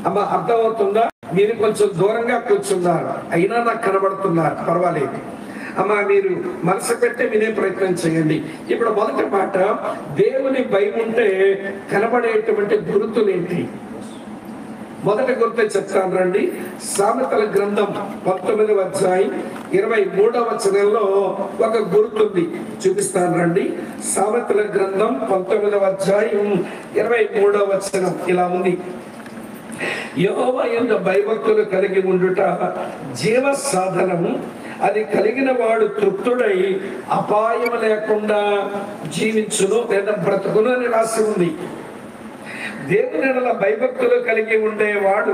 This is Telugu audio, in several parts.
అమ్మ అర్థమవుతుందా? మీరు కొంచెం దూరంగా కూర్చున్నారు, అయినా నాకు కనబడుతున్నారు, పర్వాలేదు. అమ్మ మీరు మనసు పెట్టి వినే ప్రయత్నం చేయండి. ఇప్పుడు మొదటి మాట, దేవుని భయం ఉంటే కనబడేటువంటి గుర్తులేంటి? మొదటి గుర్తు చెప్తాను రండి. సామెతల గ్రంథం 19వ అధ్యాయం 23వ వచనంలో ఒక గుర్తుంది, చూపిస్తాను రండి. సామెతల గ్రంథం 19వ అధ్యాయం 23వ వచనం ఇలా ఉంది: యెహోవా యందు భయభక్తులు కలిగి ఉండుట జీవ సాధనము, అది కలిగిన వాడు తృప్తుడై అపాయం లేకుండా జీవించును లేదా బ్రతుకును అని రాసి ఉంది. దేవుని ఎడల భయభక్తులు కలిగి ఉండేవాడు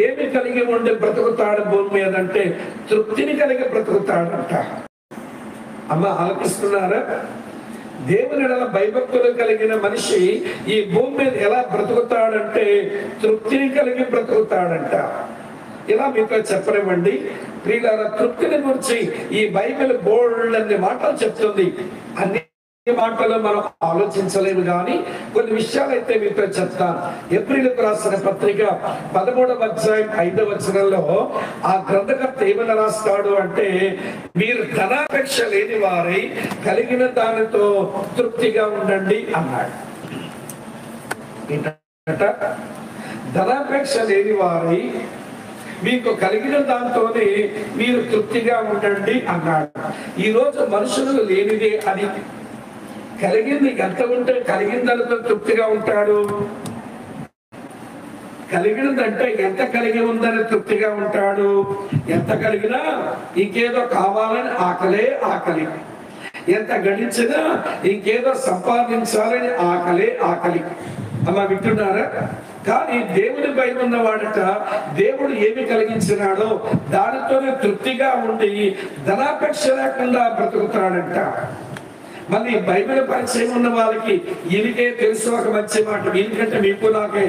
ఏమి కలిగి ఉండి బ్రతుకుతాడు భూమి మీద అంటే తృప్తిని కలిగి బ్రతుకుతాడంట. అమ్మ ఆలోచిస్తున్నారా? దేవుని ఎడల భయభక్తులు కలిగిన మనిషి ఈ భూమి మీద ఎలా బ్రతుకుతాడంటే తృప్తిని కలిగి బ్రతుకుతాడంట. ఇలా మీతో చెప్పనివ్వండి ప్రియులారా, తృప్తిని గురించి ఈ బైబిల్ బోల్డ్ అనే మాటలు చెప్తుంది. అన్ని మాటలు మనం ఆలోచించలేము, కానీ కొన్ని విషయాలు అయితే మీతో చెప్తాను. ఏప్రిల్కు రాసిన పత్రిక 13వ అధ్యాయం 5వ వచనంలో ఆ గ్రంథకర్త ఏమని రాస్తాడు అంటే, మీరు ధనాపేక్ష లేని వారై కలిగిన దానితో తృప్తిగా ఉండండి అన్నాడు. ఏంటంట? ధనాపేక్ష లేని వారై మీకు కలిగిన దాంతోనే మీరు తృప్తిగా ఉండండి అన్నాడు. ఈ రోజు మనుషులు లేనిదే అది, కలిగింది ఎంత ఉంటే కలిగిందలతో తృప్తిగా ఉంటాడు. కలిగినదంటే ఎంత కలిగి ఉందని తృప్తిగా ఉంటాడు. ఎంత కలిగినా ఇంకేదో కావాలని ఆకలి. ఎంత గడించినా ఇంకేదో సంపాదించాలని ఆకలి. అలా వింటున్నారా? కానీ దేవుని భయం ఉన్నవాడట దేవుడు ఏమి కలిగించినాడో దానితోనే తృప్తిగా ఉండి ధనాపేక్ష లేకుండా బ్రతుకుతాడంట. మళ్ళీ బైబిల్ పరిచయం ఉన్న వాళ్ళకి ఈయనకే తెలుసు ఒక మంచి మాట, ఎందుకంటే మీకు నాకే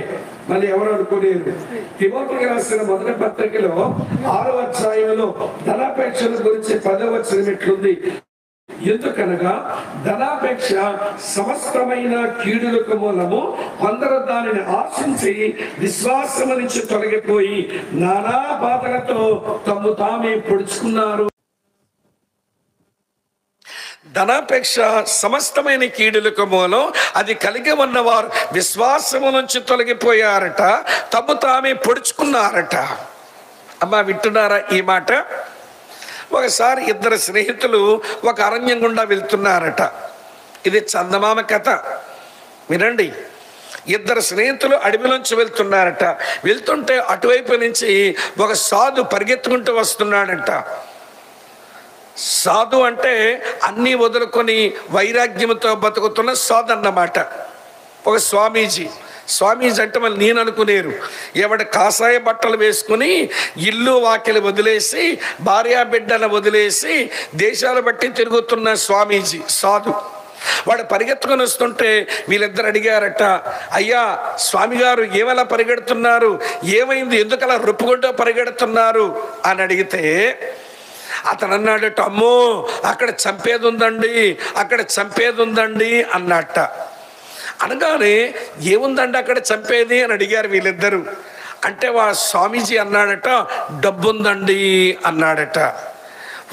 మళ్ళీ ఎవరు అనుకోలేరు. తిమోతికి రాసిన మొదటి పత్రికలో 6వ అధ్యాయంలో ధనాపేక్షల గురించి 10వ వచనం ఎట్లుంది: ఎందుకనగా ధనాపేక్ష సమస్తమైన కీడులకు మూలము, కొందరు దానిని ఆశించి విశ్వాసము నుంచి తొలగిపోయి నానా బాధలతో తమ్ము తామే పొడుచుకున్నారు. ధనాపేక్ష సమస్తమైన కీడులకు మూలం, అది కలిగి ఉన్నవారు విశ్వాసము నుంచి తొలగిపోయారట, తమ్ము తామే పొడుచుకున్నారట. అమ్మా వింటున్నారా ఈ మాట? ఒకసారి ఇద్దరు స్నేహితులు ఒక అరణ్యం గుండా వెళ్తున్నారట. ఇది చందమామ కథ, వినండి. ఇద్దరు స్నేహితులు అడవిలోంచి వెళ్తున్నారట. వెళ్తుంటే అటువైపు నుంచి ఒక సాధు పరిగెత్తుకుంటూ వస్తున్నాడంట. సాధు అంటే అన్నీ వదులుకొని వైరాగ్యంతో బతుకుతున్న సాధు అన్నమాట. ఒక స్వామీజీ అంటే మళ్ళీ నేను అనుకునేరు, ఎవడ కాషాయ బట్టలు వేసుకుని ఇల్లు వాకిలు వదిలేసి భార్యా బిడ్డను వదిలేసి దేశాలు బట్టి తిరుగుతున్న స్వామీజీ సాధు. వాడు పరిగెత్తుకొని వస్తుంటే వీళ్ళిద్దరు అడిగారట, అయ్యా స్వామి గారు ఏమలా పరిగెడుతున్నారు, ఏమైంది, ఎందుకలా రొప్పుకుంటూ పరిగెడుతున్నారు అని అడిగితే అతను అన్నాడట, అమ్మో అక్కడ చంపేది ఉందండి అన్నట్ట. అనగానే ఏముందండి అక్కడ చంపేది అని అడిగారు వీళ్ళిద్దరు. అంటే స్వామీజీ అన్నాడట, డబ్బుందండి అన్నాడట.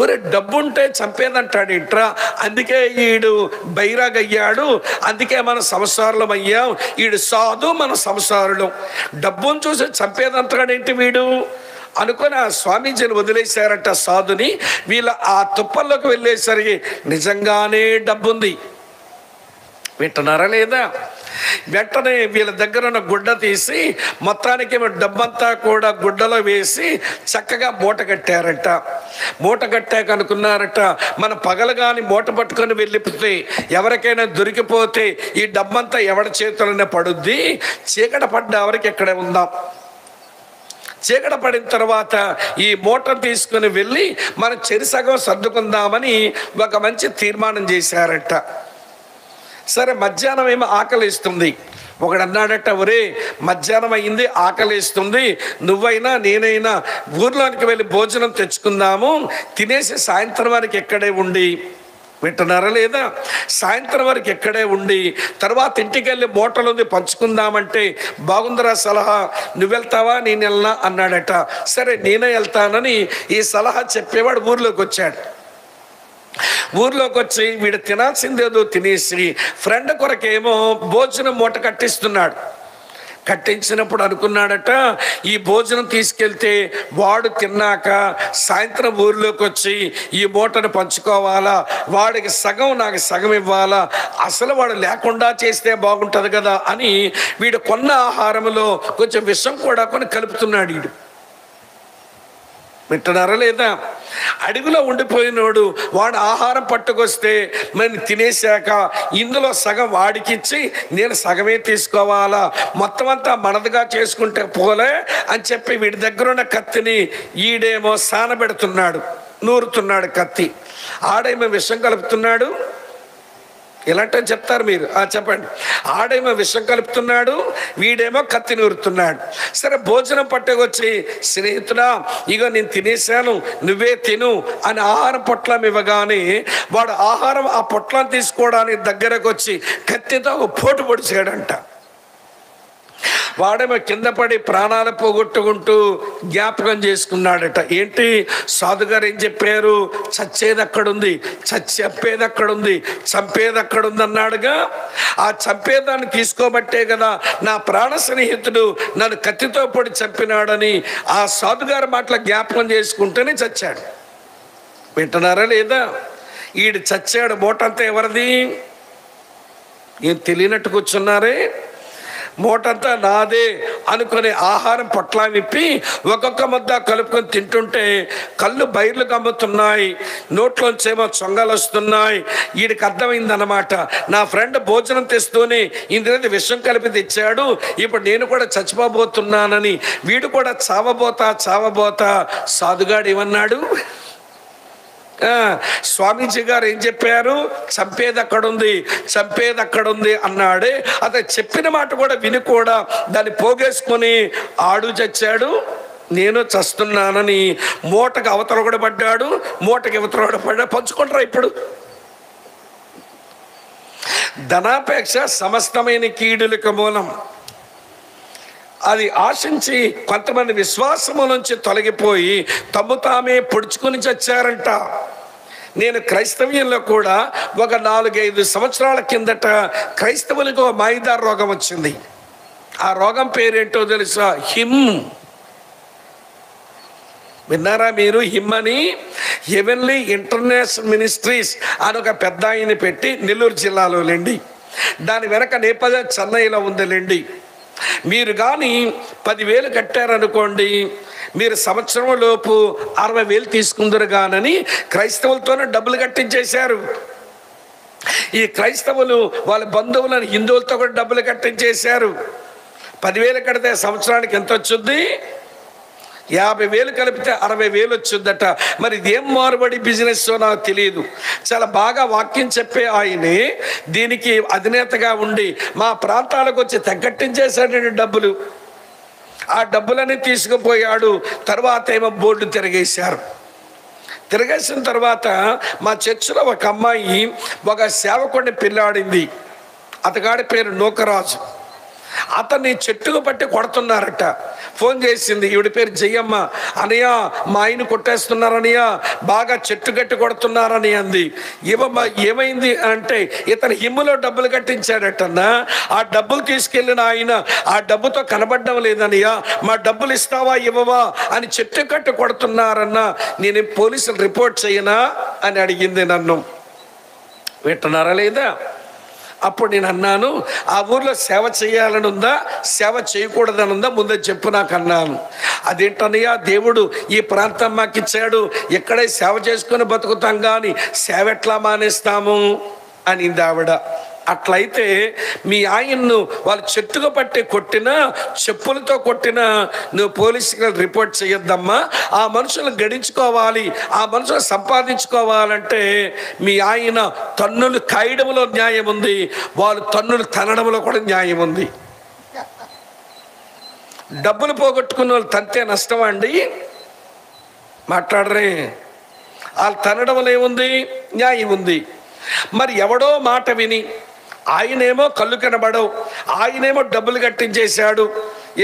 ఒరే డబ్బుంటే చంపేదంటాడు ఇంట్రా, అందుకే ఈడు బైరాగయ్యాడు, అందుకే మన సంసారులం అయ్యాం, ఈడు సాధు మన సంసారులం, డబ్బును చూసి చంపేదంటాడేంటి వీడు అనుకుని ఆ స్వామీజీని వదిలేశారట సాధుని. వీళ్ళ ఆ తుప్పల్లోకి వెళ్ళేసరికి నిజంగానే డబ్బుంది. వింటున్నారా లేదా? వెంటనే వీళ్ళ దగ్గర ఉన్న గుడ్డ తీసి మొత్తానికి డబ్బంతా కూడా గుడ్డలో వేసి చక్కగా మూట కట్టారట. మూట కట్టాక అనుకున్నారట, మన పగలగాని మూట పట్టుకొని వెళ్ళిపోతే ఎవరికైనా దొరికిపోతే ఈ డబ్బంతా ఎవరి చేతులనే పడుద్ది, చీకట పడ్డ ఎవరికి ఎక్కడే ఉందాం. చీకట పడిన తర్వాత ఈ మూటను తీసుకుని వెళ్ళి మన చెరిసగం సర్దుకుందామని ఒక మంచి తీర్మానం చేశారట. సరే మధ్యాహ్నం ఏమో ఆకలిస్తుంది. ఒకడు అన్నాడట, ఒరే మధ్యాహ్నం అయింది ఆకలిస్తుంది, నువ్వైనా నేనైనా ఊర్లోనికి వెళ్ళి భోజనం తెచ్చుకుందాము, తినేసి సాయంత్రం వరకు ఎక్కడే ఉండి వింటున్నారా లేదా? సాయంత్రం వరకు ఎక్కడే ఉండి తర్వాత ఇంటికి వెళ్ళి మూటలు ఉంది పంచుకుందామంటే బాగుందిరా సలహా, నువ్వు వెళ్తావా నేను వెళ్ళనా అన్నాడట. సరే నేనే వెళ్తానని ఈ సలహా చెప్పేవాడు ఊర్లోకి వచ్చాడు. ఊర్లోకి వచ్చి వీడు తినాల్సిందేదో తినేసి ఫ్రెండ్ కొరకేమో భోజనం మూట కట్టిస్తున్నాడు. కట్టించినప్పుడు అనుకున్నాడట, ఈ భోజనం తీసుకెళ్తే వాడు తిన్నాక సాయంత్రం ఊరిలోకి వచ్చి ఈ మూటను పంచుకోవాలా, వాడికి సగం నాకు సగం ఇవ్వాలా, అసలు వాడు లేకుండా చేస్తే బాగుంటుంది కదా అని వీడు కొన్న ఆహారంలో కొంచెం విషం కూడా కొని కలుపుతున్నాడు. వీడు వింటున్నారా లేదా? అడుగులో ఉండిపోయినోడు వాడు ఆహారం పట్టుకొస్తే మరి తినేశాక ఇందులో సగం వాడికిచ్చి నేను సగమే తీసుకోవాలా, మొత్తం అంతా మనదిగా చేసుకుంటే పోలే అని చెప్పి వీడి దగ్గర ఉన్న కత్తిని ఈడేమో సానబెడుతున్నాడు, నూరుతున్నాడు కత్తి. ఆడేమో విషం కలుపుతున్నాడు. ఎలాంటి చెప్తారు మీరు? చెప్పండి. ఆడేమో విషం కలుపుతున్నాడు, వీడేమో కత్తి నూరుతున్నాడు. సరే భోజనం పట్టుకొచ్చి, స్నేహితుడా ఇగో నేను తినేశాను నువ్వే తిను అని ఆహారం పొట్లం ఇవ్వగానే వాడు ఆహారం ఆ పొట్లం తీసుకోవడానికి దగ్గరకు వచ్చి కత్తితో ఒక పోటు పొడిచాడంట. వాడేమో కింద పడి ప్రాణాలు పోగొట్టుకుంటూ జ్ఞాపకం చేసుకున్నాడట. ఏంటి సాధుగారు ఏం చెప్పారు? చచ్చేది అక్కడుంది, చెప్పేది అక్కడుంది, చంపేది అక్కడుంది అన్నాడుగా. ఆ చంపేదాన్ని తీసుకోబట్టే కదా నా ప్రాణ స్నేహితుడు నన్ను కత్తితో పొడి చంపినాడని ఆ సాధుగారి మాటల జ్ఞాపకం చేసుకుంటేనే చచ్చాడు. వింటున్నారా లేదా? ఈడు చచ్చాడు. మూటంతా ఎవరిది? ఏం తెలియనట్టు కూర్చున్నారే. మూటంతా నాదే అనుకునే ఆహారం పొట్లా విప్పి ఒక్కొక్క ముద్ద కలుపుకొని తింటుంటే కళ్ళు బయర్లు కమ్ముతున్నాయి, నోట్లోంచేమో చొంగలు వస్తున్నాయి. వీడికి అర్థమైందన్నమాట, నా ఫ్రెండ్ భోజనం తెస్తూనే ఇందులో విషం కలిపి తెచ్చాడు, ఇప్పుడు నేను కూడా చచ్చిపోబోతున్నానని. వీడు కూడా చావబోతా. సాధుగాడు ఏమన్నాడు? స్వామీజీ గారు ఏం చెప్పారు? చంపేది అక్కడుంది అన్నాడే. అతను చెప్పిన మాట కూడా విని కూడా దాన్ని పోగేసుకొని ఆడు చచ్చాడు, నేను చస్తున్నానని మూటకు అవతల కూడా పడ్డాడు, మూటకి అవతల కూడా పడ్డాడు. పంచుకుంటారా? ఇప్పుడు ధనాపేక్ష సమస్తమైన కీడులకు మూలం. అది ఆశించి కొంతమంది విశ్వాసము నుంచి తొలగిపోయి తమ్ము తామే పొడుచుకొని చచ్చారంట. నేను క్రైస్తవ్యంలో కూడా ఒక 4-5 సంవత్సరాల కిందట క్రైస్తవులకు ఒక మాయిదార్ రోగం వచ్చింది. ఆ రోగం పేరేంటో తెలుసా? హిమ్. విన్నారా మీరు? హిమ్ అని హెవెన్లీ ఇంటర్నేషనల్ మినిస్ట్రీస్ అని ఒక పెద్ద ఆయన్ని పెట్టి నెల్లూరు జిల్లాలో లేండి, దాని వెనక నేపథ్యం చెన్నైలో ఉందిలేండి. మీరు కానీ 10,000 కట్టారనుకోండి, మీరు సంవత్సరం లోపు 60,000 తీసుకుందరు కానని క్రైస్తవులతోనే డబ్బులు కట్టించేశారు. ఈ క్రైస్తవులు వాళ్ళ బంధువులను హిందువులతో కూడా డబ్బులు కట్టించేశారు. 10,000 కడితే సంవత్సరానికి ఎంత వచ్చింది? 50,000 కలిపితే 60,000 వచ్చిందట. మరి ఇదేం మారుబడి బిజినెస్ నాకు తెలియదు. చాలా బాగా వాక్యం చెప్పే ఆయనే దీనికి అధినేతగా ఉండి మా ప్రాంతాలకు వచ్చి తగ్గట్టించేశాడండి డబ్బులు. ఆ డబ్బులని తీసుకుపోయాడు. తర్వాత ఏమో బోర్డు తిరగేశారు. తిరగేసిన తర్వాత మా చర్చిలో ఒక అమ్మాయి ఒక సేవకుడిని పెళ్ళాడింది. అతగాడి పేరు నూకరాజు. అతన్ని చెట్టుకు పట్టి కొడుతున్నారట. ఫోన్ చేసింది, ఈవిడ పేరు జయమ్మ. అనయ్య మా ఆయన కొట్టేస్తున్నారనయ్య, బాగా చెట్టు కట్టి కొడుతున్నారని అంది. ఏమైంది అంటే ఇతను హిమ్ములో డబ్బులు కట్టించాడటన్నా. ఆ డబ్బులు తీసుకెళ్ళిన ఆయన ఆ డబ్బుతో కనబడడం లేదనయ్య, మా డబ్బులు ఇస్తావా ఇవ్వవా అని చెట్టు కట్టి కొడుతున్నారన్నా, నేను పోలీసులు రిపోర్ట్ చేయనా అని అడిగింది నన్ను. వింటున్నారా లేదా? అప్పుడు నేను అన్నాను, ఆ ఊర్లో సేవ చేయాలని ఉందా, సేవ చేయకూడదని ఉందా, ముందే చెప్పు నాకు అన్నాను. అదేంటన్నయ్యా, దేవుడు ఈ ప్రాంతం మాకు ఇచ్చాడు, ఎక్కడే సేవ చేసుకుని బతుకుతాం కానీ సేవ ఎట్లా మానేస్తాము అనింది ఆవిడ. అట్లయితే మీ ఆయన్ను వాళ్ళు చెట్టుగా పట్టి కొట్టినా, చెప్పులతో కొట్టినా నువ్వు పోలీసుకి రిపోర్ట్ చేయొద్దమ్మా. ఆ మనుషులు గడించుకోవాలి, ఆ మనుషులు సంపాదించుకోవాలంటే మీ ఆయన తన్నులు కాయడంలో న్యాయం ఉంది, వాళ్ళు తన్నులు తనడంలో కూడా న్యాయం ఉంది. డబ్బులు పోగొట్టుకున్న వాళ్ళు తంతే నష్టమా అండి? మాట్లాడరే. వాళ్ళు తనడంలో ఏముంది? న్యాయం ఉంది. మరి ఎవడో మాట విని ఆయనేమో కళ్ళు కనబడవు, ఆయనేమో డబ్బులు కట్టించేశాడు.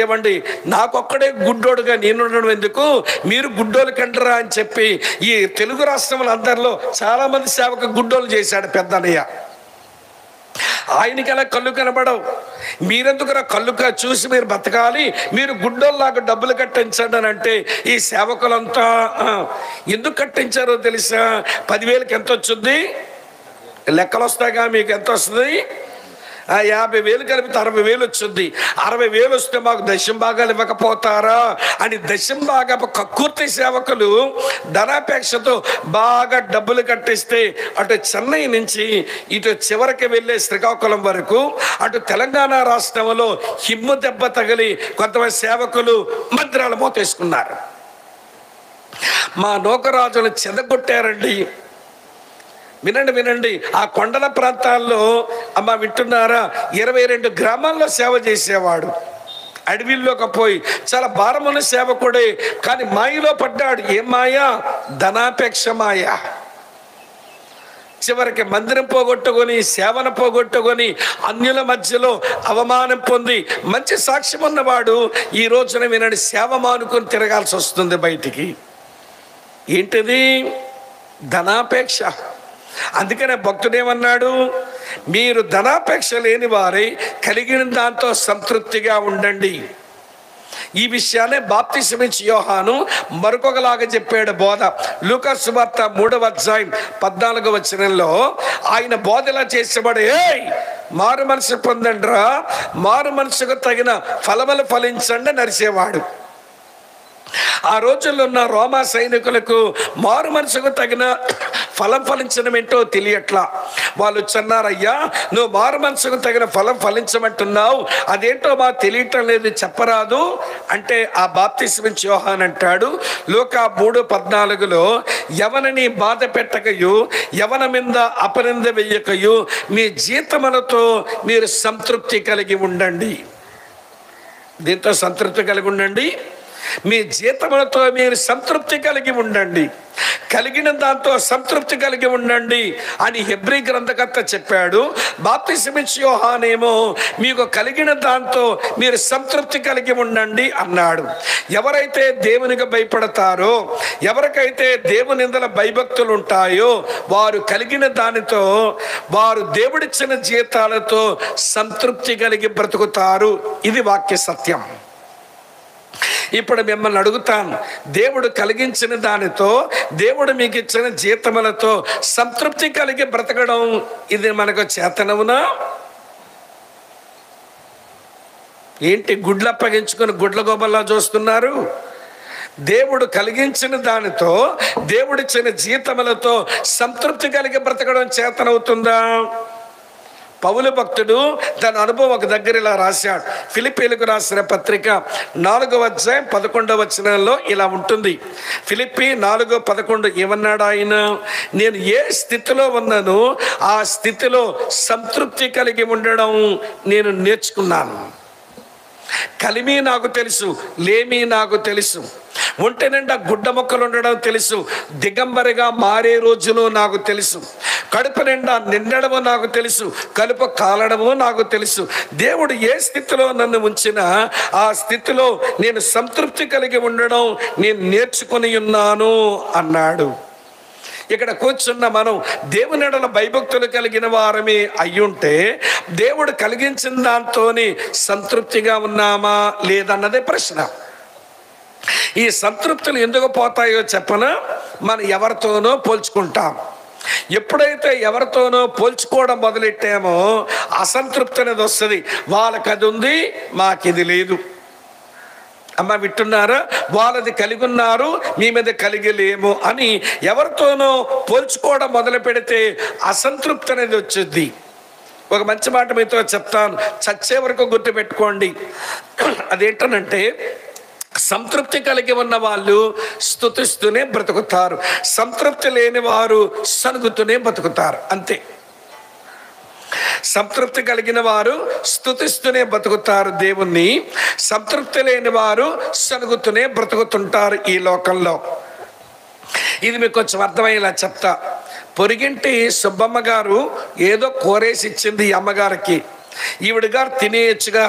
ఏమండి, నాకొక్కడే గుడ్డోడుగా నేనుండడం ఎందుకు, మీరు గుడ్డోలు కంటరా అని చెప్పి ఈ తెలుగు రాష్ట్రములందరిలో చాలామంది సేవకు గుడ్డోలు చేశాడు పెద్దన్నయ్య. ఆయనకి అలా కళ్ళు కనబడవు, మీరెందుకు కళ్ళు చూసి మీరు బతకాలి, మీరు గుడ్డోల్లాగా డబ్బులు కట్టించండి అని అంటే ఈ సేవకులంతా ఎందుకు కట్టించారో తెలుసా? 10,000కి ఎంత వచ్చింది లెక్కలు వస్తాయిగా, మీకు ఎంత వస్తుంది? 50,000 కలిపితే 60,000 వచ్చింది. 60,000 వస్తే మాకు దశం భాగాలు ఇవ్వకపోతారా అని దశం భాగా కక్కుర్తి సేవకులు ధనాపేక్షతో బాగా డబ్బులు కట్టిస్తే అటు చెన్నై నుంచి ఇటు చివరికి వెళ్ళే శ్రీకాకుళం వరకు, అటు తెలంగాణ రాష్ట్రంలో హిమ్ము దెబ్బ తగిలి కొంతమంది సేవకులు మందిరాలు మోతేసుకున్నారు. మా నూకరాజులు చెదగొట్టారండి. వినండి, ఆ కొండల ప్రాంతాల్లో అమ్మ వింటున్నారా, 22 గ్రామాల్లో సేవ చేసేవాడు. అడవిల్లోకి పోయి చాలా భారమున్న సేవకుడే, కానీ మాయలో పడ్డాడు. ఏం మాయా? ధనాపేక్ష మాయ. చివరికి మందిరం పోగొట్టుకొని, సేవను పోగొట్టుకొని, అన్యుల మధ్యలో అవమానం పొంది, మంచి సాక్ష్యం ఉన్నవాడు ఈ రోజున వినండి సేవ మానుకొని తిరగాల్సి వస్తుంది బయటికి. ఏంటిది? ధనాపేక్ష. అందుకనే భక్తుడేమన్నాడు, మీరు ధనాపేక్ష లేని వారై కలిగిన దాంతో సంతృప్తిగా ఉండండి. ఈ విషయాన్ని బాప్తిసమిచ్చి యోహాను మరొకలాగా చెప్పాడు బోధ. లూకా సువార్త 3వ అధ్యాయం 14వ వచనంలో ఆయన బోధలా చేసేవాడు, మారు మనసు పొందండిరా, మారు మనసుకు తగిన ఫలములు ఫలించండి నరిసేవాడు. ఆ రోజుల్లో ఉన్న రోమా సైనికులకు మారు మనసుకు తగిన ఫలం ఫలించడం ఏంటో తెలియట్లా. వాళ్ళు చెన్నారయ్యా, నువ్వు మారు మనసుకు తగిన ఫలం ఫలించమంటున్నావు, అదేంటో మాకు తెలియటం లేదు, చెప్పరాదు అంటే ఆ బాప్తిస్మిచ్చి యోహాన్ అంటాడు లూకా 3:14లో, ఎవరిని బాధ పెట్టకయు యవన మీద అపనింద వెయ్యకయు మీ జీతములతో మీరు సంతృప్తి కలిగి ఉండండి. దీంతో సంతృప్తి కలిగి ఉండండి, మీ జీతములతో మీరు సంతృప్తి కలిగి ఉండండి, కలిగిన దాంతో సంతృప్తి కలిగి ఉండండి అని హెబ్రీ గ్రంథకర్త చెప్పాడు. బాప్తిస్మిచ్చి యోహానేమో మీకు కలిగిన దాంతో మీరు సంతృప్తి కలిగి ఉండండి అన్నాడు. ఎవరైతే దేవునికి భయపడతారో, ఎవరికైతే దేవుని యందు భయభక్తులు ఉంటాయో వారు కలిగిన దానితో, వారు దేవుడిచ్చిన జీతాలతో సంతృప్తి కలిగి బ్రతుకుతారు. ఇది వాక్య సత్యం. ఇప్పుడు మిమ్మల్ని అడుగుతాను, దేవుడు కలిగించిన దానితో, దేవుడు మీకు ఇచ్చిన జీతములతో సంతృప్తి కలిగి బ్రతకడం ఇది మనకు చేతనవునా? ఏంటి గుడ్లు అప్పగించుకొని గుడ్ల గోబల్లా చూస్తున్నారు? దేవుడు కలిగించిన దానితో, దేవుడిచ్చిన జీతములతో సంతృప్తి కలిగి బ్రతకడం చేతనవుతుందా? పౌలు భక్తుడు తన అనుభవం ఒక దగ్గర ఇలా రాశాడు. ఫిలిప్పీలకు రాసిన పత్రిక 4వ అధ్యాయం 11వ వచనంలో ఇలా ఉంటుంది. ఫిలిప్పీ 4:11 ఏమన్నాడు ఆయన? నేను ఏ స్థితిలో ఉన్నానో ఆ స్థితిలో సంతృప్తి కలిగి ఉండడం నేను నేర్చుకున్నాను. కలిమి నాకు తెలుసు, లేమి నాకు తెలుసు, ఒంటి నిండా గుడ్డ మొక్కలు ఉండడం తెలుసు, దిగంబరిగా మారే రోజులు నాకు తెలుసు, కడుపు నిండా నిండడము నాకు తెలుసు, కలుపు కాలడము నాకు తెలుసు. దేవుడు ఏ స్థితిలో నన్ను ఉంచినా ఆ స్థితిలో నేను సంతృప్తి కలిగి ఉండడం నేను నేర్చుకొని ఉన్నాను అన్నాడు. ఇక్కడ కూర్చున్న మనం దేవుని ఎడల భయభక్తులు కలిగిన వారమే అయ్యుంటే దేవుడు కలిగించిన దాంతోని సంతృప్తిగా ఉన్నామా లేదన్నదే ప్రశ్న. ఈ సంతృప్తులు ఎందుకు పోతాయో చెప్పనా? మనం ఎవరితోనో పోల్చుకుంటాం. ఎప్పుడైతే ఎవరితోనో పోల్చుకోవడం మొదలెట్టామో అసంతృప్తి అనేది వస్తుంది. వాళ్ళకి అది ఉంది, మాకిది లేదు. అమ్మ వింటున్నారా? వాళ్ళది కలిగి ఉన్నారు, మీ మీద కలిగి లేము అని ఎవరితోనో పోల్చుకోవడం మొదలు పెడితే అసంతృప్తి అనేది వచ్చింది. ఒక మంచి మాట మీతో చెప్తాను, చచ్చే వరకు గుర్తుపెట్టుకోండి. అదేంటనంటే, సంతృప్తి కలిగి ఉన్న వాళ్ళు స్తుతిస్తూనే బ్రతుకుతారు, సంతృప్తి లేని వారు సనుగుతూనే బ్రతుకుతారు. అంతే. సంతృప్తి కలిగిన వారు స్తుతిస్తూనే బ్రతుకుతారు దేవుణ్ణి, సంతృప్తి లేని వారు సనుగుతూనే బ్రతుకుతుంటారు ఈ లోకంలో. ఇది మీకు కొంచెం అర్థమయ్యేలా చెప్తా. పొరిగింటి సుబ్బమ్మ గారు ఏదో కూరేసి ఇచ్చింది ఈ అమ్మగారికి. ఈవిడ గారు తినేయచ్చుగా,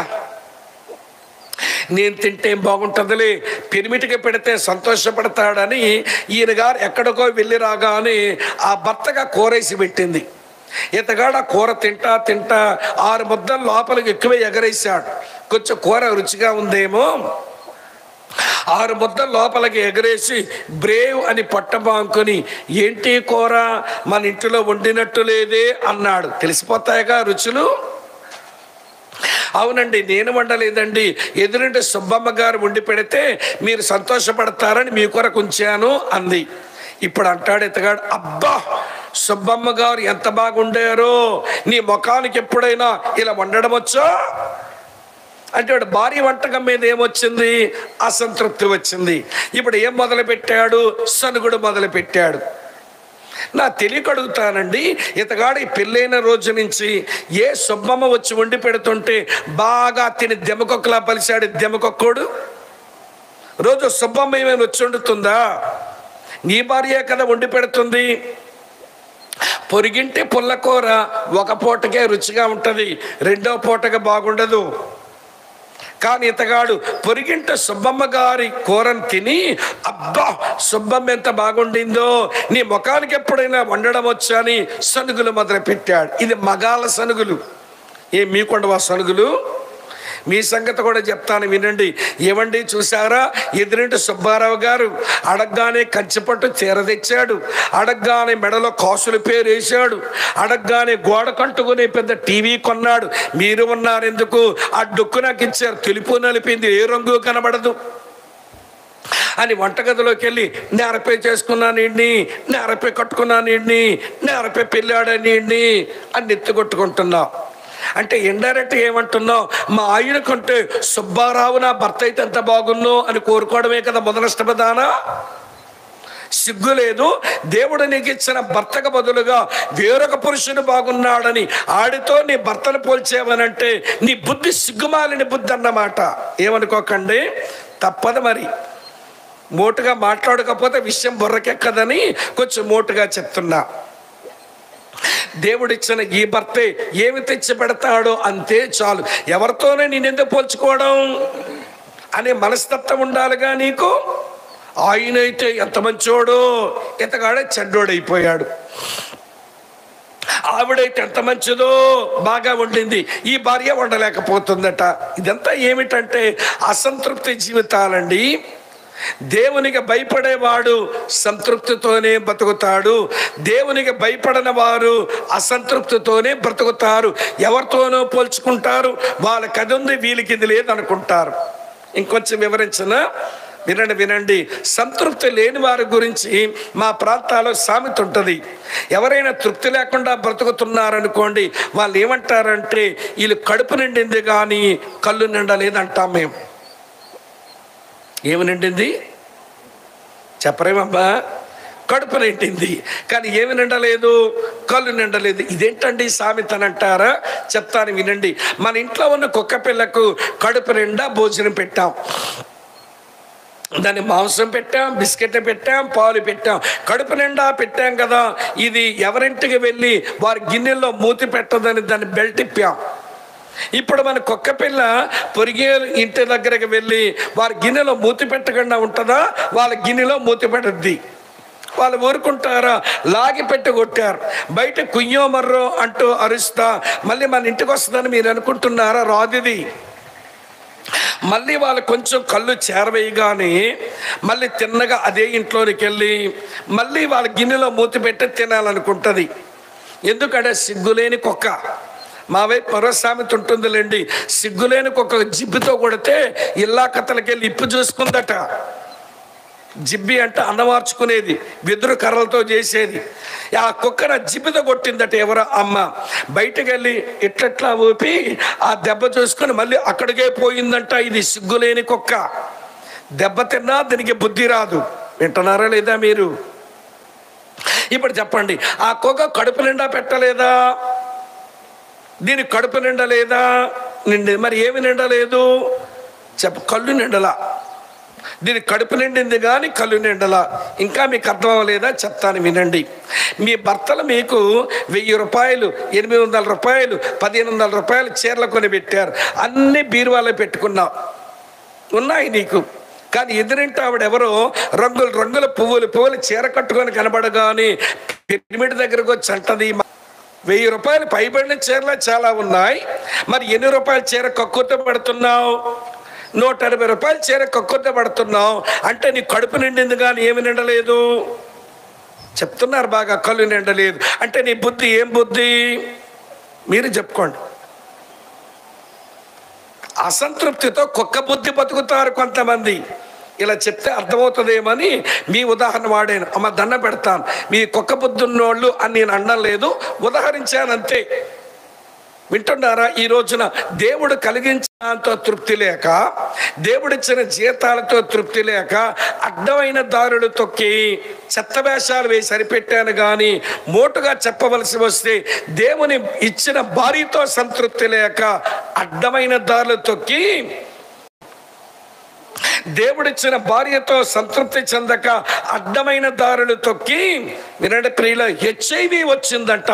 నేను తింటే బాగుంటుందిలే, పిరిమిటికి పెడితే సంతోషపడతాడని ఈయన గారు ఎక్కడికో వెళ్ళి రాగానే ఆ భర్తగా కూరేసి పెట్టింది. ఇతగాడు ఆ కూర తింటా తింటా 6 ముద్దలు లోపలికి ఎక్కువ ఎగరేశాడు. కొంచెం కూర రుచిగా ఉందేమో 6 ముద్దలు లోపలికి ఎగరేసి బ్రేవ్ అని పట్టబాంకుని, ఏంటి కూర మన ఇంటిలో వండినట్టు లేదే అన్నాడు. తెలిసిపోతాయిగా రుచులు. అవునండి, నేను వండలేదండి, ఎదురంటే సుబ్బమ్మ గారు వండి పెడితే మీరు సంతోషపడతారని మీ కొరకు ఉంచాను అంది. ఇప్పుడు అంటాడు ఇతగాడు, అబ్బా సుబ్బమ్మ గారు ఎంత బాగుండారో, నీ ముఖానికి ఎప్పుడైనా ఇలా వండడం వచ్చా అంటే వాడు భార్య వంటకం మీద ఏమొచ్చింది? అసంతృప్తి వచ్చింది. ఇప్పుడు ఏం మొదలు పెట్టాడు? సనుగుడు మొదలు పెట్టాడు. నా తెలియక అడుగుతానండి, ఇతగాడు ఈ పెళ్ళైన రోజు నుంచి ఏ సుబ్బమ్మ వచ్చి వండి పెడుతుంటే బాగా తిని దెమ్మకొక్కలా పలిశాడు దెమ్మకొక్కోడు. రోజు సుబ్బమ్మ ఏమైనా వచ్చి వండుతుందా? నీ భార్య కదా వండి పెడుతుంది. పొరిగింటి పుల్లకూర ఒక పూటకే రుచిగా ఉంటుంది, రెండో పూటగా బాగుండదు. కానీ ఇతగాడు పొరిగింట సుబ్బమ్మ గారి కూరను తిని, అబ్బా సుబ్బమ్మ ఎంత బాగుండిందో, నీ ముఖానికి ఎప్పుడైనా వండడం వచ్చా అని సనుగులు మొదలు పెట్టాడు. ఇది మగాళ్ళ సనుగులు. మీకుండవా సనుగులు? మీ సంగతి కూడా చెప్తాను వినండి. ఏమండి చూసారా, ఎదురింటి సుబ్బారావు గారు అడగ్గానే కంచిపట్టు చీర తెచ్చాడు, అడగ్గానే మెడలో కాసుల పేరు వేశాడు, అడగ్గానే గోడ కంటుకునే పెద్ద టీవీ కొన్నాడు. మీరు ఉన్నారు ఎందుకు? ఆ డొక్కు నాకు ఇచ్చారు, తెలుపు నలిపింది, ఏ రంగు కనబడదు అని వంటగదిలోకి వెళ్ళి నేరపై చేసుకున్నాను ఇండి, నేరపై కట్టుకున్నాను ఇండి, నేరపై పెళ్ళాడని ఇండి అని ఎత్తుకొట్టుకుంటున్నావు. అంటే ఇండైరెక్ట్గా ఏమంటున్నావు? మా ఆయన కంటే సుబ్బారావు నా భర్త అయితే ఎంత బాగున్నో అని కోరుకోవడమే కదా మొదలష్టపదానా? సిగ్గు లేదు. దేవుడు నీకు ఇచ్చిన భర్తకు బదులుగా వేరొక పురుషుడు బాగున్నాడని ఆడితో నీ భర్తను పోల్చేవనంటే నీ బుద్ధి సిగ్గుమాలిన బుద్ధి అన్నమాట. ఏమనుకోకండి, తప్పదు మరి. మోటుగా మాట్లాడకపోతే విషయం బుర్రకెక్కదని కొంచెం మోటుగా చెప్తున్నా. దేవుడిచ్చిన ఈ భర్తే ఏమి తెచ్చి పెడతాడో అంతే చాలు. ఎవరితోనే నేనెందుకు పోల్చుకోవడం అనే మనస్తత్వం ఉండాలిగా నీకు. ఆయనైతే ఎంత మంచోడో, ఇంతగాడే చెడ్డోడైపోయాడు. ఆవిడైతే ఎంత మంచిదో, బాగా వండింది, ఈ భార్య వండలేకపోతుందట. ఇదంతా ఏమిటంటే అసంతృప్తి జీవితాలండి. దేవునికి భయపడేవాడు సంతృప్తితోనే బతుకుతాడు, దేవునికి భయపడని వారు అసంతృప్తితోనే బ్రతుకుతారు. ఎవరితోనో పోల్చుకుంటారు, వాళ్ళకి అది ఉంది వీళ్ళకి ఇది లేదనుకుంటారు. ఇంకొంచెం వివరించిన వినండి. సంతృప్తి లేని వారి గురించి మా ప్రాంతాల్లో సామెత ఉంటుంది. ఎవరైనా తృప్తి లేకుండా బ్రతుకుతున్నారనుకోండి, వాళ్ళు ఏమంటారంటే వీళ్ళు కడుపు నిండింది కానీ కళ్ళు నిండలేదంటాం మేము. ఏమి నిండింది చెప్పరేమమ్మా? కడుపు నిండింది కానీ ఏమి నిండలేదు? కళ్ళు నిండలేదు. ఇదేంటండి సామెత అని అంటారా? చెప్తాను వినండి. మన ఇంట్లో ఉన్న కుక్క పిల్లకు కడుపు నిండా భోజనం పెట్టాం, దాన్ని మాంసం పెట్టాం, బిస్కెట్ పెట్టాం, పాలు పెట్టాం, కడుపు నిండా పెట్టాం కదా. ఇది ఎవరింటికి వెళ్ళి వారి గిన్నెల్లో మూతి పెట్టదని దాన్ని బెల్ట్ ఇప్పాం. ఇప్పుడు మన కుక్క పిల్ల పొరిగే ఇంటి దగ్గరకు వెళ్ళి వారి గిన్నెలో మూతి పెట్టకుండా ఉంటుందా? వాళ్ళ గిన్నెలో మూతి పెట్టుద్ది. వాళ్ళు ఊరుకుంటారా? లాగి పెట్టి కొట్టారు, బయట కుయ్యో మర్రో అంటూ అరుస్తా మళ్ళీ మన ఇంటికి వస్తుందని మీరు అనుకుంటున్నారా? రాదిది. మళ్ళీ వాళ్ళు కొంచెం కళ్ళు చేరవేయగానే మళ్ళీ తిన్నగా అదే ఇంట్లోనికి వెళ్ళి మళ్ళీ వాళ్ళ గిన్నెలో మూతి పెట్టి తినాలనుకుంటుంది. ఎందుకంటే సిగ్గులేని కుక్క. మా వైపు మరో సామెత ఉంటుందిలేండి, సిగ్గులేని కుక్క జిబ్బితో కొడితే ఇల్లా కథలకెళ్ళి ఇప్పు చూసుకుందట. జిబ్బి అంటే అన్నవార్చుకునేది, వెదురు కర్రలతో చేసేది. ఆ కుక్కన జిబ్బితో కొట్టిందట ఎవరో అమ్మ. బయటకు వెళ్ళి ఇట్లట్లా ఊపి ఆ దెబ్బ చూసుకొని మళ్ళీ అక్కడికే పోయిందంట. ఇది సిగ్గులేని కుక్క. దెబ్బ తిన్నా దీనికి బుద్ధి రాదు. వింటున్నారా లేదా మీరు? ఇప్పుడు చెప్పండి, ఆ కుక్క కడుపు నిండా పెట్టలేదా? దీని కడుపు నిండలేదా? నిండి. మరి ఏమి నిండలేదు? కళ్ళు నిండలా. దీని కడుపు నిండింది కానీ కళ్ళు నిండలా. ఇంకా మీకు అర్థం అవ్వలేదా? చెప్తాను వినండి. మీ భర్తలు మీకు 1000 రూపాయలు, 800 రూపాయలు, 1500 రూపాయలు చీరలు కొని పెట్టారు. అన్నీ బీరువాలో పెట్టుకున్నావు, ఉన్నాయి నీకు. కానీ ఎదురింటి ఆవిడెవరో రంగుల పువ్వులు చీర కట్టుకొని కనబడగాని పిరమిడ్ దగ్గరకు వచ్చి అంటది, 1000 రూపాయలు పైబడిన చీరలు చాలా ఉన్నాయి, మరి ఎన్ని రూపాయల చీర కక్కుర్త పడుతున్నావు? 180 రూపాయల చీర కక్కుర్త పడుతున్నావు అంటే నీ కడుపు నిండింది కానీ ఏమి నిండలేదు. చెప్తున్నారు బాగా, కళ్ళు నిండలేదు అంటే నీ బుద్ధి ఏం బుద్ధి? మీరు చెప్పుకోండి. అసంతృప్తితో కుక్క బుద్ధి బతుకుతారు కొంతమంది. ఇలా చెప్తే అర్థమవుతుందేమని మీ ఉదాహరణ వాడాను. అమ్మ దండ పెడతాను, మీ కుక్క బుద్ధి ఉన్నోళ్ళు అని నేను అనడం లేదు, ఉదాహరించాను అంతే. వింటున్నారా? ఈ రోజున దేవుడు కలిగించినంతో తృప్తి లేక, దేవుడిచ్చిన జీతాలతో తృప్తి లేక అడ్డమైన దారులు తొక్కి చెత్త వేషాలు వేసి సరిపెట్టాను కానీ మోటుగా చెప్పవలసి వస్తే దేవుని ఇచ్చిన భార్యతో సంతృప్తి లేక అడ్డమైన దారులు తొక్కి, దేవుడిచ్చిన భార్యతో సంతృప్తి చెందక అడ్డమైన దారులు తొక్కి, వినండి ప్రియుల, HIV వచ్చిందంట,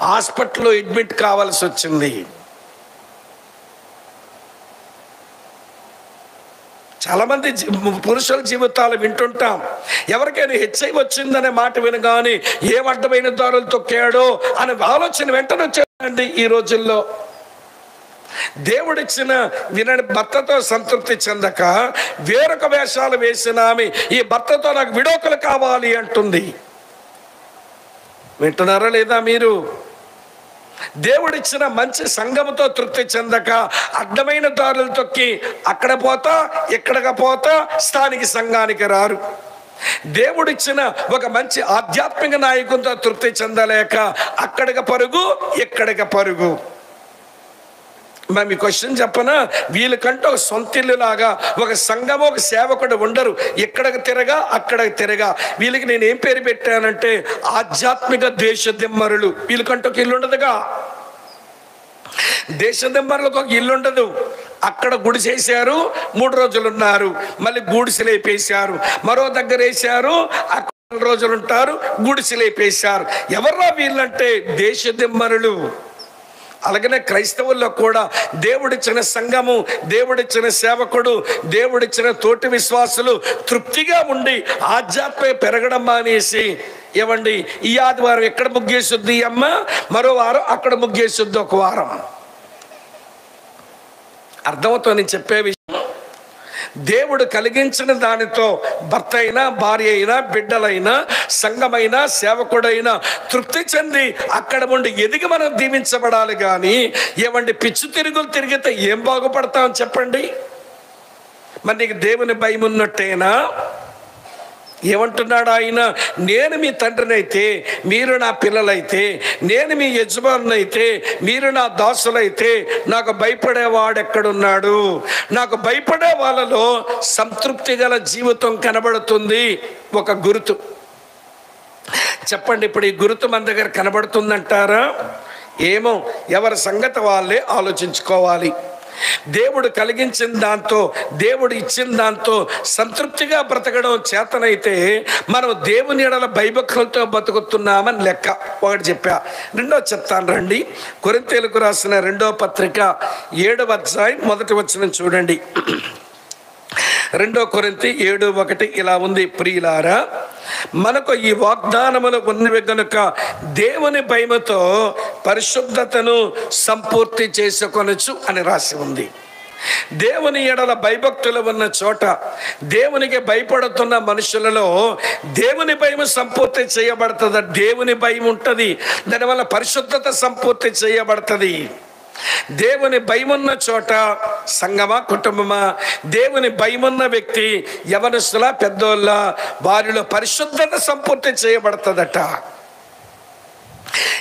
హాస్పిటల్లో అడ్మిట్ కావాల్సి వచ్చింది. చాలా మంది పురుషుల జీవితాలు వింటుంటాం. ఎవరికైనా HIV వచ్చిందనే మాట వినగానే ఏ అడ్డమైన దారులు తొక్కాడో అనే ఆలోచన వెంటనే వచ్చేదండి ఈ రోజుల్లో. దేవుడిచ్చిన వినని భర్తతో సంతృప్తి చెందక వేరొక వేషాలు వేసిన ఆమె ఈ భర్తతో నాకు విడాకులు కావాలి అంటుంది. వింటున్నారా లేదా మీరు? దేవుడిచ్చిన మంచి సంఘముతో తృప్తి చెందక అడ్డమైన దారులు తొక్కి అక్కడ పోతా ఇక్కడికి పోతా స్థానిక సంఘానికి రారు. దేవుడిచ్చిన ఒక మంచి ఆధ్యాత్మిక నాయకునితో తృప్తి చెందలేక అక్కడికి పరుగు ఇక్కడికి పరుగు. మరి మీ క్వశ్చన్ చెప్పనా? వీళ్ళకంటూ ఒక సొంతిల్లు లాగా ఒక సంఘము ఒక సేవకుడు ఉండరు. ఎక్కడికి తిరగా అక్కడికి తిరగా. వీళ్ళకి నేను ఏం పేరు పెట్టానంటే ఆధ్యాత్మిక దేశదిమ్మరులు. వీళ్ళకంటూ ఒక ఇల్లు ఉండదుగా. దేశదిమ్మరులకు ఒక ఇల్లు ఉండదు. అక్కడ గుడిసేసారు, 3 రోజులు ఉన్నారు, మళ్ళీ గూడిసెలేపేశారు, మరో దగ్గర వేసారు, అక్కడ 4 రోజులు ఉంటారు, గుడిసెలేపేశారు. ఎవర్రా వీళ్ళంటే దేశదిమ్మరులు. అలాగనే క్రైస్తవుల్లో కూడా దేవుడిచ్చిన సంఘము, దేవుడిచ్చిన సేవకుడు, దేవుడిచ్చిన తోటి విశ్వాసులు తృప్తిగా ఉండి ఆధ్యాత్మిక పెరగడం మానేసి, ఏమండి ఈ ఆదివారం ఎక్కడ ముగ్గేసుద్ది అమ్మ, మరో వారం అక్కడ ముగ్గేసుద్ది ఒక వారం. అర్థమవుతుంది నేను చెప్పే విషయం. దేవుడు కలిగించిన దానితో భర్త అయినా భార్య అయినా బిడ్డలైనా సంఘమైనా సేవకుడైనా తృప్తి చెంది అక్కడ ఉండి ఎదిగి మనం దీవించబడాలి. కానీ ఏమండి పిచ్చు తిరుగులు తిరిగితే ఏం బాగుపడతామని చెప్పండి? మరి నీకు దేవుని భయం ఉన్నట్టేనా? ఏమంటున్నాడు ఆయన? నేను మీ తండ్రినైతే మీరు నా పిల్లలైతే, నేను మీ యజమానునైతే మీరు నా దాసులైతే నాకు భయపడేవాడు ఎక్కడున్నాడు? నాకు భయపడే వాళ్ళలో సంతృప్తి గల జీవితం కనబడుతుంది. ఒక గుర్తు చెప్పండి. ఇప్పుడు ఈ గుర్తు మన దగ్గర కనబడుతుందంటారా? ఏమో, ఎవరి సంగతి వాళ్ళే ఆలోచించుకోవాలి. దేవుడు కలిగించిన దాంతో, దేవుడు ఇచ్చిన దాంతో సంతృప్తిగా బ్రతకడం చేతనైతే మనం దేవుని ఎడల భయభక్తులతో బతుకుతున్నామని లెక్క. ఒకటి చెప్పా. రెండో చెప్తాను రండి. కొరింథీయులకు రాసిన 2వ పత్రిక 7వ అధ్యాయం 1వ వచనం చూడండి. 2 కొరింథీ 7:1 ఇలా ఉంది, ప్రియులారా మనకు ఈ వాగ్దానములు ఉన్నవి గనుక దేవుని భయముతో పరిశుద్ధతను సంపూర్తి చేసుకొనొచ్చు అని రాసి ఉంది. దేవుని ఎడల భయభక్తులు ఉన్న చోట, దేవునికి భయపడుతున్న మనుషులలో దేవుని భయం సంపూర్తి చేయబడుతుంది. దేవుని భయం ఉంటుంది, దానివల్ల పరిశుద్ధత సంపూర్తి చేయబడుతుంది. దేవుని భయమున్న చోట సంగమా కుటుంబమా, దేవుని భయమున్న వ్యక్తి యవనస్తుల పెద్దోళ్ళ వారిలో పరిశుద్ధత సంపూర్తి చేయబడుతుందట.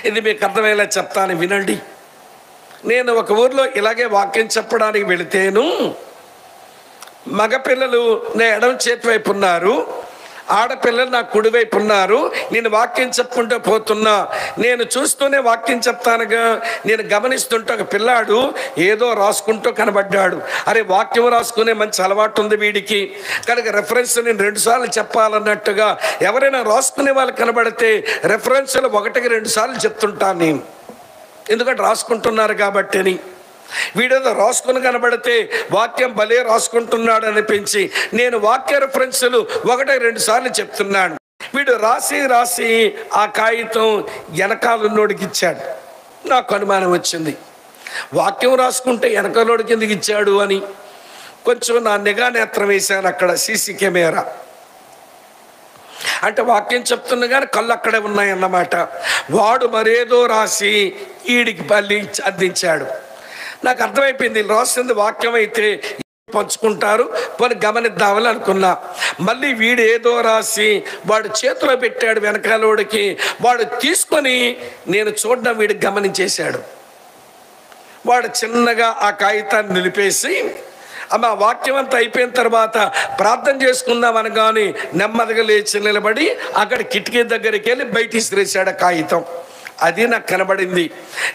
ఇది మీకు అర్థమయ్యేలా చెప్తాను వినండి. నేను ఒక ఊర్లో ఇలాగే వాక్యం చెప్పడానికి వెళితేను, మగపిల్లలు నా ఎడమ చేతి వైపు ఉన్నారు, ఆడపిల్లలు నా కుడివైపు ఉన్నారు, నేను వాక్యం చెప్పుకుంటూ పోతున్నా, నేను చూస్తూనే వాక్యం చెప్తానుగా, నేను గమనిస్తుంటే ఒక పిల్లాడు ఏదో రాసుకుంటూ కనబడ్డాడు. అరే వాక్యం రాసుకునే మంచి అలవాటు ఉంది వీడికి కనుక రెఫరెన్స్ నేను 2 సార్లు చెప్పాలన్నట్టుగా ఎవరైనా రాసుకునే వాళ్ళు కనబడితే రెఫరెన్స్లు 1కి 2 సార్లు చెప్తుంటాను నేను, ఎందుకంటే రాసుకుంటున్నారు కాబట్టి అని. వీడేదో రాసుకుని కనబడితే వాక్యం భలే రాసుకుంటున్నాడు అనిపించి నేను వాక్య రెఫరెన్సులు 1-2 సార్లు చెప్తున్నాను. వీడు రాసి రాసి ఆ కాగితం వెనకాలన్నోడికి ఇచ్చాడు. నాకు అనుమానం వచ్చింది, వాక్యం రాసుకుంటే వెనకాలోడికి ఎందుకు ఇచ్చాడు అని. కొంచెం నా నిఘా నేత్రం వేశాను అక్కడ సీసీ కెమెరా, అంటే వాక్యం చెప్తున్నా కానీ కళ్ళు అక్కడే ఉన్నాయన్నమాట. వాడు మరేదో రాసి ఈడికి పల్లి అందించాడు. నాకు అర్థమైపోయింది రాసింది వాక్యం అయితే పంచుకుంటారు పోనీ గమనిద్దామని అనుకున్నా. మళ్ళీ వీడు ఏదో రాసి వాడు చేతిలో పెట్టాడు వెనకాలోడికి, వాడు తీసుకొని నేను చూడడం వీడికి గమనించేశాడు. వాడు చిన్నగా ఆ కాగితాన్ని నిలిపేసి అమ్మ వాక్యం అంతా అయిపోయిన తర్వాత ప్రార్థన చేసుకుందాం అనగానే నెమ్మదిగా లేచి నిలబడి అక్కడ కిటికీ దగ్గరికి వెళ్ళి బయట ఇసిరేసాడు కాగితం. అది నాకు కనబడింది.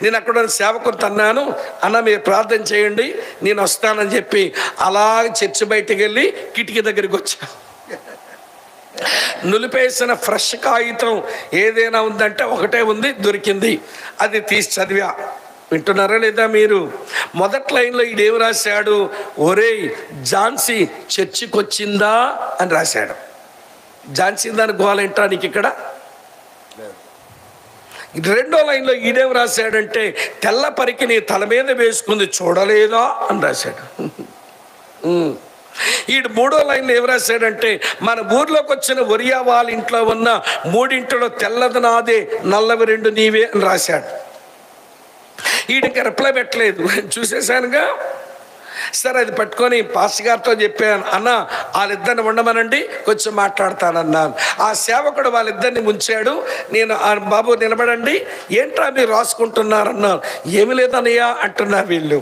నేను అక్కడ సేవకుని తన్నాను, అన్న మీరు ప్రార్థన చేయండి నేను వస్తానని చెప్పి అలా చర్చి బయటికి వెళ్ళి కిటికీ దగ్గరికి వచ్చా. నులిపేసిన ఫ్రెష్ కాగితం ఏదైనా ఉందంటే ఒకటే ఉంది, దొరికింది. అది తీసి చదివా. వింటున్నారా లేదా మీరు? మొదటి లైన్లో ఈడేం రాశాడు, ఒరేయ్ ఝాన్సీ చర్చికి వచ్చిందా అని రాశాడు. ఝాన్సీ దాని గోలేంటా నీకు ఇక్కడ. రెండో లైన్లో ఈడేం రాశాడంటే తెల్ల పరికి నీ తల మీద వేసుకుంది చూడలేదా అని రాశాడు. ఈడు మూడో లైన్లో ఏం రాశాడంటే మన ఊర్లోకి వచ్చిన ఒరియా వాళ్ళ ఇంట్లో ఉన్న 3 ఇంట్లో తెల్లది నాదే నల్లవి 2 నీవే అని రాశాడు. ఈడికి రిప్లై పెట్టలేదు, చూసేసానుగా. సరే అది పట్టుకొని పాస్టర్ గారితో చెప్పాను, అన్న వాళ్ళిద్దరిని ఉండమనండి కొంచెం మాట్లాడతానన్నాను. ఆ సేవకుడు వాళ్ళిద్దరిని ముంచాడు. నేను బాబు నిలబడండి, ఏంట్రా మీరు రాసుకుంటున్నారన్నాను. ఏమి లేదన్నయ్యా అంటున్నా వీళ్ళు.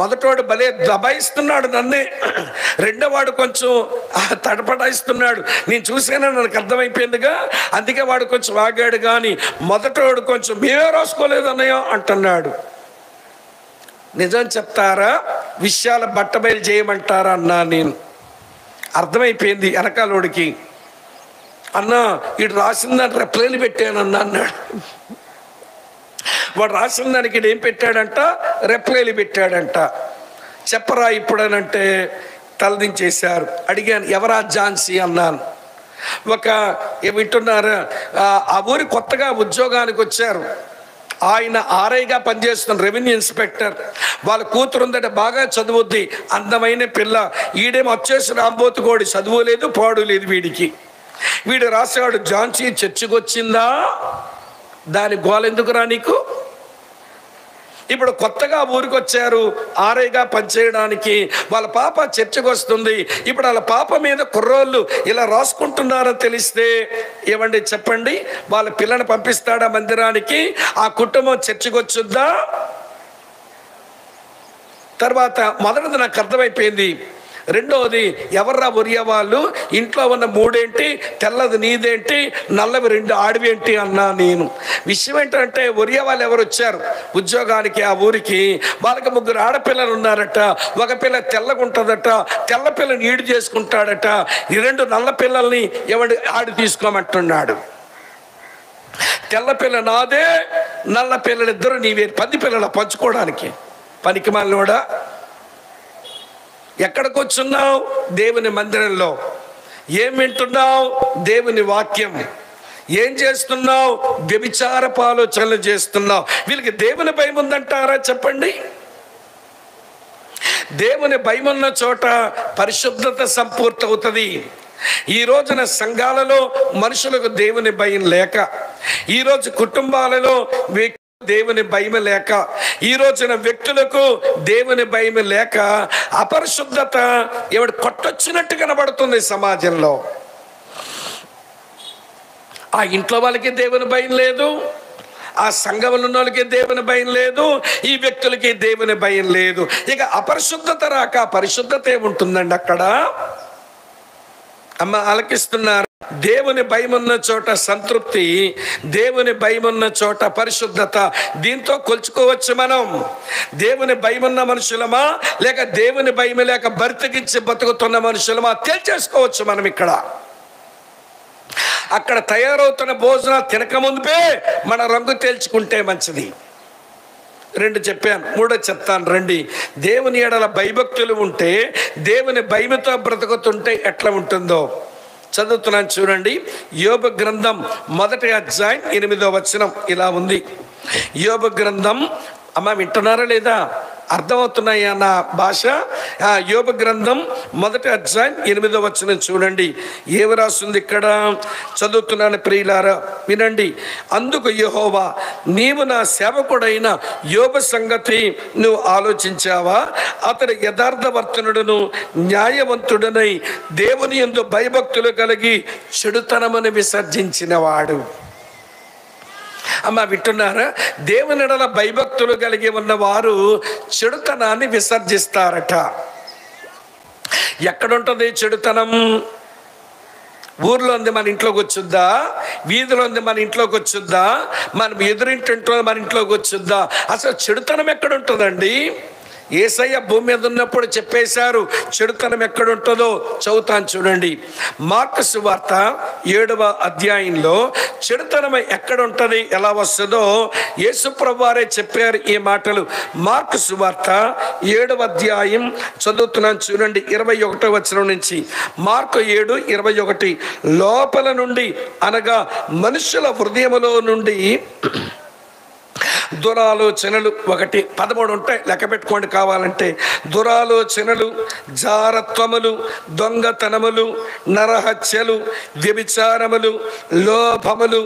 మొదటోడు భలే దబాయిస్తున్నాడు నన్నే, రెండోవాడు కొంచెం తడపడాయిస్తున్నాడు. నేను చూసాను, నాకు అర్థమైపోయిందిగా, అందుకే వాడు కొంచెం ఆగాడు. కానీ మొదటోడు కొంచెం మేమే రాసుకోలేదు అన్నయ్య అంటున్నాడు. నిజం చెప్తారా విషయాల బట్టబయలు చేయమంటారా అన్నా. నేను అర్థమైపోయింది వెనకాలోడికి. అన్న ఇటు రాసిందని రిప్లైలు పెట్టానన్నా అన్నాడు. వాడు రాసిన దానికి ఏం పెట్టాడంట, రిప్లైలు పెట్టాడంట. చెప్పరా ఇప్పుడనంటే తలదించేశారు. అడిగాను ఎవరా ఝాన్సీ అన్నాను. వింటున్నారా, ఆ ఊరి కొత్తగా ఉద్యోగానికి వచ్చారు. ఆయన ఆర్ఐగా పనిచేస్తున్న రెవెన్యూ ఇన్స్పెక్టర్. వాళ్ళ కూతురుందట, బాగా చదువుద్ది, అందమైన పిల్ల. ఈడేమో వచ్చేసి రాంబోతుకోడి, చదువు లేదు పాడు లేదు వీడికి. వీడు రాశాడు ఝాన్సీ చర్చికి వచ్చిందా, దాని గోలెందుకురా నీకు. ఇప్పుడు కొత్తగా ఊరికి వచ్చారు ఆర్ఐగా పనిచేయడానికి. వాళ్ళ పాప చర్చకు వస్తుంది. ఇప్పుడు వాళ్ళ పాప మీద కుర్రోళ్ళు ఇలా రాసుకుంటున్నారని తెలిస్తే ఏమండి చెప్పండి, వాళ్ళ పిల్లని పంపిస్తాడా మందిరానికి? ఆ కుటుంబం చర్చకు వచ్చుద్దా? తర్వాత మొదటిది నాకు అర్థమైపోయింది. రెండవది ఎవర్రా ఒరియా వాళ్ళు, ఇంట్లో ఉన్న 3 ఏంటి, తెల్లది నీదేంటి, నల్లవి 2 ఆడివేంటి అన్నా నేను. విషయం ఏంటంటే ఒరియా వాళ్ళు ఎవరు వచ్చారు ఉద్యోగానికి ఆ ఊరికి, వాళ్ళకి 3 ఆడపిల్లలు ఉన్నారట. ఒక పిల్ల తెల్లగుంటుందట, తెల్ల పిల్లని ఈడు చేసుకుంటాడట. ఈ 2 నల్ల పిల్లల్ని ఎవడు ఆడి తీసుకోమంటున్నాడు. తెల్ల పిల్ల నాదే, నల్ల పిల్లలిద్దరు నీవే. 10 పిల్లల పంచుకోవడానికి పనికి మాలినోడా. ఎక్కడికి వచ్చున్నావు? దేవుని మందిరంలో. ఏం వింటున్నావు? దేవుని వాక్యం. ఏం చేస్తున్నావు? వ్యభిచారపు ఆలోచనలు చేస్తున్నావు. వీళ్ళకి దేవుని భయం ఉందంటారా చెప్పండి? దేవుని భయం ఉన్న చోట పరిశుద్ధత సంపూర్తి అవుతుంది. ఈ రోజున సంఘాలలో మనుషులకు దేవుని భయం లేక, ఈరోజు కుటుంబాలలో దేవుని భయం లేక, ఈ రోజున వ్యక్తులకు దేవుని భయం లేక అపరిశుద్ధత ఎవడు కొట్టొచ్చినట్టు కనబడుతుంది సమాజంలో. ఆ ఇంట్లో వాళ్ళకి దేవుని భయం లేదు, ఆ సంఘంలో ఉన్న వాళ్ళకి దేవుని భయం లేదు, ఈ వ్యక్తులకి దేవుని భయం లేదు. ఇక అపరిశుద్ధత రాక పరిశుద్ధత ఏముంటుందండి అక్కడ? అమ్మ ఆలకిస్తున్నారు. దేవుని భయం ఉన్న చోట సంతృప్తి, దేవుని భయం ఉన్న చోట పరిశుద్ధత. దీంతో కొలుచుకోవచ్చు మనం. దేవుని భయం ఉన్న మనుషులమా లేక దేవుని భయం లేక బతికించి బతుకుతున్న మనుషులమా తేల్చేసుకోవచ్చు మనం. ఇక్కడ అక్కడ తయారవుతున్న భోజనాలు తినక ముందే మన రంగు తేల్చుకుంటే మంచిది. 2 చెప్పాను, 3 చెప్తాను రండి. దేవుని ఎడల భయభక్తులు ఉంటే, దేవుని భయముతో బ్రతుకుతుంటే ఎట్లా ఉంటుందో చదువుతున్నాను చూడండి. యోబు గ్రంథం 1వ అధ్యాయం 8వ వచనం ఇలా ఉంది. యోబు గ్రంథం, అమ్మ వింటున్నారా లేదా? అర్థమవుతున్నాయా నా భాష? యోబు గ్రంథం 1వ అధ్యాయం 8వ వచనం చూడండి. ఏమి రాస్తుంది ఇక్కడ? చదువుతున్నాను ప్రియులారా, వినండి. అందుకు యెహోవా, నీవు నా సేవకుడైన యోబు సంగతి నువ్వు ఆలోచించావా? అతడు యథార్థవర్తనుడును న్యాయవంతుడనై దేవుని యందు భయభక్తులు కలిగి చెడుతనమును విసర్జించినవాడు. అమ్మ వింటున్నారా? దేవుని ఎడల భయభక్తులు కలిగి ఉన్నవారు చెడుతనాన్ని విసర్జిస్తారట. ఎక్కడుంటుంది చెడుతనం? ఊర్లో ఉంది మన ఇంట్లోకి వచ్చుద్దా? వీధిలో ఉంది మన ఇంట్లోకి వచ్చుద్దా? మనం ఎదురింటుంటో మన ఇంట్లోకి వచ్చుద్దా? అసలు చెడుతనం ఎక్కడుంటుందండి? యేసయ్య భూమి మీద ఉన్నప్పుడు చెప్పేశారు చెడుతనం ఎక్కడుంటుందో. చదువుతాను చూడండి. మార్కు సువార్త 7వ అధ్యాయంలో చెడుతనం ఎక్కడ ఉంటుంది, ఎలా వస్తుందో యేసు ప్రభువారే చెప్పారు ఈ మాటలు. మార్కు సువార్త 7వ అధ్యాయం చదువుతున్నాను చూడండి, 21వ వచనం నుంచి. మార్కు 7:21. లోపల నుండి అనగా మనుషుల హృదయములో నుండి దురాలోచనలు, 13 ఉంటాయి, లెక్క పెట్టుకోండి కావాలంటే. దురాలోచనలు, జారత్వములు, దొంగతనములు, నరహత్యలు, వ్యభిచారములు, లోభములు,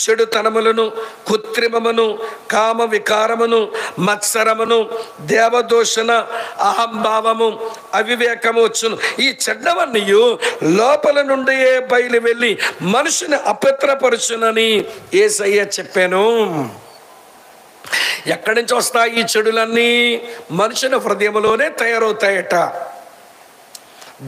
చెడుతనములను, కృత్రిమమును, కామ వికారమును, మత్సరమును, దేవదూషణ, అహంభావము, అవివేకము వచ్చును. ఈ చెడ్డవన్నీ లోపల నుండి బయలు వెళ్ళి మనుషుని అపవిత్రపరుచునని యేసయ్య చెప్పాను. ఎక్కడి నుంచి వస్తాయి ఈ చెడులన్నీ? మనుషుల హృదయంలోనే తయారవుతాయట.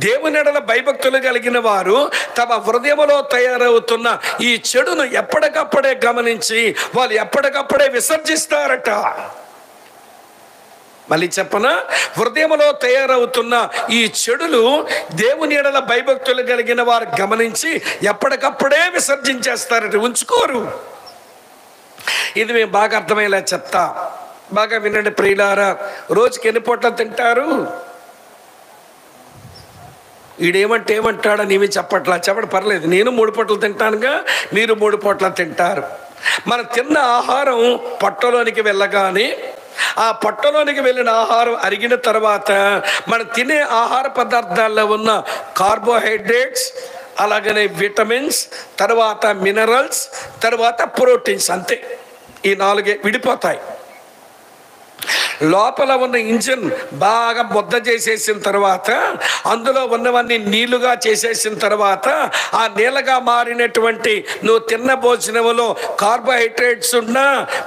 దేవుని ఎడల భయభక్తులు కలిగిన వారు తమ హృదయంలో తయారవుతున్న ఈ చెడును ఎప్పటికప్పుడే గమనించి వాళ్ళు ఎప్పటికప్పుడే విసర్జిస్తారట. మళ్ళీ చెప్పనా? హృదయంలో తయారవుతున్న ఈ చెడులు దేవుని ఎడల భయభక్తులు కలిగిన వారు గమనించి ఎప్పటికప్పుడే విసర్జించేస్తారట, ఉంచుకోరు. ఇది మేము బాగా అర్థమయ్యేలా చెప్తా, బాగా వినండి ప్రియులారా. రోజుకి ఎన్ని పూటలు తింటారు? ఈడేమంటే ఏమంటాడా? నీవి చెప్పడం పర్లేదు, నేను 3 పూటలు తింటానుగా, మీరు 3 పూటలు తింటారు. మనం తిన్న ఆహారం పొట్టలోనికి వెళ్ళగానే ఆ పొట్టలోనికి వెళ్ళిన ఆహారం అరిగిన తర్వాత మనం తినే ఆహార పదార్థాల్లో ఉన్న కార్బోహైడ్రేట్స్, అలాగనే విటమిన్స్, తర్వాత మినరల్స్, తర్వాత ప్రోటీన్స్, అంతే. ఈ 4 విడిపోతాయి. లోపల ఉన్న ఇంజిన్ బాగా బొద్ద చేసేసిన తర్వాత అందులో ఉన్నవన్నీ నీళ్లుగా చేసేసిన తర్వాత ఆ నీళ్ళగా మారినటువంటి నువ్వు తిన్న భోజనంలో కార్బోహైడ్రేట్స్ ఉన్నా,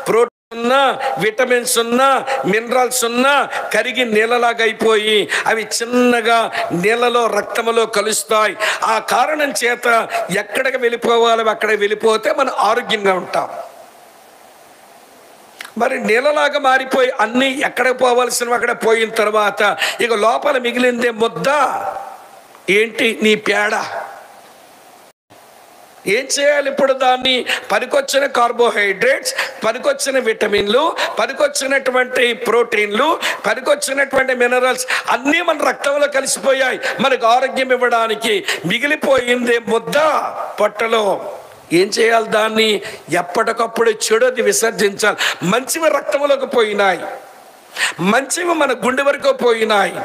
ప్రోటీన్ ఉన్నా, విటమిన్స్ ఉన్నా, మినరల్స్ ఉన్నా కరిగి నీళ్ళలాగా అయిపోయి అవి చిన్నగా నీళ్ళలో రక్తంలో కలుస్తాయి. ఆ కారణం చేత ఎక్కడికి వెళ్ళిపోవాలో అక్కడ వెళ్ళిపోతే మనం ఆరోగ్యంగా ఉంటాం. మరి నీళ్ళలాగా మారిపోయి అన్నీ ఎక్కడికి పోవాల్సినవి అక్కడ పోయిన తర్వాత ఇక లోపల మిగిలిందే ముద్ద ఏంటి? నీ పేడ. ఏం చేయాలి ఇప్పుడు? దాన్ని పనికొచ్చిన కార్బోహైడ్రేట్స్, పనికొచ్చిన విటమిన్లు, పనికొచ్చినటువంటి ప్రోటీన్లు, పనికొచ్చినటువంటి మినరల్స్ అన్నీ మన రక్తంలో కలిసిపోయాయి. మనకు ఆరోగ్యం ఇవ్వడానికి మిగిలిపోయిందే ముద్ద పొట్టలో. ఏం చేయాలి? దాన్ని ఎప్పటికప్పుడు చెడుది విసర్జించాలి. మంచివి రక్తంలోకి పోయినాయి, మంచివి మన గుండె వరకు పోయినాయి,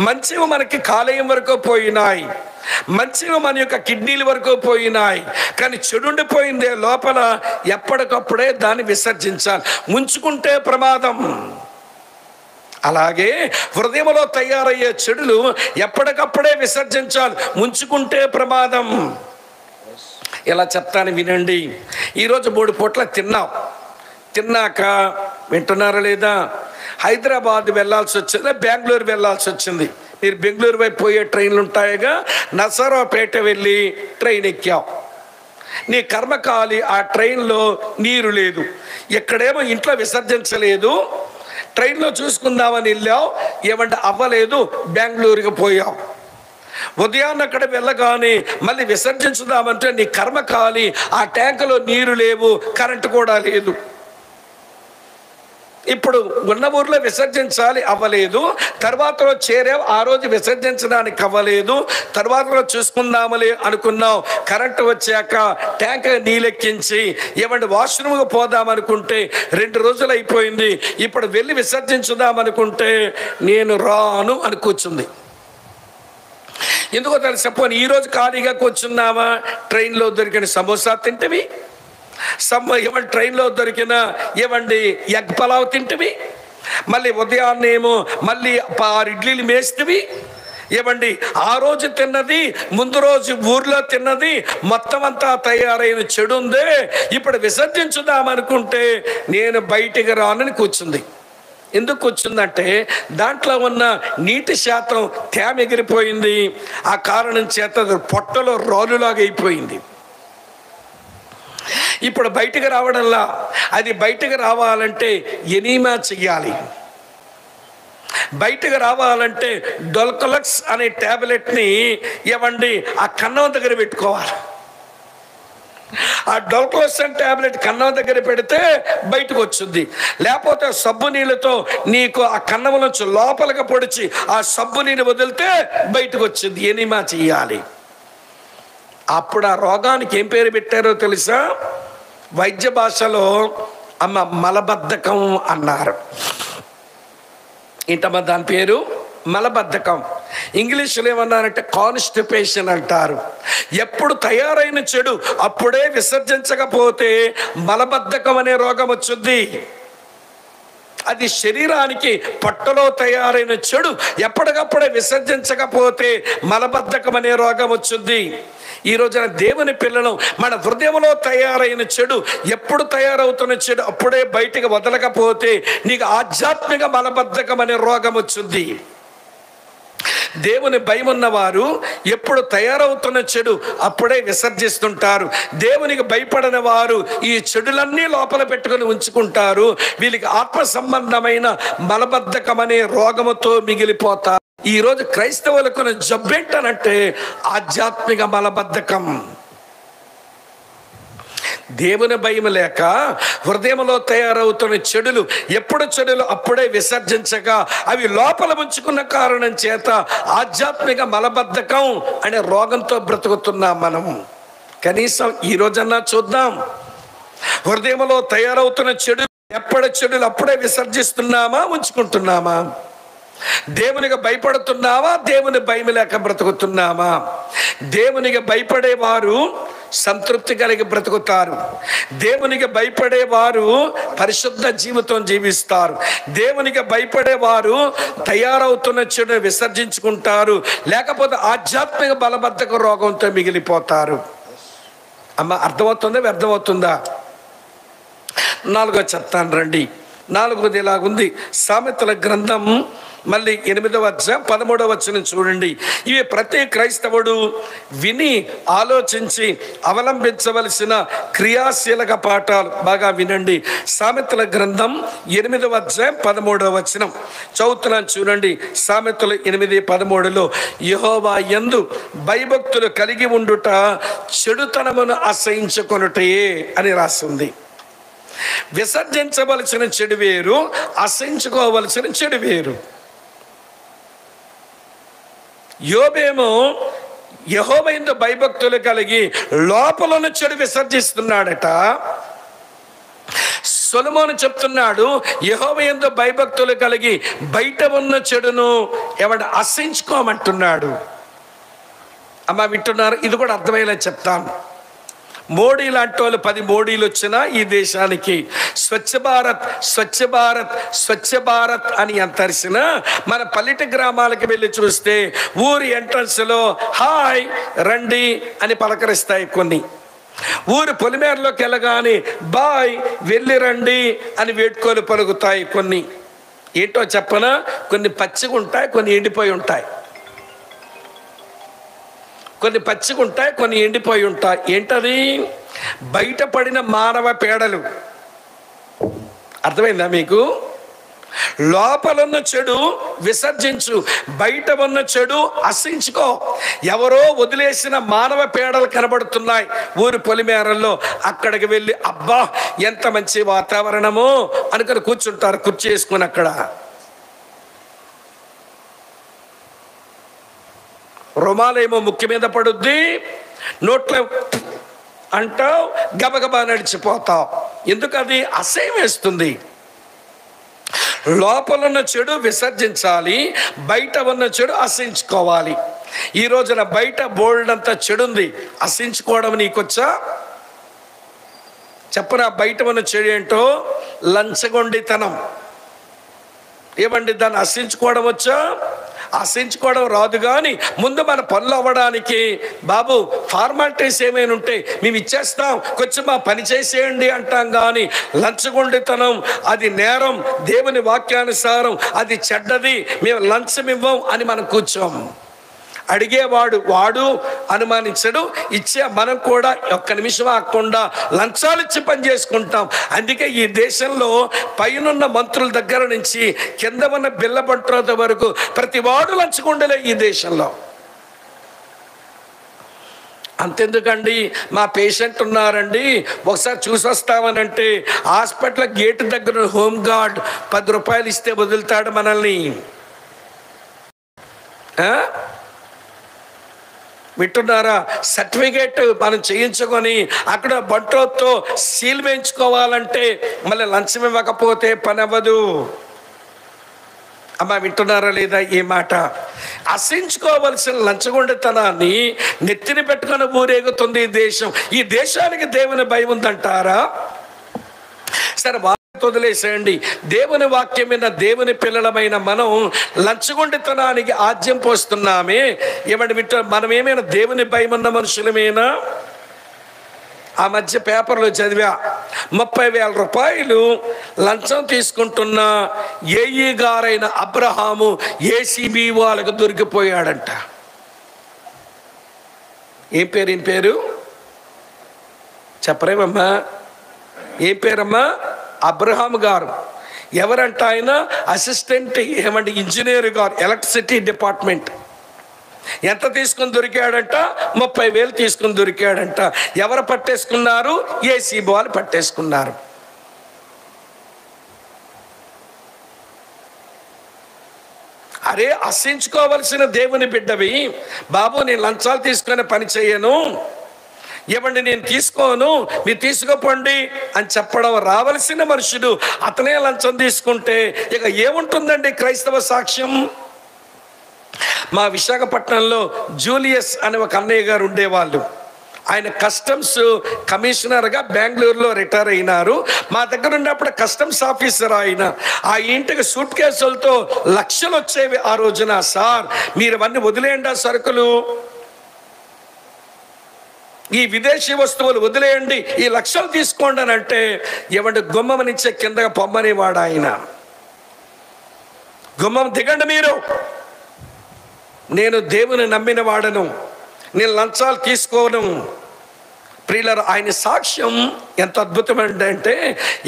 మంచివి మనకి కాలేయం వరకు పోయినాయి, మంచివి మన యొక్క కిడ్నీల వరకు పోయినాయి. కానీ చెడుండిపోయిందే లోపల, ఎప్పటికప్పుడే దాన్ని విసర్జించాలి. ఉంచుకుంటే ప్రమాదం. అలాగే హృదయంలో తయారయ్యే చెడులు ఎప్పటికప్పుడే విసర్జించాలి, ఉంచుకుంటే ప్రమాదం. ఇలా చెప్తాను వినండి. ఈరోజు 3 పూట్ల తిన్నాక వింటున్నారా లేదా? హైదరాబాద్ వెళ్ళాల్సి వచ్చింది, బెంగళూరు వెళ్ళాల్సి వచ్చింది. మీరు బెంగళూరు వైపు పోయే ట్రైన్లు ఉంటాయిగా, నరసరావుపేట వెళ్ళి ట్రైన్ ఎక్కావు, నీ కర్మకాలి ఆ ట్రైన్లో నీరు లేదు, ఎక్కడేమో ఇంట్లో విసర్జించలేదు, ట్రైన్లో చూసుకుందామని వెళ్ళావు, ఏమంటే అవ్వలేదు, బెంగళూరుకి పోయావు. ఉదయాన్న అక్కడ వెళ్ళగానే మళ్ళీ విసర్జించుదామంటే నీ కర్మకాలి ఆ ట్యాంకులో నీరు లేవు, కరెంటు కూడా లేదు. ఇప్పుడు ఉన్న ఊర్లో విసర్జించాలి, అవ్వలేదు. తర్వాతలో చేరావు, ఆ రోజు విసర్జించడానికి అవ్వలేదు. తర్వాతలో చూసుకుందామలే అనుకున్నావు, కరెంటు వచ్చాక ట్యాంక్ నీళ్ళెక్కించి ఏమంటే వాష్రూమ్కి పోదామనుకుంటే 2 రోజులు అయిపోయింది. ఇప్పుడు వెళ్ళి విసర్జించుదామనుకుంటే నేను రాను అని కూర్చుంది. ఎందుకో తెలుసు చెప్పని, ఈరోజు ఖాళీగా కూర్చున్నావా, ట్రైన్లో దొరికిన సమోసా తింటివి, ఏమంటే ట్రైన్లో దొరికిన ఏమండి ఎగ్ పలావ్ తింటివి, మళ్ళీ ఉదయాన్నేమో మళ్ళీ 6 ఇడ్లీలు మేస్తివి, ఏమండి ఆ రోజు తిన్నది ముందు రోజు ఊర్లో తిన్నది మొత్తం అంతా తయారైన చెడు ఉందే, ఇప్పుడు విసర్జించుదామనుకుంటే నేను బయటికి రానని కూర్చుంది. ఎందుకు కూర్చుందంటే దాంట్లో ఉన్న నీటి శాతం తేమ ఎగిరిపోయింది, ఆ కారణం చేత పొట్టలో రాలులాగా అయిపోయింది. ఇప్పుడు బయటకు రావడంలా, అది బయటకు రావాలంటే ఎనీమా చెయ్యాలి. బయటకు రావాలంటే డొల్కలక్స్ అనే ట్యాబ్లెట్ని ఏమండి ఆ కన్నం దగ్గర పెట్టుకోవాలి. ఆ డొల్కలక్స్ ట్యాబ్లెట్ కన్నం దగ్గర పెడితే బయటకు వచ్చింది. లేకపోతే సబ్బు నీళ్ళతో నీకు ఆ కన్నం నుంచి లోపలికి పొడిచి ఆ సబ్బు నీళ్ళు వదిలితే బయటకు వచ్చింది. ఎనీమా చెయ్యాలి. అప్పుడు ఆ రోగానికి ఏం పేరు పెట్టారో తెలుసా? వైద్య భాషలో మలబద్ధకం అన్నారు. ఏంటమ్మా దాని పేరు? మలబద్ధకం. ఇంగ్లీష్లో ఏమన్నారంటే కాన్స్టిపేషన్ అంటారు. ఎప్పుడు తయారైన చెడు అప్పుడే విసర్జించకపోతే మలబద్ధకం అనే రోగం వచ్చింది. అది శరీరానికి పొట్టలో తయారైన చెడు ఎప్పటికప్పుడే విసర్జించకపోతే మలబద్ధకం అనే రోగం వచ్చింది. ఈ రోజున దేవుని పిల్లలు మన హృదయంలో తయారైన చెడు, ఎప్పుడు తయారవుతున్న చెడు అప్పుడే బయటికి వదలకపోతే నీకు ఆధ్యాత్మిక మలబద్ధకం అనే రోగం వచ్చింది. దేవుని భయం ఉన్నవారు ఎప్పుడు తయారవుతున్న చెడు అప్పుడే విసర్జిస్తుంటారు. దేవునికి భయపడని వారు ఈ చెడులన్నీ లోపల పెట్టుకుని ఉంచుకుంటారు. వీళ్ళకి ఆత్మ సంబంధమైన మలబద్ధకం అనే రోగముతో మిగిలిపోతారు. ఈరోజు క్రైస్తవులకు జబ్బేంటనంటే ఆధ్యాత్మిక మలబద్ధకం. దేవుని భయం లేక హృదయంలో తయారవుతున్న చెడులు, ఎప్పుడు చెడులు అప్పుడే విసర్జించగా అవి లోపల ఉంచుకున్న కారణం చేత ఆధ్యాత్మిక మలబద్ధకం అనే రోగంతో బ్రతుకుతున్నాం మనం. కనీసం ఈ రోజన్నా చూద్దాం, హృదయంలో తయారవుతున్న చెడు ఎప్పుడు చెడులు అప్పుడే విసర్జిస్తున్నామా, ఉంచుకుంటున్నామా? దేవునికి భయపడుతున్నావా, దేవుని భయం లేక బ్రతుకుతున్నామా? దేవునికి భయపడేవారు సంతృప్తి కలిగి బ్రతుకుతారు. దేవునికి భయపడేవారు పరిశుద్ధ జీవితం జీవిస్తారు. దేవునికి భయపడేవారు తయారవుతున్న చెడు విసర్జించుకుంటారు. లేకపోతే ఆధ్యాత్మిక బలబద్ధక రోగంతో మిగిలిపోతారు. అమ్మ అర్థమవుతుందా, వ్యర్థమవుతుందా? 4వ చెప్తాను రండి. 4వది ఇలాగుంది. సామెతల గ్రంథం మళ్ళీ 8వ అధ్యాయం 13వ వచనం చూడండి. ఇవి ప్రతి క్రైస్తవుడు విని ఆలోచించి అవలంబించవలసిన క్రియాశీలక పాఠాలు. బాగా వినండి. సామెతల గ్రంథం 8వ అధ్యాయం 13వ వచనం చదువుతున్నాను చూడండి. సామెతలు 8:13లో యెహోవా యందు భయభక్తులు కలిగి ఉండుట చెడుతనమును అసహించుకొనుటయే అని రాస్తుంది. విసర్జించవలసిన చెడు వేరు, అసహించుకోవలసిన చెడు వేరు. యోబేమో యెహోవా యందు భయభక్తులు కలిగి లోపలను చెడు విసర్జిస్తున్నాడట. సొలొమోను చెప్తున్నాడు యెహోవా యందు భయభక్తులు కలిగి బయట ఉన్న చెడును ఎవడు అసహించుకోమంటున్నాడు. అమ్మ వింటున్నారు? ఇది కూడా అర్థమయ్యేలా చెప్తాను. మోడీ లాంటి వాళ్ళు 10 మోడీలు వచ్చినా ఈ దేశానికి స్వచ్ఛ భారత్ స్వచ్ఛ భారత్ స్వచ్ఛ భారత్ అని ఎంత అరిసినా మన పల్లెటి గ్రామాలకు వెళ్ళి చూస్తే ఊరి ఎంట్రన్స్లో హాయ్ రండి అని పలకరిస్తాయి కొన్ని. ఊరు పొలిమేరలోకి వెళ్ళగానే బాయ్ వెళ్ళి రండి అని వేడుకోలు పలుకుతాయి కొన్ని. ఏంటో చెప్పనా, కొన్ని పచ్చిగా ఉంటాయి, కొన్ని ఎండిపోయి ఉంటాయి. కొన్ని పచ్చిగా ఉంటాయి, కొన్ని ఎండిపోయి ఉంటాయి. ఏంటది? బయటపడిన మానవ పేడలు. అర్థమైందా మీకు? లోపలున్న చెడు విసర్జించు, బయట ఉన్న చెడు అసహించుకో. ఎవరో వదిలేసిన మానవ పేడలు కనబడుతున్నాయి ఊరి పొలిమేరల్లో, అక్కడికి వెళ్ళి అబ్బా ఎంత మంచి వాతావరణమో అనుకుని కూర్చుంటారు, కుర్చీ వేసుకుని. అక్కడ రుమాలేమో ముక్కు మీద పడుద్ది, నోట్లో అంటావు, గబగబా నడిచిపోతావు. ఎందుకు? అది అసహ్యం వేస్తుంది. లోపలున్న చెడు విసర్జించాలి, బయట ఉన్న చెడు అసహించుకోవాలి. ఈ రోజున బయట బోల్డ్ అంతా చెడు ఉంది, అసహించుకోవడం నీకొచ్చా? చెప్పరా? బయట ఉన్న చెడు ఏంటో? లంచగొండితనం. ఏమండి, దాన్ని అసహించుకోవడం వచ్చా? అసహించుకోవడం రాదు. కానీ ముందు మన పనులు అవ్వడానికి బాబు ఫార్మాలిటీస్ ఏమైనా ఉంటే మేము ఇచ్చేస్తాం, కొంచెం మా పని చేసేయండి అంటాం. కానీ లంచగొండితనం అది నేరం, దేవుని వాక్యానుసారం అది చెడ్డది, మేము లంచం ఇవ్వం అని మనం కూర్చోం. అడిగేవాడు వాడు అనుమానించడు, ఇచ్చే మనం కూడా ఒక్క నిమిషం ఆగకుండా లంచాలు ఇచ్చి పని చేసుకుంటాం. అందుకే ఈ దేశంలో పైనున్న మంత్రుల దగ్గర నుంచి కింద ఉన్న బిల్ల బంట్రోత వరకు ప్రతి వాడు లంచగొండలే ఈ దేశంలో. అంతెందుకండి, మా పేషెంట్ ఉన్నారండి ఒకసారి చూసి వస్తామనంటే హాస్పిటల్ గేటు దగ్గర హోమ్ గార్డ్ 10 రూపాయలు ఇస్తే వదులుతాడు మనల్ని. వింటున్నారా? సర్టిఫికేట్ మనం చేయించుకొని అక్కడ బంట్రోతో సీల్ వేయించుకోవాలంటే మళ్ళీ లంచం ఇవ్వకపోతే పని అవ్వదు. అమ్మా వింటున్నారా లేదా ఈ మాట? అసహించుకోవలసిన లంచగొండితనాన్ని నెత్తిని పెట్టుకొని ఊరేగుతుంది ఈ దేశం. ఈ దేశానికి దేవుని భయం ఉందంటారా? సరే వదిలేసేయండి. దేవుని వాక్యం మీద దేవుని పిల్లలమైన మనం లంచగొండితనానికి ఆజ్యం పోస్తున్నామే. ఏమంటే మనం ఏమైనా దేవుని భయం ఉన్న మనుషులమేనా? ఆ మధ్య పేపర్లో చదివా, 30,000 రూపాయలు లంచం తీసుకుంటున్న ఏఈ గారైన అబ్రహాము ఏసీబీ వాళ్ళకు దొరికిపోయాడంట. ఏం పేరు? ఏం పేరు చెప్పరేమమ్మా? ఏం పేరమ్మా? అబ్రహాం గారు. ఎవరంట ఆయన? అసిస్టెంట్ ఏమంటే ఇంజనీర్ గారు, ఎలక్ట్రిసిటీ డిపార్ట్మెంట్. ఎంత తీసుకుని దొరికాడంట? 30,000 తీసుకుని దొరికాడంట. ఎవరు పట్టేసుకున్నారు? ఏసీబీ వాళ్ళు పట్టేసుకున్నారు. అరే, అసహించుకోవలసిన దేవుని బిడ్డవి బాబు, నేను లంచాలు తీసుకునే పని చేయను, ఏమండి నేను తీసుకోను, మీరు తీసుకోపోండి అని చెప్పడం రావలసిన మనుషుడు అతనే లంచం తీసుకుంటే ఇక ఏముంటుందండి క్రైస్తవ సాక్ష్యం? మా విశాఖపట్నంలో జూలియస్ అనే ఒక అన్నయ్య గారు ఉండేవాళ్ళు. ఆయన కస్టమ్స్ కమిషనర్గా బెంగళూరులో రిటైర్ అయినారు. మా దగ్గర ఉన్నప్పుడు కస్టమ్స్ ఆఫీసర్ ఆయన. ఆ ఇంటికి సూట్ కేసులతో లక్షలు వచ్చేవి ఆ రోజున. సార్ మీరు అవన్నీ వదిలేయండి, ఆ సరుకులు, ఈ విదేశీ వస్తువులు వదిలేయండి, ఈ లక్షలు తీసుకోండి అని అంటే ఏమంటే గుమ్మం నుంచే కిందగా పొమ్మనేవాడు ఆయన. గుమ్మం దిగండి మీరు, నేను దేవుని నమ్మిన వాడను, నేను లంచాలు తీసుకోను. ప్రియులారా, ఆయన సాక్ష్యం ఎంత అద్భుతమైందంటే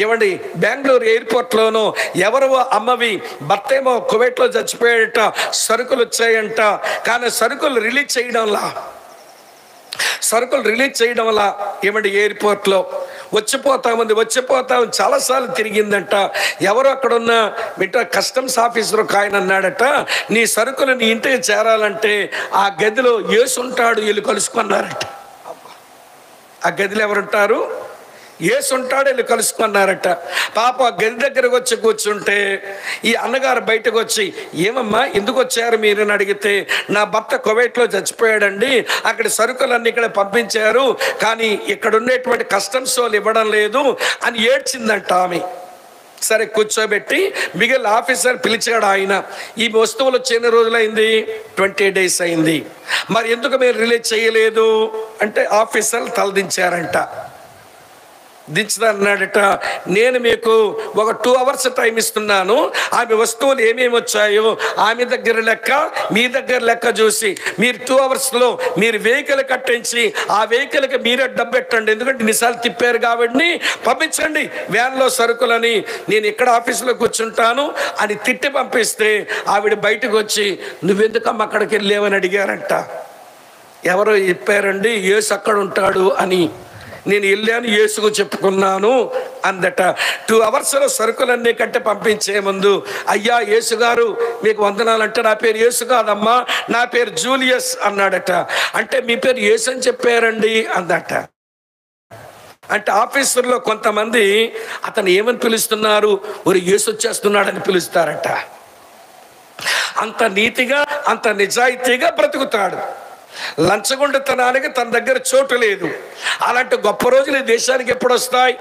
ఏమండి బెంగళూరు ఎయిర్పోర్ట్లోనూ ఎవరో అమ్మవి భర్త ఏమో కువైట్లో చచ్చిపోయాడట, సరుకులు వచ్చాయంట. కానీ సరుకులు రిలీజ్ చేయడం వల్ల ఏమంటే ఎయిర్పోర్ట్లో వచ్చిపోతామని చాలాసార్లు తిరిగిందంట. ఎవరు అక్కడున్న కస్టమ్స్ ఆఫీసర్ ఒక ఆయన అన్నాడట, నీ సరుకులు నీ ఇంటికి చేరాలంటే ఆ గదిలో యేసు ఉంటాడు, వీళ్ళు కలుసుకున్నారట. ఆ గదిలో ఎవరుంటారు? యేసు ఉంటాడు, వీళ్ళు కలుసుకున్నారట. పాప గది దగ్గరకు వచ్చి కూర్చుంటే ఈ అన్నగారు బయటకు వచ్చి, ఏమమ్మా ఎందుకు వచ్చారు మీరు అని అడిగితే, నా భర్త కువైట్లో చచ్చిపోయాడండి, అక్కడ సరుకులన్నీ ఇక్కడ పంపించారు, కానీ ఇక్కడ ఉండేటువంటి కస్టమ్స్ వాళ్ళు ఇవ్వడం లేదు అని ఏడ్చిందంట ఆమె. సరే కూర్చోబెట్టి మిగిలిన ఆఫీసర్ పిలిచాడు ఆయన. ఈ వస్తువులు వచ్చి ఎన్ని రోజులైంది? 20 days అయింది. మరి ఎందుకు మీరు రిలీజ్ చేయలేదు అంటే ఆఫీసర్లు తలదించారంట. దించుతానన్నాడట. నేను మీకు ఒక 2 hours టైం ఇస్తున్నాను. ఆమె వస్తువులు ఏమేమి వచ్చాయో ఆమె దగ్గర లెక్క, మీ దగ్గర లెక్క చూసి మీరు 2 hours మీరు వెహికల్ కట్టించి ఆ వెహికల్కి మీరే డబ్బు పెట్టండి, ఎందుకంటే నిసార్లు తిప్పారు కాబట్టి పంపించండి వ్యాన్లో సరుకులని, నేను ఇక్కడ ఆఫీసులో కూర్చుంటాను అని తిట్టి పంపిస్తే ఆవిడ బయటకు వచ్చి నువ్వెందుకమ్మ అక్కడికి వెళ్ళావని అడిగారంట. ఎవరో చెప్పారండి యేసు అక్కడ ఉంటాడు అని. నేను వెళ్ళాను, యేసుకు చెప్పుకున్నాను అందట. 2 hours సరుకులన్నీ కట్టి పంపించే ముందు అయ్యా యేసు గారు మీకు వందనాలంటే నా పేరు యేసు కాదమ్మా, నా పేరు జూలియస్ అన్నాడట. అంటే మీ పేరు యేసు అని చెప్పారండి అందట. అంటే ఆఫీసర్లో కొంతమంది అతను ఏమని పిలుస్తున్నారు, ఒక యేసు వచ్చేస్తున్నాడని పిలుస్తారట. అంత నీతిగా అంత నిజాయితీగా బ్రతుకుతాడు. లంచగొండతనానికి తన దగ్గర చోటు లేదు. అలాంటి గొప్ప రోజులు ఈ దేశానికి ఎప్పుడు వస్తాయి?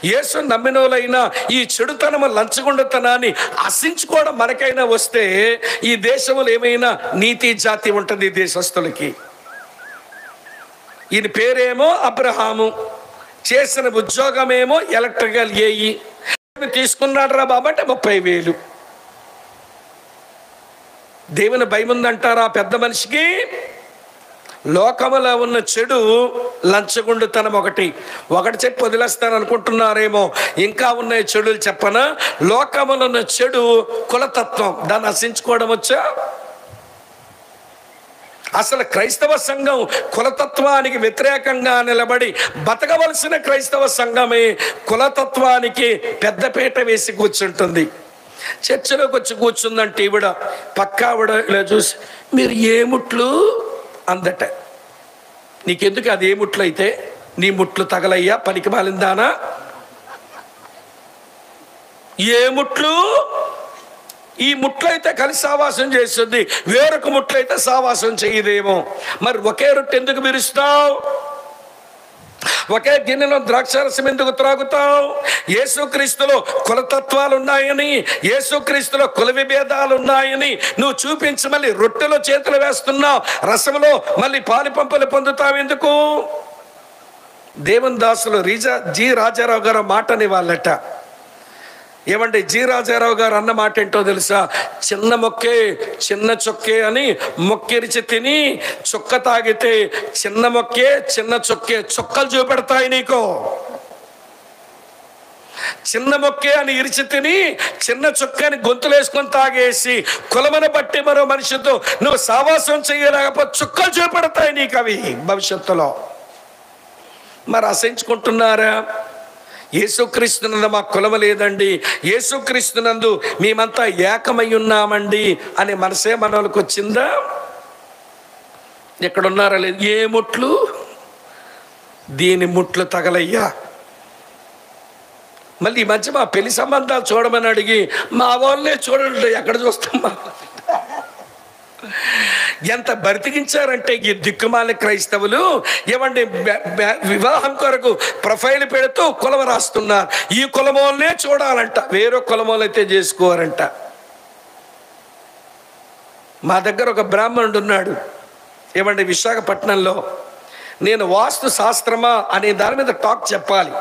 యేసు నమ్మిన వాళ్ళైనా ఈ చెడుతనము లంచగొండతనాన్ని ఆశించుకోవడం మనకైనా వస్తే ఈ దేశంలో ఏమైనా నీతి జాతి ఉంటుంది ఈ దేశస్తులకి. ఈయన పేరేమో అబ్రహాము, చేసిన ఉద్యోగమేమో ఎలక్ట్రికల్ ఏఈ. తీసుకున్నాడు రా బాబు అంటే 30,000. దేవుని భయం ఉందంటారా పెద్ద మనిషికి? లోకములో ఉన్న చెడు లంచగొండుతనం ఒకటి చెప్పి వదిలేస్తాను అనుకుంటున్నారేమో. ఇంకా ఉన్నాయి చెడులు చెప్పనా? లోకములో ఉన్న చెడు కులతత్వం, దాన్ని నశించుకోవడం వచ్చా? అసలు క్రైస్తవ సంఘం కులతత్వానికి వ్యతిరేకంగా నిలబడి బతకవలసిన క్రైస్తవ సంఘమే కులతత్వానికి పెద్దపీట వేసి కూర్చుంటుంది. చర్చిలోకి వచ్చి కూర్చుందంటే ఈవిడ పక్క ఆవిడ ఇలా చూసి మీరు ఏ ముట్లు అందట. నీకెందుకు అది ఏ ముట్లు అయితే? నీ ముట్లు తగలయ్యా పనికి మాలిందానా? ఏ ముట్లు? ఈ ముట్లయితే కలిసి సావాసం చేస్తుంది, వేరొక ముట్లయితే సావాసం చేయదేమో. మరి ఒకే రొట్టె ఎందుకు విరుస్తావు? ఒకే గిన్నెలో ద్రాక్షారసం ఎందుకు త్రాగుతావు? యేసుక్రీస్తులో కులతత్వాలు ఉన్నాయని, యేసుక్రీస్తులో కుల విభేదాలు ఉన్నాయని నువ్వు చూపించి మళ్ళీ రొట్టెలో చేతులు వేస్తున్నావు, రసంలో మళ్ళీ పాలు పంపులు పొందుతావు ఎందుకు? దేవుని దాసులు జి రాజారావు గారు మాటని వాళ్ళట. ఏమంటే జి రాజారావు గారు అన్న మాట ఏంటో తెలుసా? చిన్న మొక్కే చిన్న చొక్కే అని మొక్కిరిచి తిని చుక్క తాగితే చిన్న మొక్కే చిన్న చొక్కే చుక్కలు చూపెడతాయి నీకు. చిన్న మొక్కే అని ఇరిచి తిని చిన్న చుక్కని గొంతులు వేసుకొని తాగేసి కులమని బట్టి మరో మనిషితో నువ్వు సావాసం చేయలేకపోతే చుక్కలు చూపెడతాయి నీకు అవి భవిష్యత్తులో. మరి అసహించుకుంటున్నారా? యేసుక్రీస్తునందు మా కులమ లేదండి, యేసుక్రీస్తునందు మేమంతా ఏకమై ఉన్నామండి అనే మనసే మనకు వచ్చిందా? ఎక్కడున్నారా? లేదు. ఏ ముట్లు? దీని ముట్లు తగలయ్యా. మళ్ళీ ఈ మధ్య మా పెళ్లి సంబంధాలు చూడమని అడిగి మా వాళ్ళే చూడండి, ఎక్కడ చూస్తాం? ఎంత బతికించారంటే ఈ దిక్కుమాల క్రైస్తవులు. ఏమండి వివాహం కొరకు ప్రొఫైల్ పెడుతూ కులం రాస్తున్నారు. ఈ కులమోళ్ళనే చూడాలంట, వేరే కులమోళ్ళైతే చేసుకోవారంట. మా దగ్గర ఒక బ్రాహ్మణుడు ఉన్నాడు. ఏమండి విశాఖపట్నంలో. నేను వాస్తు శాస్త్రమా అనే దాని మీద టాక్ చెప్పాలి.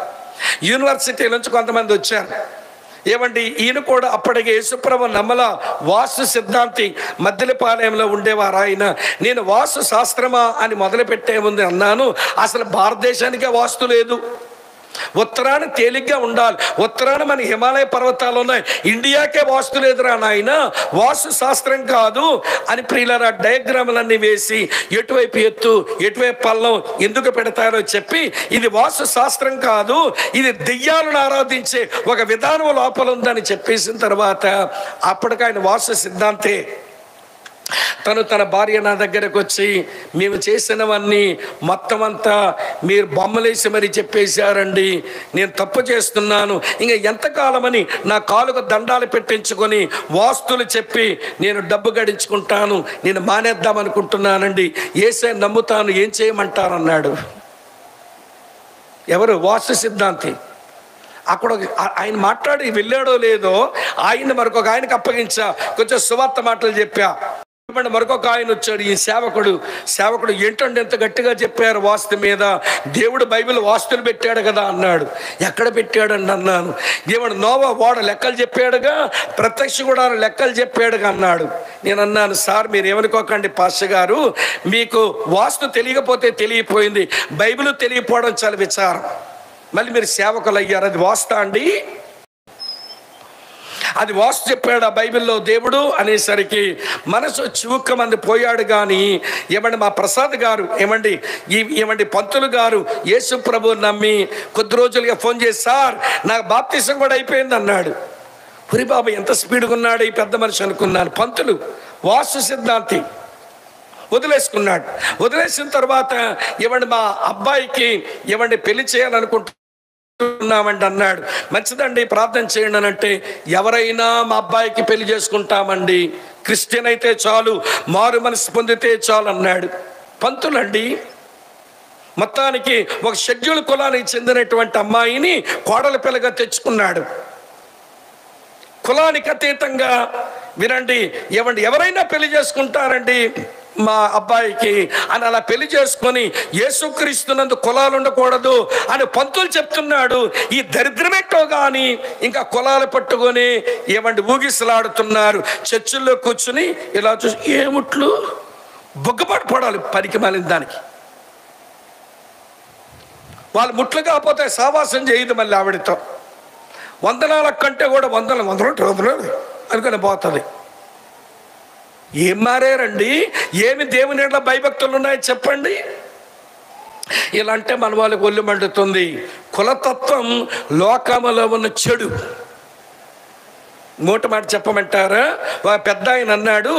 యూనివర్సిటీ నుంచి కొంతమంది వచ్చారు. ఏమండి ఈయన కూడా అప్పటికే యేసుప్రభు నమ్మల వాస్తు సిద్ధాంతి మద్దెలపాలెంలో ఉండేవారు ఆయన. నేను వాస్తు శాస్త్రమా అని మొదలుపెట్టే ముందు అన్నాను, అసలు భారతదేశానికే వాస్తు లేదు. ఉత్తరాన తేలిగ్గా ఉండాలి. ఉత్తరాన మన హిమాలయ పర్వతాలు ఉన్నాయి, ఇండియాకే వాస్తు లేదురా నాయన, వాస్తు శాస్త్రం కాదు అని ప్రియులారా డయాగ్రాములన్నీ వేసి ఎటువైపు ఎత్తు ఎటువైపు పల్లం ఎందుకు పెడతారో చెప్పి ఇది వాస్తు శాస్త్రం కాదు, ఇది దెయ్యాలను ఆరాధించే ఒక విధానం లోపల ఉందని చెప్పేసిన తర్వాత అప్పటికి ఆయన వాస్తు సిద్ధాంతే. తన భార్య నా దగ్గరకు వచ్చి మేము చేసినవన్నీ మొత్తం అంతా మీరు బొమ్మలేసి మరి చెప్పేశారండి, నేను తప్పు చేస్తున్నాను, ఇంకా ఎంతకాలమని నా కాలుకు దండాలు పెట్టించుకొని వాస్తులు చెప్పి నేను డబ్బు గడించుకుంటాను, నేను మానేద్దాం అనుకుంటున్నానండి, యేసే నమ్ముతాను, ఏం చేయమంటారన్నాడు. ఎవరు? వాస్తు సిద్ధాంతి. అక్కడ ఆయన మాట్లాడి వెళ్ళాడో లేదో ఆయన మరొక ఆయనకు అప్పగించా, కొంచెం సువార్త మాటలు చెప్పా. మరొక ఆయన వచ్చాడు, ఈ సేవకుడు ఏంటంటే ఎంత గట్టిగా చెప్పారు వాస్తు మీద, దేవుడు బైబిల్ వాస్తులు పెట్టాడు కదా అన్నాడు. ఎక్కడ పెట్టాడండి అన్నాను. దేవుడు నోవా ఓడ లెక్కలు చెప్పాడుగా, ప్రత్యక్ష గుడారం లెక్కలు చెప్పాడుగా అన్నాడు. నేను అన్నాను, సార్ మీరు ఏమనుకోకండి పాస్టర్ గారు, మీకు వాస్తు తెలియకపోతే తెలియపోయింది, బైబిల్ తెలియకపోవడం చాలా విచారం. మళ్ళీ మీరు సేవకులు అయ్యారు, అది వాస్తా అండి? అది వాస్తు చెప్పాడు ఆ బైబిల్లో దేవుడు అనేసరికి మనసు చివుక్క మంది పోయాడు. కానీ ఏమండి మా ప్రసాద్ గారు ఏమండి పంతులు గారు యేసు ప్రభు నమ్మి కొద్ది రోజులుగా ఫోన్ చేసి, సార్ నాకు బాప్తిసం కూడా అయిపోయింది అన్నాడు. పురి బాబు ఎంత స్పీడ్గా ఉన్నాడు ఈ పెద్ద మనిషి అనుకున్నాను. పంతులు వాస్తు సిద్ధాంతి వదిలేసుకున్నాడు. వదిలేసిన తర్వాత మా అబ్బాయికి పెళ్లి చేయాలనుకుంటున్నామండి అన్నాడు. మంచిదండి ప్రార్థన చేయండి అని అంటే, ఎవరైనా మా అబ్బాయికి పెళ్లి చేసుకుంటామండి, క్రిస్టియన్ అయితే చాలు, మారు మనసు పొందితే చాలు అన్నాడు. పంతులండి మొత్తానికి ఒక షెడ్యూల్ కులానికి చెందినటువంటి అమ్మాయిని కోడల పిల్లగా తెచ్చుకున్నాడు. కులానికి అతీతంగా వినండి, ఎవరైనా పెళ్లి చేసుకుంటారండి మా అబ్బాయికి అని అలా పెళ్లి చేసుకొని యేసుక్రీస్తునందు కులాలు ఉండకూడదు అని పంతులు చెప్తున్నాడు. ఈ దరిద్రమేటో కానీ ఇంకా కులాలు పట్టుకొని ఊగిసలాడుతున్నారు. చర్చిల్లో కూర్చుని ఇలా చూసి ఏముట్లు బొగ్గపాటు పడాలి పనికి మాలిన దానికి. వాళ్ళు ముట్లు కాకపోతే సావాసం చేయదు మళ్ళీ ఆవిడతో. వందనాల కంటే కూడా వందలు అనుకుని పోతుంది. ఏం మారారండి? ఏమి దేవుని ఎడల భయభక్తులు ఉన్నాయో చెప్పండి. ఇలా అంటే మన వాళ్ళకి ఒళ్ళు మండుతుంది. కులతత్వం లోకములో ఉన్న చెడు. మూట మాట చెప్పమంటారా? పెద్ద ఆయన అన్నాడు,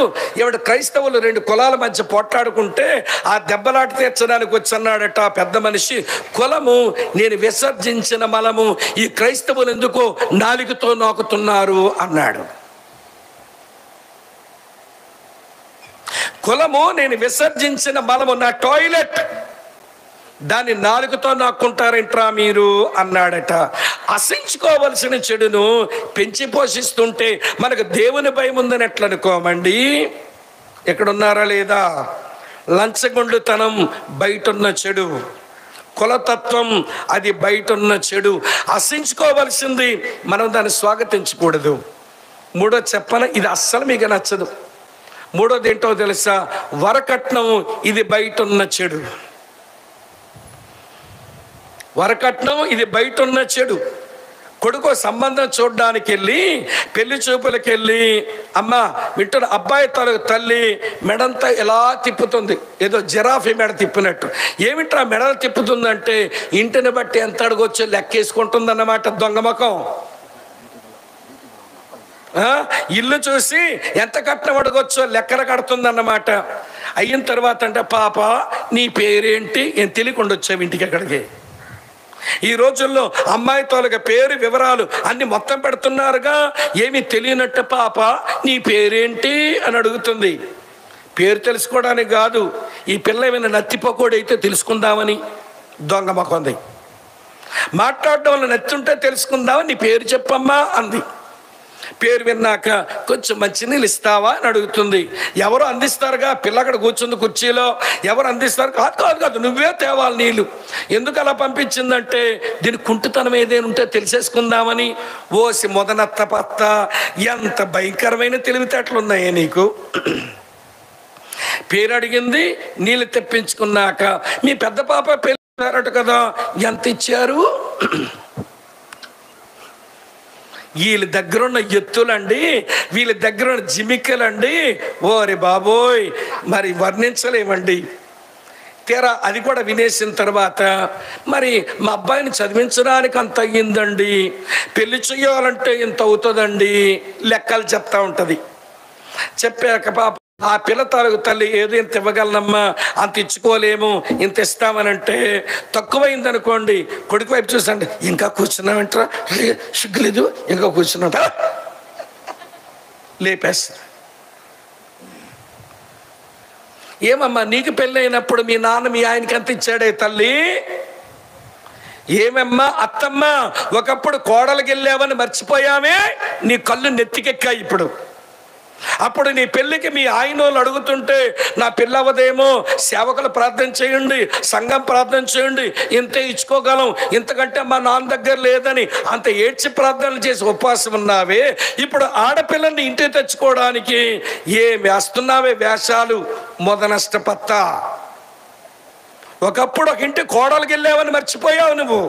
క్రైస్తవులు 2 కులాల మధ్య పోట్లాడుకుంటే ఆ దెబ్బలాట తీర్చడానికి వచ్చి అన్నాడట ఆ పెద్ద మనిషి, కులము నేను విసర్జించిన మలము ఈ క్రైస్తవులు ఎందుకో నాలుగుతో నోకుతున్నారు అన్నాడు. కులము నేను విసర్జించిన మలము నా టాయిలెట్, దాన్ని నాలుగుతో నాక్కుంటారేంట్రా మీరు అన్నాడట. అసహించుకోవలసిన చెడును పెంచి పోషిస్తుంటే మనకు దేవుని భయం ఉందని ఎట్లా అనుకోమండి? ఎక్కడున్నారా లేదా? లంచగొండుతనం బయటున్న చెడు, కులతత్వం అది బయటున్న చెడు. అసహించుకోవలసింది, మనం దాన్ని స్వాగతించకూడదు. మూడో చెప్పన, ఇది అస్సలు మీకు నచ్చదు. మూడోది ఏంటో తెలుసా? వరకట్నం, ఇది బయటున్న చెడు. వరకట్నం ఇది బయటున్న చెడు. కొడుకు సంబంధం చూడడానికి వెళ్ళి పెళ్లి చూపులకు వెళ్ళి అమ్మ వింటున్న అబ్బాయి తల్లి మెడంతా ఎలా తిప్పుతుంది, ఏదో జిరాఫీ మెడ తిప్పినట్టు. ఏమిట్రా మెడలు తిప్పుతుందంటే ఇంటిని బట్టి ఎంత అడగొచ్చో లెక్కేసుకుంటుంది అన్నమాట. దొంగ ముఖం. ఇల్లు చూసి ఎంత కట్నం అడగొచ్చో లెక్కన కడుతుందన్నమాట. అయిన తర్వాత అంటే, పాప నీ పేరేంటి ఏం తెలియకుండా వచ్చావు ఇంటికి ఎక్కడికి? ఈ రోజుల్లో అమ్మాయి తోలక పేరు వివరాలు అన్ని మొత్తం పెడుతున్నారుగా. ఏమీ తెలియనట్టు పాప నీ పేరేంటి అని అడుగుతుంది. పేరు తెలుసుకోవడానికి కాదు, ఈ పిల్ల ఏమైనా నత్తిపోకూడైతే తెలుసుకుందామని దొంగ మొకంది. మాట్లాడడం వల్ల నత్తుంటే తెలుసుకుందామని నీ పేరు చెప్పమ్మా అంది. పేరు విన్నాక కొంచెం మంచినీళ్ళు ఇస్తావా అని అడుగుతుంది. ఎవరు అందిస్తారుగా, పిల్ల అక్కడ కూర్చుంది కుర్చీలో, ఎవరు అందిస్తారు? కాదు నువ్వే తేవాలి నీళ్ళు. ఎందుకు అలా పంపించిందంటే దీని కుంటుతనం ఏదైనా ఉంటే తెలిసేసుకుందామని. ఓసి మొదనత్త పత్త, ఎంత భయంకరమైన తెలివితేటలు ఉన్నాయే నీకు. పేరు అడిగింది, నీళ్ళు తెప్పించుకున్నాక మీ పెద్ద పాప పెళ్ళారట కదా, ఎంత ఇచ్చారు? వీళ్ళ దగ్గర ఉన్న ఎత్తులండి, వీళ్ళ దగ్గర ఉన్న జిమికలండి, ఓరి బాబోయ్ మరి వర్ణించలేమండి. తీరా అది కూడా వినేసిన తర్వాత మరి మా అబ్బాయిని చదివించడానికి అంత అయ్యిందండి, పెళ్లి చేయాలంటే ఇంత అవుతుందండి, లెక్కలు చెప్తా ఉంటుంది. చెప్పాక పాప ఆ పిల్ల తాలూకు తల్లి ఏదో ఇంత ఇవ్వగలనమ్మా, అంత ఇచ్చుకోలేము, ఇంత ఇస్తామనంటే తక్కువైంది అనుకోండి, కొడుకు వైపు చూసండి, ఇంకా కూర్చున్నామంటారా, సిగ్గులేదు, ఇంకా కూర్చున్నాట లేపేస్తా. ఏమమ్మా నీకు పెళ్ళి అయినప్పుడు మీ నాన్న మీ ఆయనకి ఎంత ఇచ్చాడే తల్లి? ఏమమ్మా అత్తమ్మ ఒకప్పుడు కోడలికి వెళ్ళావని మర్చిపోయామే, నీ కళ్ళు నెత్తికెక్కాయి ఇప్పుడు. అప్పుడు నీ పెళ్ళికి మీ ఆయనోళ్ళు అడుగుతుంటే నా పెళ్ళి అవ్వదేమో, సేవకులు ప్రార్థన చేయండి, సంఘం ప్రార్థన చేయండి, ఇంతే ఇచ్చుకోగలం, ఇంతకంటే మా నాన్న దగ్గర లేదని అంత ఏడ్చి ప్రార్థనలు చేసి ఉపవాసం ఉన్నావే. ఇప్పుడు ఆడపిల్లల్ని ఇంటికి తెచ్చుకోవడానికి ఏం వేస్తున్నావే వేషాలు, మొదనష్టపత్తా. ఒకప్పుడు ఒక ఇంటి కోడలికి వెళ్ళావని మర్చిపోయావు నువ్వు.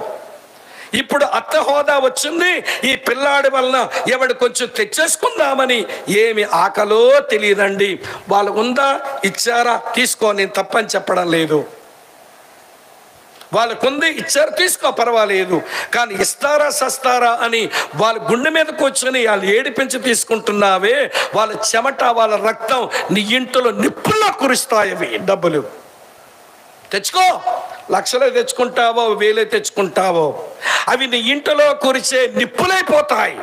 ఇప్పుడు అత్త హోదా వచ్చింది, ఈ పిల్లాడి వలన ఎవడు కొంచెం తెచ్చేసుకుందామని. ఏమి ఆకలో తెలియదండి. వాళ్ళు ఉందా, ఇచ్చారా, తీసుకో, నేను తప్పని చెప్పడం లేదు. వాళ్ళకుంది, ఇచ్చారు, తీసుకో, పర్వాలేదు. కానీ ఇస్తారా సస్తారా అని వాళ్ళ గుండె మీద కూర్చొని వాళ్ళు ఏడిపించి తీసుకుంటున్నావే. వాళ్ళ చెమట, వాళ్ళ రక్తం నీ ఇంటిలో నిప్పుల్లో కురుస్తాయి. డబ్బులు తెచ్చుకో, లక్షలే తెచ్చుకుంటావో, వేలే తెచ్చుకుంటావో, అవి నీ ఇంటిలో కురిసే నిప్పులైపోతాయి.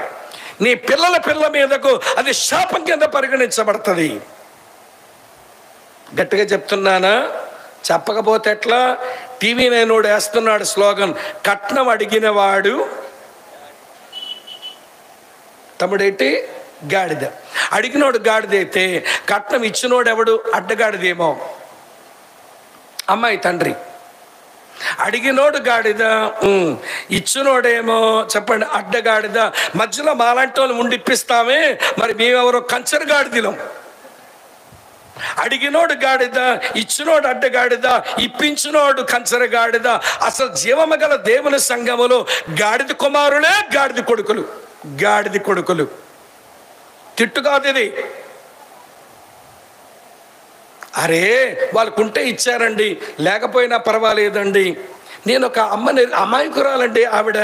నీ పిల్ల మీదకు అది శాపం కింద పరిగణించబడుతుంది. గట్టిగా చెప్తున్నానా? చెప్పకపోతే ఎట్లా? టీవీ నైనోడు వేస్తున్నాడు స్లోగన్, కట్నం అడిగిన వాడు తమ్ముడేంటి గాడిద. అడిగినోడు గాడిదైతే కట్నం ఇచ్చినోడు ఎవడు? అడ్డగాడిదేమో అమ్మాయి తండ్రి. అడిగినోడు గాడిద, ఇచ్చినోడేమో చెప్పండి అడ్డగాడిద. మధ్యలో మాలాంటి వాళ్ళు ఉండిప్పిస్తామే, మరి మేమెవరో కంచరు గాడిదిలం. అడిగినోడు గాడిద, ఇచ్చినోడు అడ్డగాడిద, ఇప్పించినోడు కంచరు గాడిద. అసలు జీవము గల దేవుని సంఘములో గాడిద కుమారులే గాడిద కొడుకులు. గాడిద కొడుకులు తిట్టు కాదు ఇది. అరే వాళ్ళకుంటే ఇచ్చారండి, లేకపోయినా పర్వాలేదండి. నేను ఒక అమ్మని, అమాయకురాలండి ఆవిడ.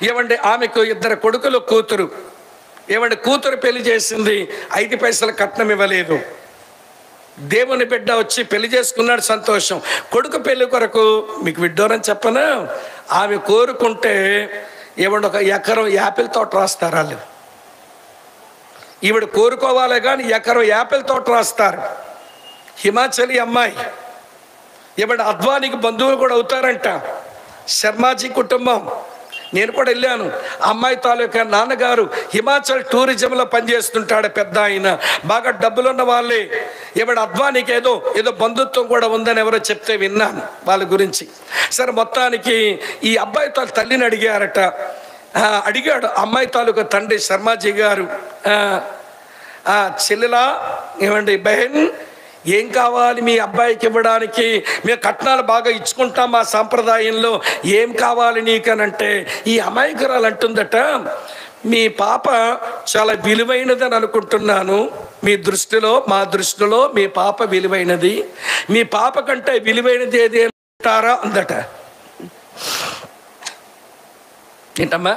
ఏమండి ఆమెకు 2 కొడుకులు, కూతురు. ఏమండి కూతురు పెళ్లి చేసింది, 5 పైసల కట్నం ఇవ్వలేదు. దేవుని బిడ్డ వచ్చి పెళ్లి చేసుకున్నాడు, సంతోషం. కొడుకు పెళ్లి కొరకు మీకు విడ్డోరని చెప్పనా, ఆమె కోరుకుంటే ఏమండి 1 ఎకరం యాపిల్ తోట రాస్తారు వాళ్ళు. ఈవిడ కోరుకోవాలి కానీ 1 ఎకరం యాపిల్ తోట రాస్తారు. హిమాచలి అమ్మాయి. ఈవిడ అద్వానికి బంధువులు కూడా అవుతారంట, శర్మాజీ కుటుంబం. నేను కూడా వెళ్ళాను. అమ్మాయి తాలూకా నాన్నగారు హిమాచల్ టూరిజంలో పనిచేస్తుంటాడు, పెద్ద ఆయన, బాగా డబ్బులున్న వాళ్ళే. ఈవిడ అద్వానికి ఏదో బంధుత్వం కూడా ఉందని ఎవరో చెప్తే విన్నాను వాళ్ళ గురించి. సరే మొత్తానికి ఈ అబ్బాయి తల్లిని అడిగారట. అడిగాడు అమ్మాయి తాలూకా తండ్రి శర్మాజీ గారు, చెల్లెలా, ఏమండి బెహన్, ఏం కావాలి మీ అబ్బాయికి ఇవ్వడానికి? మేము కట్నాలు బాగా ఇచ్చుకుంటాం మా సాంప్రదాయంలో, ఏం కావాలి నీకనంటే ఈ అమాయకురాలు అంటుందట, మీ పాప చాలా విలువైనదని అనుకుంటున్నాను. మీ దృష్టిలో, మా దృష్టిలో మీ పాప విలువైనది. మీ పాప కంటే విలువైనది ఏది అంటారా అందట. ఏంటమ్మా?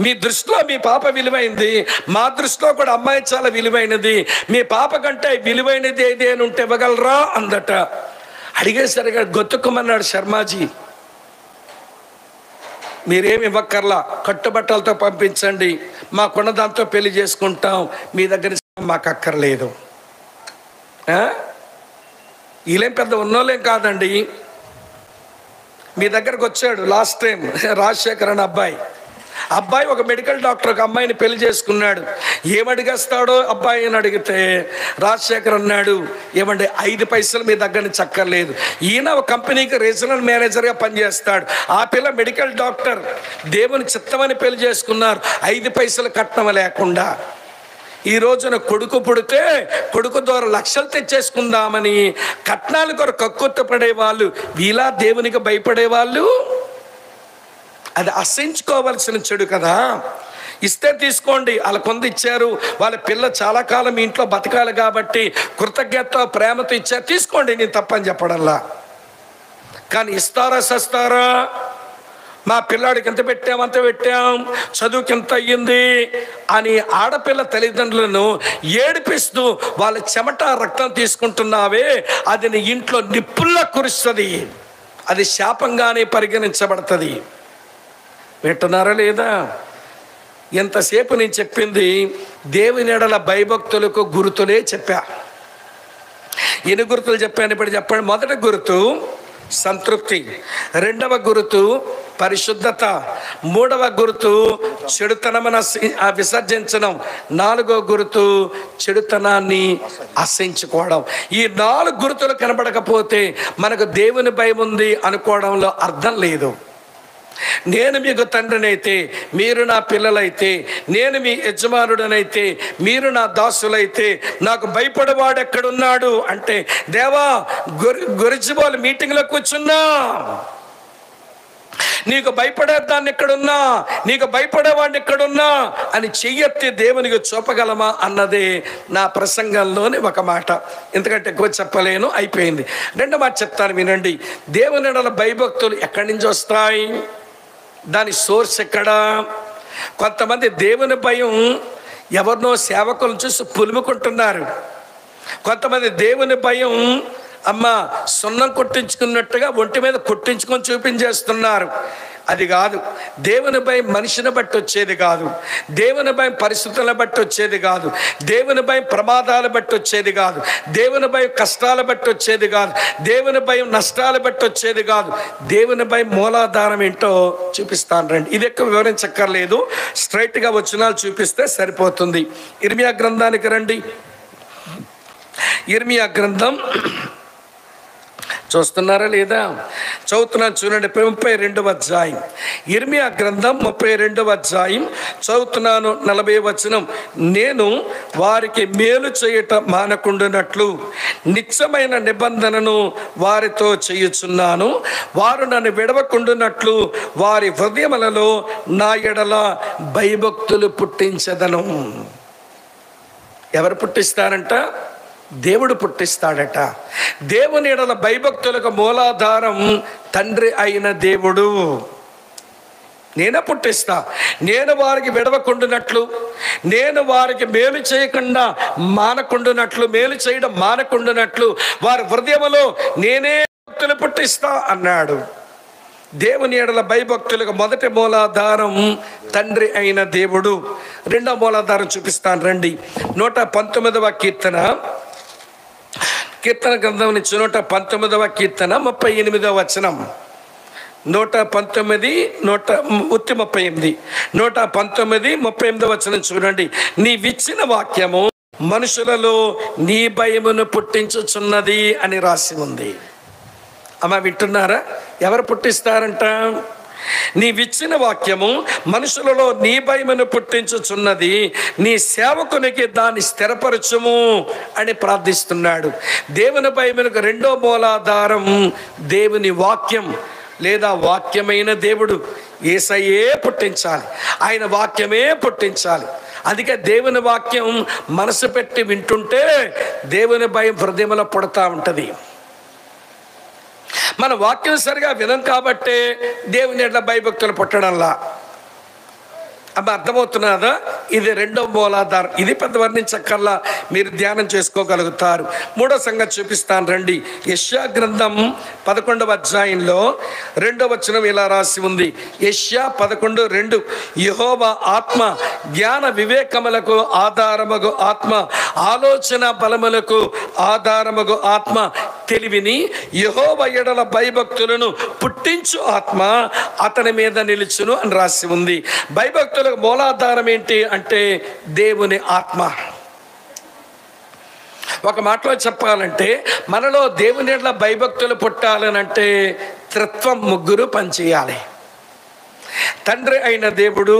మీ దృష్టిలో మీ పాప విలువైంది, మా దృష్టిలో కూడా అమ్మాయి చాలా విలువైనది. మీ పాప కంటే విలువైనది ఏది అని ఉంటే ఇవ్వగలరా అందట. అడిగేసరిగా గొత్తుకోమన్నాడు శర్మాజీ. మీరేమి ఇవ్వక్కర్లా, కట్టుబట్టలతో పంపించండి, మాకున్న దాంతో పెళ్లి చేసుకుంటాం, మీ దగ్గర మాకు అక్కర్లేదు. వీళ్ళేం పెద్ద ఉన్నోళ్ళేం కాదండి. మీ దగ్గరకు వచ్చాడు లాస్ట్ టైం రాజశేఖర్ అనే అబ్బాయి ఒక మెడికల్ డాక్టర్ ఒక అమ్మాయిని పెళ్లి చేసుకున్నాడు. ఏమడిగేస్తాడో అబ్బాయిని అడిగితే రాజశేఖర్ అన్నాడు, ఏమంటే 5 పైసలు మీ దగ్గర నుంచి అక్కర్లేదు. ఈయన ఒక కంపెనీకి రీజనల్ మేనేజర్గా పనిచేస్తాడు, ఆ పిల్ల మెడికల్ డాక్టర్. దేవుని చిత్తమని పెళ్లి చేసుకున్నారు, 5 పైసలు కట్నం లేకుండా. ఈ రోజున కొడుకు పుడితే కొడుకు ద్వారా లక్షలు తెచ్చేసుకుందామని కట్నాల కొరకు కక్కుర్తి పడేవాళ్ళు వీలా దేవునికి భయపడేవాళ్ళు. అది అసహించుకోవాల్సిన చెడు కదా. ఇస్తే తీసుకోండి, వాళ్ళ కొంత ఇచ్చారు, వాళ్ళ పిల్ల చాలా కాలం ఇంట్లో బతకాలి కాబట్టి కృతజ్ఞత ప్రేమతో ఇచ్చారు, తీసుకోండి, నేను తప్పని చెప్పడంలా. కానీ ఇస్తారా సస్తారా, మా పిల్లాడికి ఎంత పెట్టాం అంత పెట్టాం, చదువుకి ఎంత అయ్యింది అని ఆడపిల్ల తల్లిదండ్రులను ఏడిపిస్తూ వాళ్ళ చెమట రక్తం తీసుకుంటున్నావే, అది నీ ఇంట్లో నిప్పుల్లో కురుస్తుంది, అది శాపంగానే పరిగణించబడుతుంది. వింటున్నారా లేదా? ఎంతసేపు నేను చెప్పింది దేవుని ఎడల భయభక్తులకు గుర్తులే చెప్పా. ఎన్ని గుర్తులు చెప్పాను ఇప్పుడు చెప్పండి. మొదటి గుర్తు సంతృప్తి, రెండవ గుర్తు పరిశుద్ధత, మూడవ గుర్తు చెడుతనమును విసర్జించడం. 4వ గుర్తు చెడుతనాన్ని అసహించుకోవడం. ఈ 4 గుర్తులు కనబడకపోతే మనకు దేవుని భయం ఉంది అనుకోవడంలో అర్థం లేదు. నేను మీకు తండ్రినైతే మీరు నా పిల్లలైతే, నేను మీ యజమానుడనైతే మీరు నా దాసులైతే, నాకు భయపడేవాడు ఎక్కడున్నాడు అంటే, దేవా గురిజిబోలు మీటింగ్లో కూర్చున్నా, నీకు భయపడేదాన్ని ఎక్కడున్నా, నీకు భయపడేవాడిని ఎక్కడున్నా అని చెయ్యెత్తి దేవునికి చూపగలమా అన్నదే నా ప్రసంగంలోని ఒక మాట. ఎందుకంటే ఎక్కువ చెప్పలేను, అయిపోయింది. 2వ మాట చెప్తాను వినండి. దేవుని ఎడల భయభక్తులు ఎక్కడి నుంచి వస్తాయి? దాని సోర్స్ ఎక్కడా? కొంతమంది దేవుని భయం ఎవరినో సేవకులను చూసి పులుముకుంటున్నారు. కొంతమంది దేవుని భయం సున్నం కొట్టించుకున్నట్టుగా ఒంటి మీద కొట్టించుకొని చూపించేస్తున్నారు. అది కాదు. దేవుని భయం మనిషిని బట్టి వచ్చేది కాదు. దేవుని భయం పరిస్థితులను బట్టి వచ్చేది కాదు. దేవుని భయం ప్రమాదాలు బట్టి వచ్చేది కాదు. దేవుని భయం కష్టాలు బట్టి వచ్చేది కాదు. దేవుని భయం నష్టాలు బట్టి వచ్చేది కాదు. దేవుని భయం మూలాధారం ఏంటో చూపిస్తాను రండి. ఇది ఎక్కువ వివరించక్కర్లేదు, స్ట్రైట్గా వచనాలు చూపిస్తే సరిపోతుంది. ఇర్మియా గ్రంథానికి రండి. ఇర్మియా గ్రంథం చూస్తున్నారా లేదా? చదువుతున్నాను చూడండి. 32వ అధ్యాయం ఇర్మియా గ్రంథం 32వ అధ్యాయం చదువుతున్నాను. 40వ వచనం. నేను వారికి మేలు చేయట మానకుండునట్లు నిత్యమైన నిబంధనను వారితో చేయుచున్నాను. వారు నన్ను విడవకుండునట్లు వారి హృదయములలో నా ఎడల భయభక్తులు పుట్టించదను. ఎవరు పుట్టిస్తారంట? దేవుడు పుట్టిస్తాడట. దేవుని ఎడల భయభక్తులకు మూలాధారం తండ్రి అయిన దేవుడు. నేనే పుట్టిస్తా. నేను వారికి విడవకుండునట్లు, నేను వారికి మేలు చేయకుండా మానకుండునట్లు, మేలు చేయడం మానకుండునట్లు వారి హృదయములో నేనే భక్తులు పుట్టిస్తా అన్నాడు. దేవుని ఎడల భయభక్తులకు మొదటి మూలాధారం తండ్రి అయిన దేవుడు. 2వ మూలాధారం చూపిస్తాను రండి. 119వ కీర్తన గ్రంథం నుంచి 119వ కీర్తన 38వ వచనం. 119 138 119:38 వచనం చూడండి. నీవిచ్చిన వాక్యము మనుషులలో నీ భయమును పుట్టించుచున్నది అని రాసి ఉంది. వింటున్నారా? ఎవరు పుట్టిస్తారంట? నీవిచ్చిన వాక్యము మనుషులలో నీ భయమును పుట్టించుచున్నది, నీ సేవకునికి దాన్ని స్థిరపరచుము అని ప్రార్థిస్తున్నాడు. దేవుని భయమునకు 2వ మూలాధారం దేవుని వాక్యం లేదా వాక్యమైన దేవుడు. యేసయ్యే పుట్టించాలి, ఆయన వాక్యమే పుట్టించాలి. అందుకే దేవుని వాక్యం మనసు పెట్టి వింటుంటే దేవుని భయం హృదయంలో పుడతా ఉంటుంది. మన వాక్యం సరిగా వినం కాబట్టే దేవుని ఎడల భయభక్తులు పుట్టడంలా. అర్థమవుతున్నదా? ఇది 2వ మూలాధారం. ఇది పెద్ద వర్ణించక్కర్లా, మీరు ధ్యానం చేసుకోగలుగుతారు. 3వ సంగతి చూపిస్తాను రండి. యెషయా గ్రంథం 11వ అధ్యాయంలో 2వ వచనం ఇలా రాసి ఉంది. యెషయా 11:2 యెహోవా ఆత్మ జ్ఞాన వివేకములకు ఆధారమగు ఆత్మ, ఆలోచన బలములకు ఆధారమగు ఆత్మ, తెలివిని యెహోవా ఎడల భయభక్తులను పుట్టించు ఆత్మ అతని మీద నిలుచును అని రాసి ఉంది. భయభక్తులకు మూలాధారం ఏంటి అంటే దేవుని ఆత్మ. ఒక మాటలో చెప్పాలంటే మనలో దేవుని ఎడల భయభక్తులు పుట్టాలనంటే త్రిత్వం ముగ్గురు పనిచేయాలి. తండ్రి అయిన దేవుడు,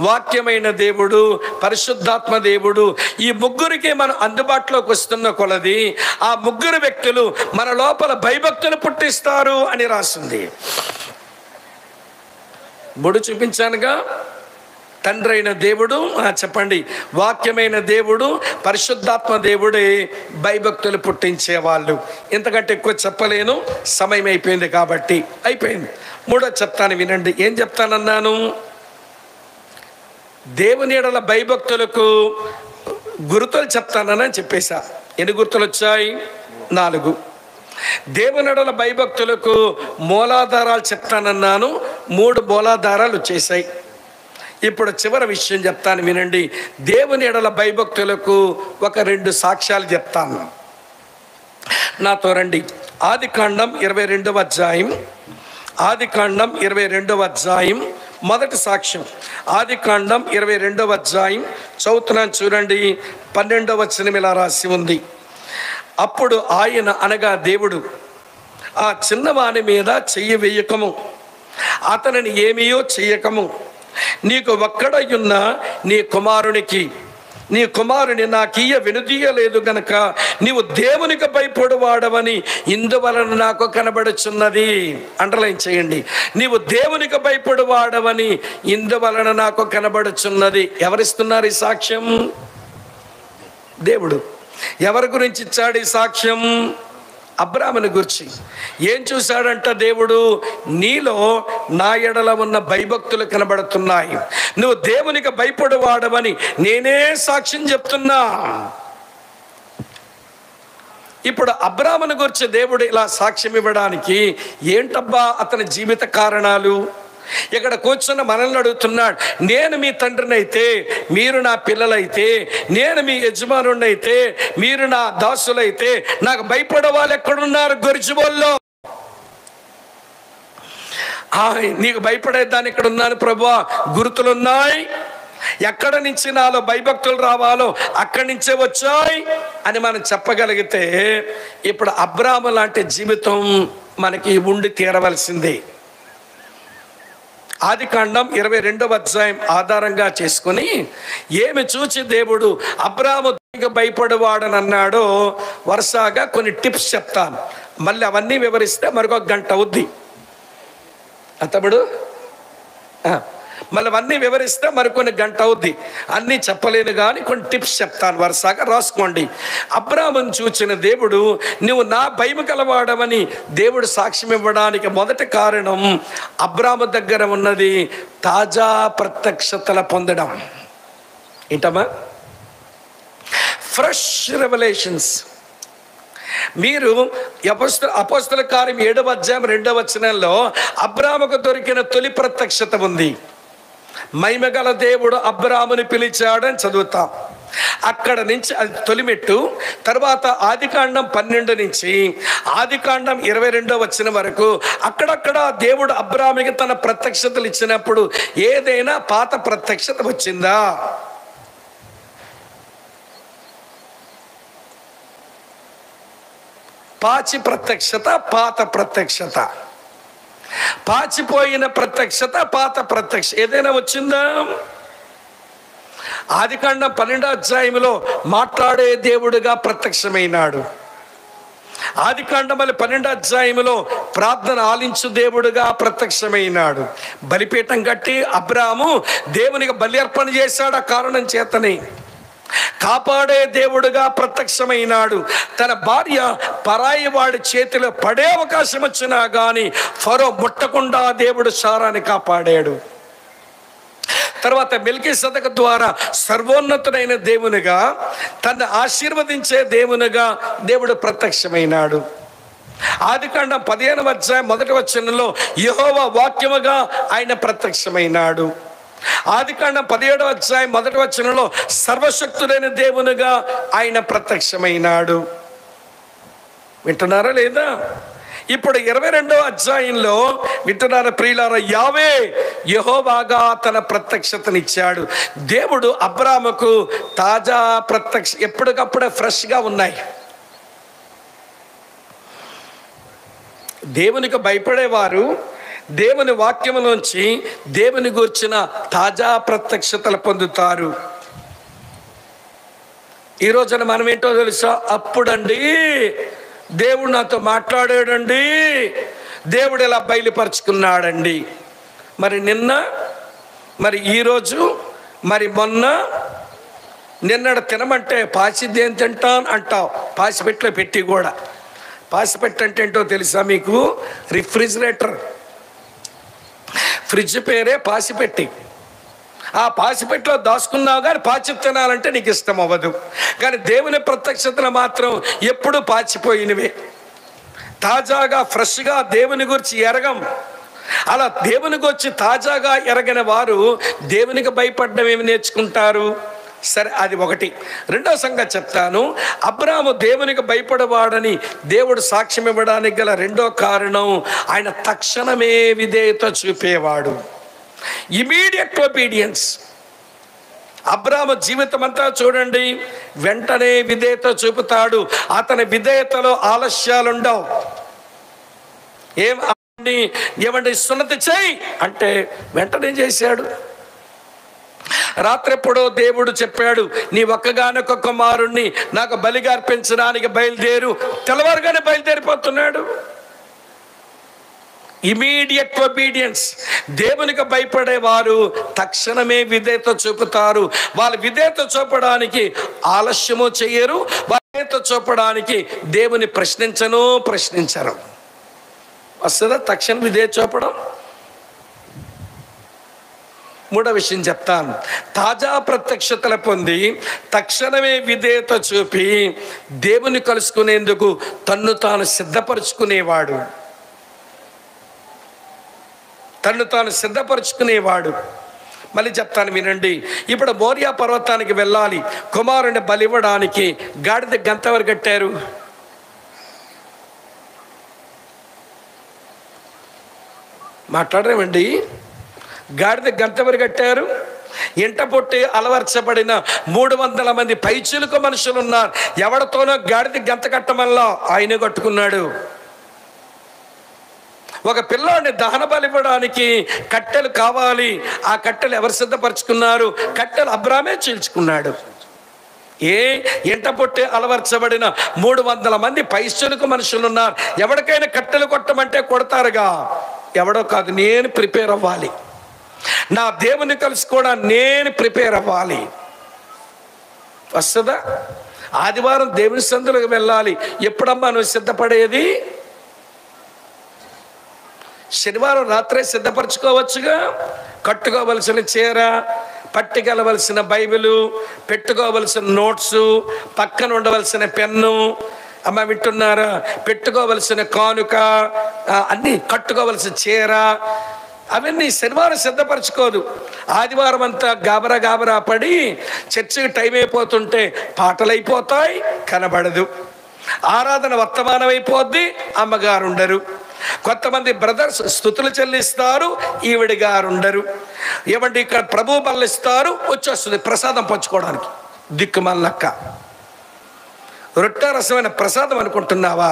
వాక్యమైన దేవుడు, పరిశుద్ధాత్మ దేవుడు. ఈ ముగ్గురికి మనం అందుబాటులోకి వస్తున్న కొలది ఆ ముగ్గురు వ్యక్తులు మన లోపల భయభక్తులు పుట్టిస్తారు అని రాసింది. బుడు చూపించానుగా. తండ్రి అయిన దేవుడు, చెప్పండి, వాక్యమైన దేవుడు, పరిశుద్ధాత్మ దేవుడే భయభక్తులు పుట్టించేవాళ్ళు. ఇంతకంటే ఎక్కువ చెప్పలేను, సమయం అయిపోయింది కాబట్టి. అయిపోయింది. 3వ చెప్తాను వినండి. ఏం చెప్తానన్నాను? దేవుని ఎడల భయభక్తులకు గుర్తులు చెప్తానని చెప్పేశా. ఎన్ని గుర్తులు వచ్చాయి? 4. దేవుని ఎడల భయభక్తులకు మూలాధారాలు చెప్తానన్నాను. 3 మూలాధారాలు వచ్చేసాయి. ఇప్పుడు చివరి విషయం చెప్తాను వినండి. దేవుని ఎడల భయభక్తులకు ఒక 2 సాక్ష్యాలు చెప్తాను. నాతో రండి. ఆదికాండం 22వ అధ్యాయం, ఆదికాండం 22వ అధ్యాయం మొదటి సాక్ష్యం ఆదికాండం 22వ అధ్యాయం చదువుతున్నాను చూడండి. 12వ వచనం ఇలా రాసి ఉంది. అప్పుడు ఆయన అనగా దేవుడు ఆ చిన్నవాని మీద చెయ్యి వేయకము, అతనిని ఏమీయో చెయ్యకము, నీకు ఒక్కడయున్న నీ కుమారునికి నీ కుమారుని నాకీయ వెనుదీయలేదు గనక నీవు దేవునికి భయపడువాడవని ఇందువలన నాకు కనబడుచున్నది. అండర్లైన్ చేయండి. నీవు దేవునికి భయపడువాడవని ఇందువలన నాకు కనబడుచున్నది. ఎవరిస్తున్నారు ఈ సాక్ష్యం? దేవుడు. ఎవరి గురించి ఇచ్చాడు ఈ సాక్ష్యం? అబ్రాముని గురించి. ఏం చూశాడంట దేవుడు? నీలో నా ఎడల ఉన్న భయభక్తులు కనబడుతున్నాయి, నువ్వు దేవునికి భయపడువాడవని నేనే సాక్ష్యం చెప్తున్నా. ఇప్పుడు అబ్రాముని గురించి దేవుడు ఇలా సాక్ష్యం ఇవ్వడానికి ఏంటబ్బా అతని జీవిత కారణాలు? ఇక్కడ కూర్చున్న మనల్ని అడుగుతున్నాడు, నేను మీ తండ్రిని అయితే, మీరు నా పిల్లలైతే, నేను మీ యజమానుడిని అయితే, మీరు నా దాసులైతే, నాకు భయపడే వాళ్ళు ఎక్కడున్నారు? గొరిచిబోల్లో. నీకు భయపడేదాన్ని ఇక్కడ ఉన్నాను ప్రభువా, గుర్తులున్నాయి. ఎక్కడ నుంచి నాలో భయభక్తులు రావాలో అక్కడి నుంచే వచ్చాయి అని మనం చెప్పగలిగితే ఇప్పుడు అబ్రాము లాంటి జీవితం మనకి ఉండి తీరవలసిందే. ఆదికాండం 22వ అధ్యాయం ఆధారంగా చేసుకుని ఏమి చూచి దేవుడు అబ్రాము భయపడేవాడని అన్నాడో వరుసగా కొన్ని టిప్స్ చెప్తాను. మళ్ళీ అవన్నీ వివరిస్తే మరొక గంట అవుద్ది. తమ్ముడు మళ్ళీ అవన్నీ వివరిస్తే మరికొన్ని గంట అవుద్ది. అన్నీ చెప్పలేను కానీ కొన్ని టిప్స్ చెప్తాను, వరుసగా రాసుకోండి. అబ్రామును చూచిన దేవుడు నువ్వు నా భయము కలవాడవని దేవుడు సాక్ష్యం ఇవ్వడానికి మొదటి కారణం అబ్రాము దగ్గర ఉన్నది తాజా ప్రత్యక్షతల పొందడం. ఏంటమ్మా? Fresh revolutions. మీరు అపోస్తల కార్యం 7వ అధ్యాయం 2వ వచనంలో అబ్రాముకు దొరికిన తొలి ప్రత్యక్షత ఉంది. మహిమగల దేవుడు అబ్రాముని పిలిచాడని చదువుతాం. అక్కడ నుంచి అది తొలిమెట్టు. తర్వాత ఆదికాండం 12 నుంచి ఆదికాండం 22వ వచనం వరకు అక్కడక్కడ దేవుడు అబ్రాముకి తన ప్రత్యక్షతలు ఇచ్చినప్పుడు ఏదైనా పాత ప్రత్యక్షత వచ్చిందా? పాచి ప్రత్యక్షత, పాత ప్రత్యక్షత. పాచిపోయిన ప్రత్యక్షత, పాత ప్రత్యక్ష ఏదైనా వచ్చిందా? ఆదికాండం 12వ అధ్యాయంలో మాట్లాడే దేవుడుగా ప్రత్యక్షమైనాడు. ఆదికాండం 12వ అధ్యాయంలో ప్రార్థన ఆలించు దేవుడుగా ప్రత్యక్షమైనాడు. బలిపీఠం కట్టి అబ్రాము దేవునికి బలి అర్పణ చేశాడు. ఆ కారణం చేతనే కాపాడే దేవుడుగా ప్రత్యక్షమైనాడు. తన భార్య పరాయి వాడి చేతిలో పడే అవకాశం వచ్చినా గాని ఫరో ముట్టకుండా దేవుడు సారాన్ని కాపాడాడు. తర్వాత మెల్కీసెదెకు ద్వారా సర్వోన్నతుడైన దేవునిగా, తను ఆశీర్వదించే దేవునిగా దేవుడు ప్రత్యక్షమైనాడు. ఆదికాండం 15వ అధ్యాయం 1వ వచనంలో యెహోవా వాక్యముగా ఆయన ప్రత్యక్షమైనాడు. ఆదికాండం 17వ అధ్యాయం 1వ వచనంలో సర్వశక్తుడైన దేవునిగా ఆయన ప్రత్యక్షమైనాడు. వింటున్నారా లేదా? ఇప్పుడు 22వ అధ్యాయంలో వింటున్నారా ప్రియులారా? యావే యెహోవాగా తన ప్రత్యక్షతనిచ్చాడు. దేవుడు అబ్రాముకు తాజా ప్రత్యక్ష, ఎప్పటికప్పుడే ఫ్రెష్గా ఉన్నాయి. దేవునికి భయపడేవారు దేవుని వాక్యములోంచి దేవుని గూర్చిన తాజా ప్రత్యక్షతలు పొందుతారు. ఈ రోజున మనం ఏంటో తెలుసా? అప్పుడండి దేవుడు నాతో మాట్లాడాడండి, దేవుడు ఇలా బయలుపరుచుకున్నాడండి. మరి నిన్న, మరి ఈరోజు, మరి మొన్న, నిన్నడు తినమంటే పాసిద్ది ఏం తింటాను అంటావు. పాసిపెట్లో పెట్టి కూడా. పాసిపెట్టు అంటే ఏంటో తెలుసా మీకు? రిఫ్రిజిరేటర్. ఫ్రిడ్జ్ పేరే పాసిపెట్టి. ఆ పాసిపెట్టిలో దాచుకున్నావు కానీ పాచి తినాలంటే నీకు ఇష్టం అవ్వదు. కానీ దేవుని ప్రత్యక్షతలు మాత్రం ఎప్పుడు పాచిపోయినవే. తాజాగా ఫ్రెష్గా దేవుని గురించి ఎరగం. అలా దేవుని గురించి తాజాగా ఎరగిన వారు దేవునికి భయపడడం ఏమి నేర్చుకుంటారు? సరే, అది ఒకటి. రెండవ సంగతి చెప్తాను. అబ్రాము దేవునికి భయపడవాడని దేవుడు సాక్ష్యం ఇవ్వడానికి గల రెండో కారణం, ఆయన తక్షణమే విధేయత చూపేవాడు. Immediate obedience. అబ్రాహాము జీవితం అంతా చూడండి, వెంటనే విధేయత చూపుతాడు. అతని విధేయతలో ఆలస్యాలుండవు. ఏమండి సున్నతి చేయి అంటే వెంటనే చేశాడు. రాత్రెప్పుడో దేవుడు చెప్పాడు, నీ ఒక్కగానొక్క కుమారుణ్ణి నాకు బలిగా అర్పించడానికి బయలుదేరు. తెల్లవారుగానే బయలుదేరిపోతున్నాడు. Immediate obedience. దేవునికి భయపడేవారు తక్షణమే విధేయత చూపుతారు. వాళ్ళు విధేయత చూపడానికి ఆలస్యము చేయరు. విధేయత చూపడానికి దేవుని ప్రశ్నించరు. వస్తుందా తక్షణ విధేయత చూపడం? మూడో విషయం చెప్తాను. తాజా ప్రత్యక్షతలు పొంది తక్షణమే విధేయత చూపి దేవుని కలుసుకునేందుకు తన్ను తాను సిద్ధపరుచుకునేవాడు. మళ్ళీ చెప్తాను వినండి. ఇప్పుడు మోరియా పర్వతానికి వెళ్ళాలి. కుమారుని బలివ్వడానికి గాడిద గంతవరకు కట్టారు. మాట్లాడరేమండి? గాడిద గంతవరకు కట్టారు. ఇంట పుట్టి అలవర్చబడిన 300 మంది పైచిలుక మనుషులు ఉన్నారు. ఎవరితోనో గాడిద గంత కట్టమల్లా ఆయనే కట్టుకున్నాడు. ఒక పిల్లాడిని దహన బలివ్వడానికి కట్టెలు కావాలి. ఆ కట్టెలు ఎవరు సిద్ధపరచుకున్నారు? కట్టెలు అబ్రామే చీల్చుకున్నాడు. ఇంట పుట్టి అలవర్చబడిన 300 మంది పైశ్చలుకు మనుషులు ఉన్నారు. ఎవరికైనా కట్టెలు కొట్టమంటే కొడతారుగా. ఎవడో కాదు, నేను ప్రిపేర్ అవ్వాలి. నా దేవుని కలుసుకోవడానికి నేను ప్రిపేర్ అవ్వాలి. వస్తుందా? ఆదివారం దేవుని సందులకు వెళ్ళాలి. ఎప్పుడమ్మా నువ్వు సిద్ధపడేది? శనివారం రాత్రే సిద్ధపరచుకోవచ్చుగా. కట్టుకోవలసిన చీర, పట్టుకెళ్ళవలసిన బైబిలు, పెట్టుకోవలసిన నోట్సు, పక్కన ఉండవలసిన పెన్ను, అమ్మ వింటున్నారా? పెట్టుకోవలసిన కానుక, అన్నీ కట్టుకోవలసిన చీర, అవన్నీ శనివారం సిద్ధపరచుకోదు. ఆదివారం అంతా గాబరా పడి చర్చికి టైం అయిపోతుంటే పాటలు అయిపోతాయి, కనబడదు. ఆరాధన వర్తమానం అయిపోద్ది, అమ్మగారు ఉండరు. కొంతమంది బ్రదర్స్ స్తుతులు చెల్లిస్తారు, ఈవిడ గారు ఉండరు. ఏమంటే ఇక్కడ ప్రభు బల్లిస్తారు, వచ్చేస్తుంది ప్రసాదం పంచుకోవడానికి. దిక్కుమల్లక్క రొట్టె రసమైన ప్రసాదం అనుకుంటున్నావా?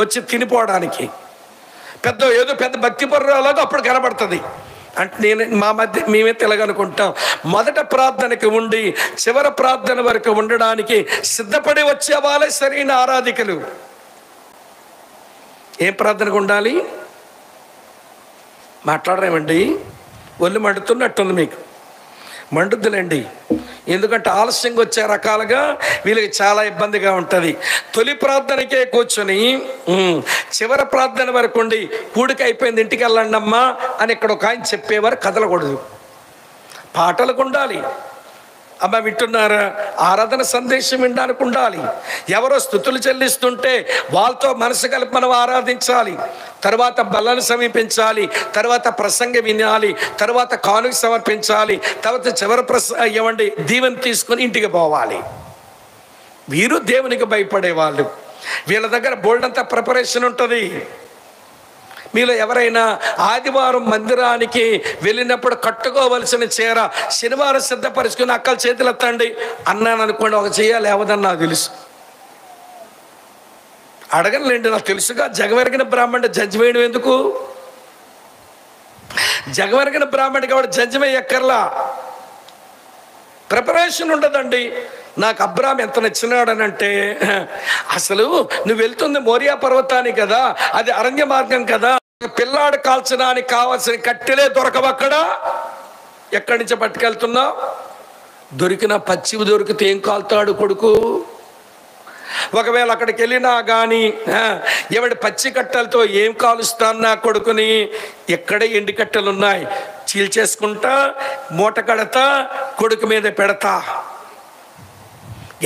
వచ్చి తినిపోవడానికి ఏదో పెద్ద భక్తి పర్వాలేదు అప్పుడు కనబడుతుంది అంటే మా మధ్య మేమే తెలగనుకుంటాం. మొదట ప్రార్థనకి ఉండి చివరి ప్రార్థన వరకు ఉండడానికి సిద్ధపడి వచ్చే వాళ్ళే సరైన ఆరాధికులు. ఏం ప్రార్థనకు ఉండాలి? మాట్లాడరేమండి? ఒళ్ళు మండుతున్నట్టుంది మీకు. మండుద్దులేండి, ఎందుకంటే ఆలస్యంగా వచ్చే రకాలుగా వీళ్ళకి చాలా ఇబ్బందిగా ఉంటుంది. తొలి ప్రార్థనకే కూర్చొని చివరి ప్రార్థన వరకు ఉండి కూడిక అయిపోయింది ఇంటికి వెళ్ళండి అమ్మా అని ఇక్కడ ఒక ఆయన చెప్పేవారు. కదలకూడదు. పాటలకు ఉండాలి. అమ్మ వింటున్నారా? ఆరాధన సందేశం వినడానికి ఉండాలి. ఎవరో స్తుతులు చెల్లిస్తుంటే వాళ్ళతో మనసు కలిపి మనం ఆరాధించాలి. తర్వాత బల్లను సమీపించాలి, తర్వాత ప్రసంగం వినాలి, తర్వాత కానుక సమర్పించాలి, తర్వాత చివరి దీవెన తీసుకొని ఇంటికి పోవాలి. వీరు దేవునికి భయపడేవాళ్ళు. వీళ్ళ దగ్గర బోల్డంతా ప్రిపరేషన్ ఉంటుంది. మీలో ఎవరైనా ఆదివారం మందిరానికి వెళ్ళినప్పుడు కట్టుకోవలసిన చీర శనివారం సిద్ధపరుచుకుని అక్కల చేతులు ఎత్తండి అన్నాను అనుకోండి, ఒక చెయ్యాలి లేవదని నాకు తెలుసు. అడగనులేండి, నాకు తెలుసుగా. జగమెరిగిన బ్రాహ్మణుడు జడ్జి వేయడం ఎందుకు? జగమెరిగిన బ్రాహ్మణుడికి వాడు జడ్జి వేయక్కర్లా. ప్రిపరేషన్ ఉండదండి. నాకు అబ్రాహాం ఎంత నచ్చినాడనంటే, అసలు నువ్వు వెళ్తుంది మోరియా పర్వతానికి కదా, అది అరణ్య మార్గం కదా, పిల్లాడు కాల్చడానికి కావాల్సిన కట్టెలే దొరకవక్కడ. ఎక్కడి నుంచి పట్టుకెళ్తున్నావు? దొరికిన పచ్చివి దొరికితే ఏం కాల్తాడు కొడుకు? ఒకవేళ అక్కడికి వెళ్ళినా కానీ ఎవడి పచ్చి కట్టెలతో ఏం కాలుస్తాను నా కొడుకుని? ఎక్కడే ఎండి కట్టెలు ఉన్నాయి, చీల్చేసుకుంటా, మూట కడతా, కొడుకు మీద పెడతా.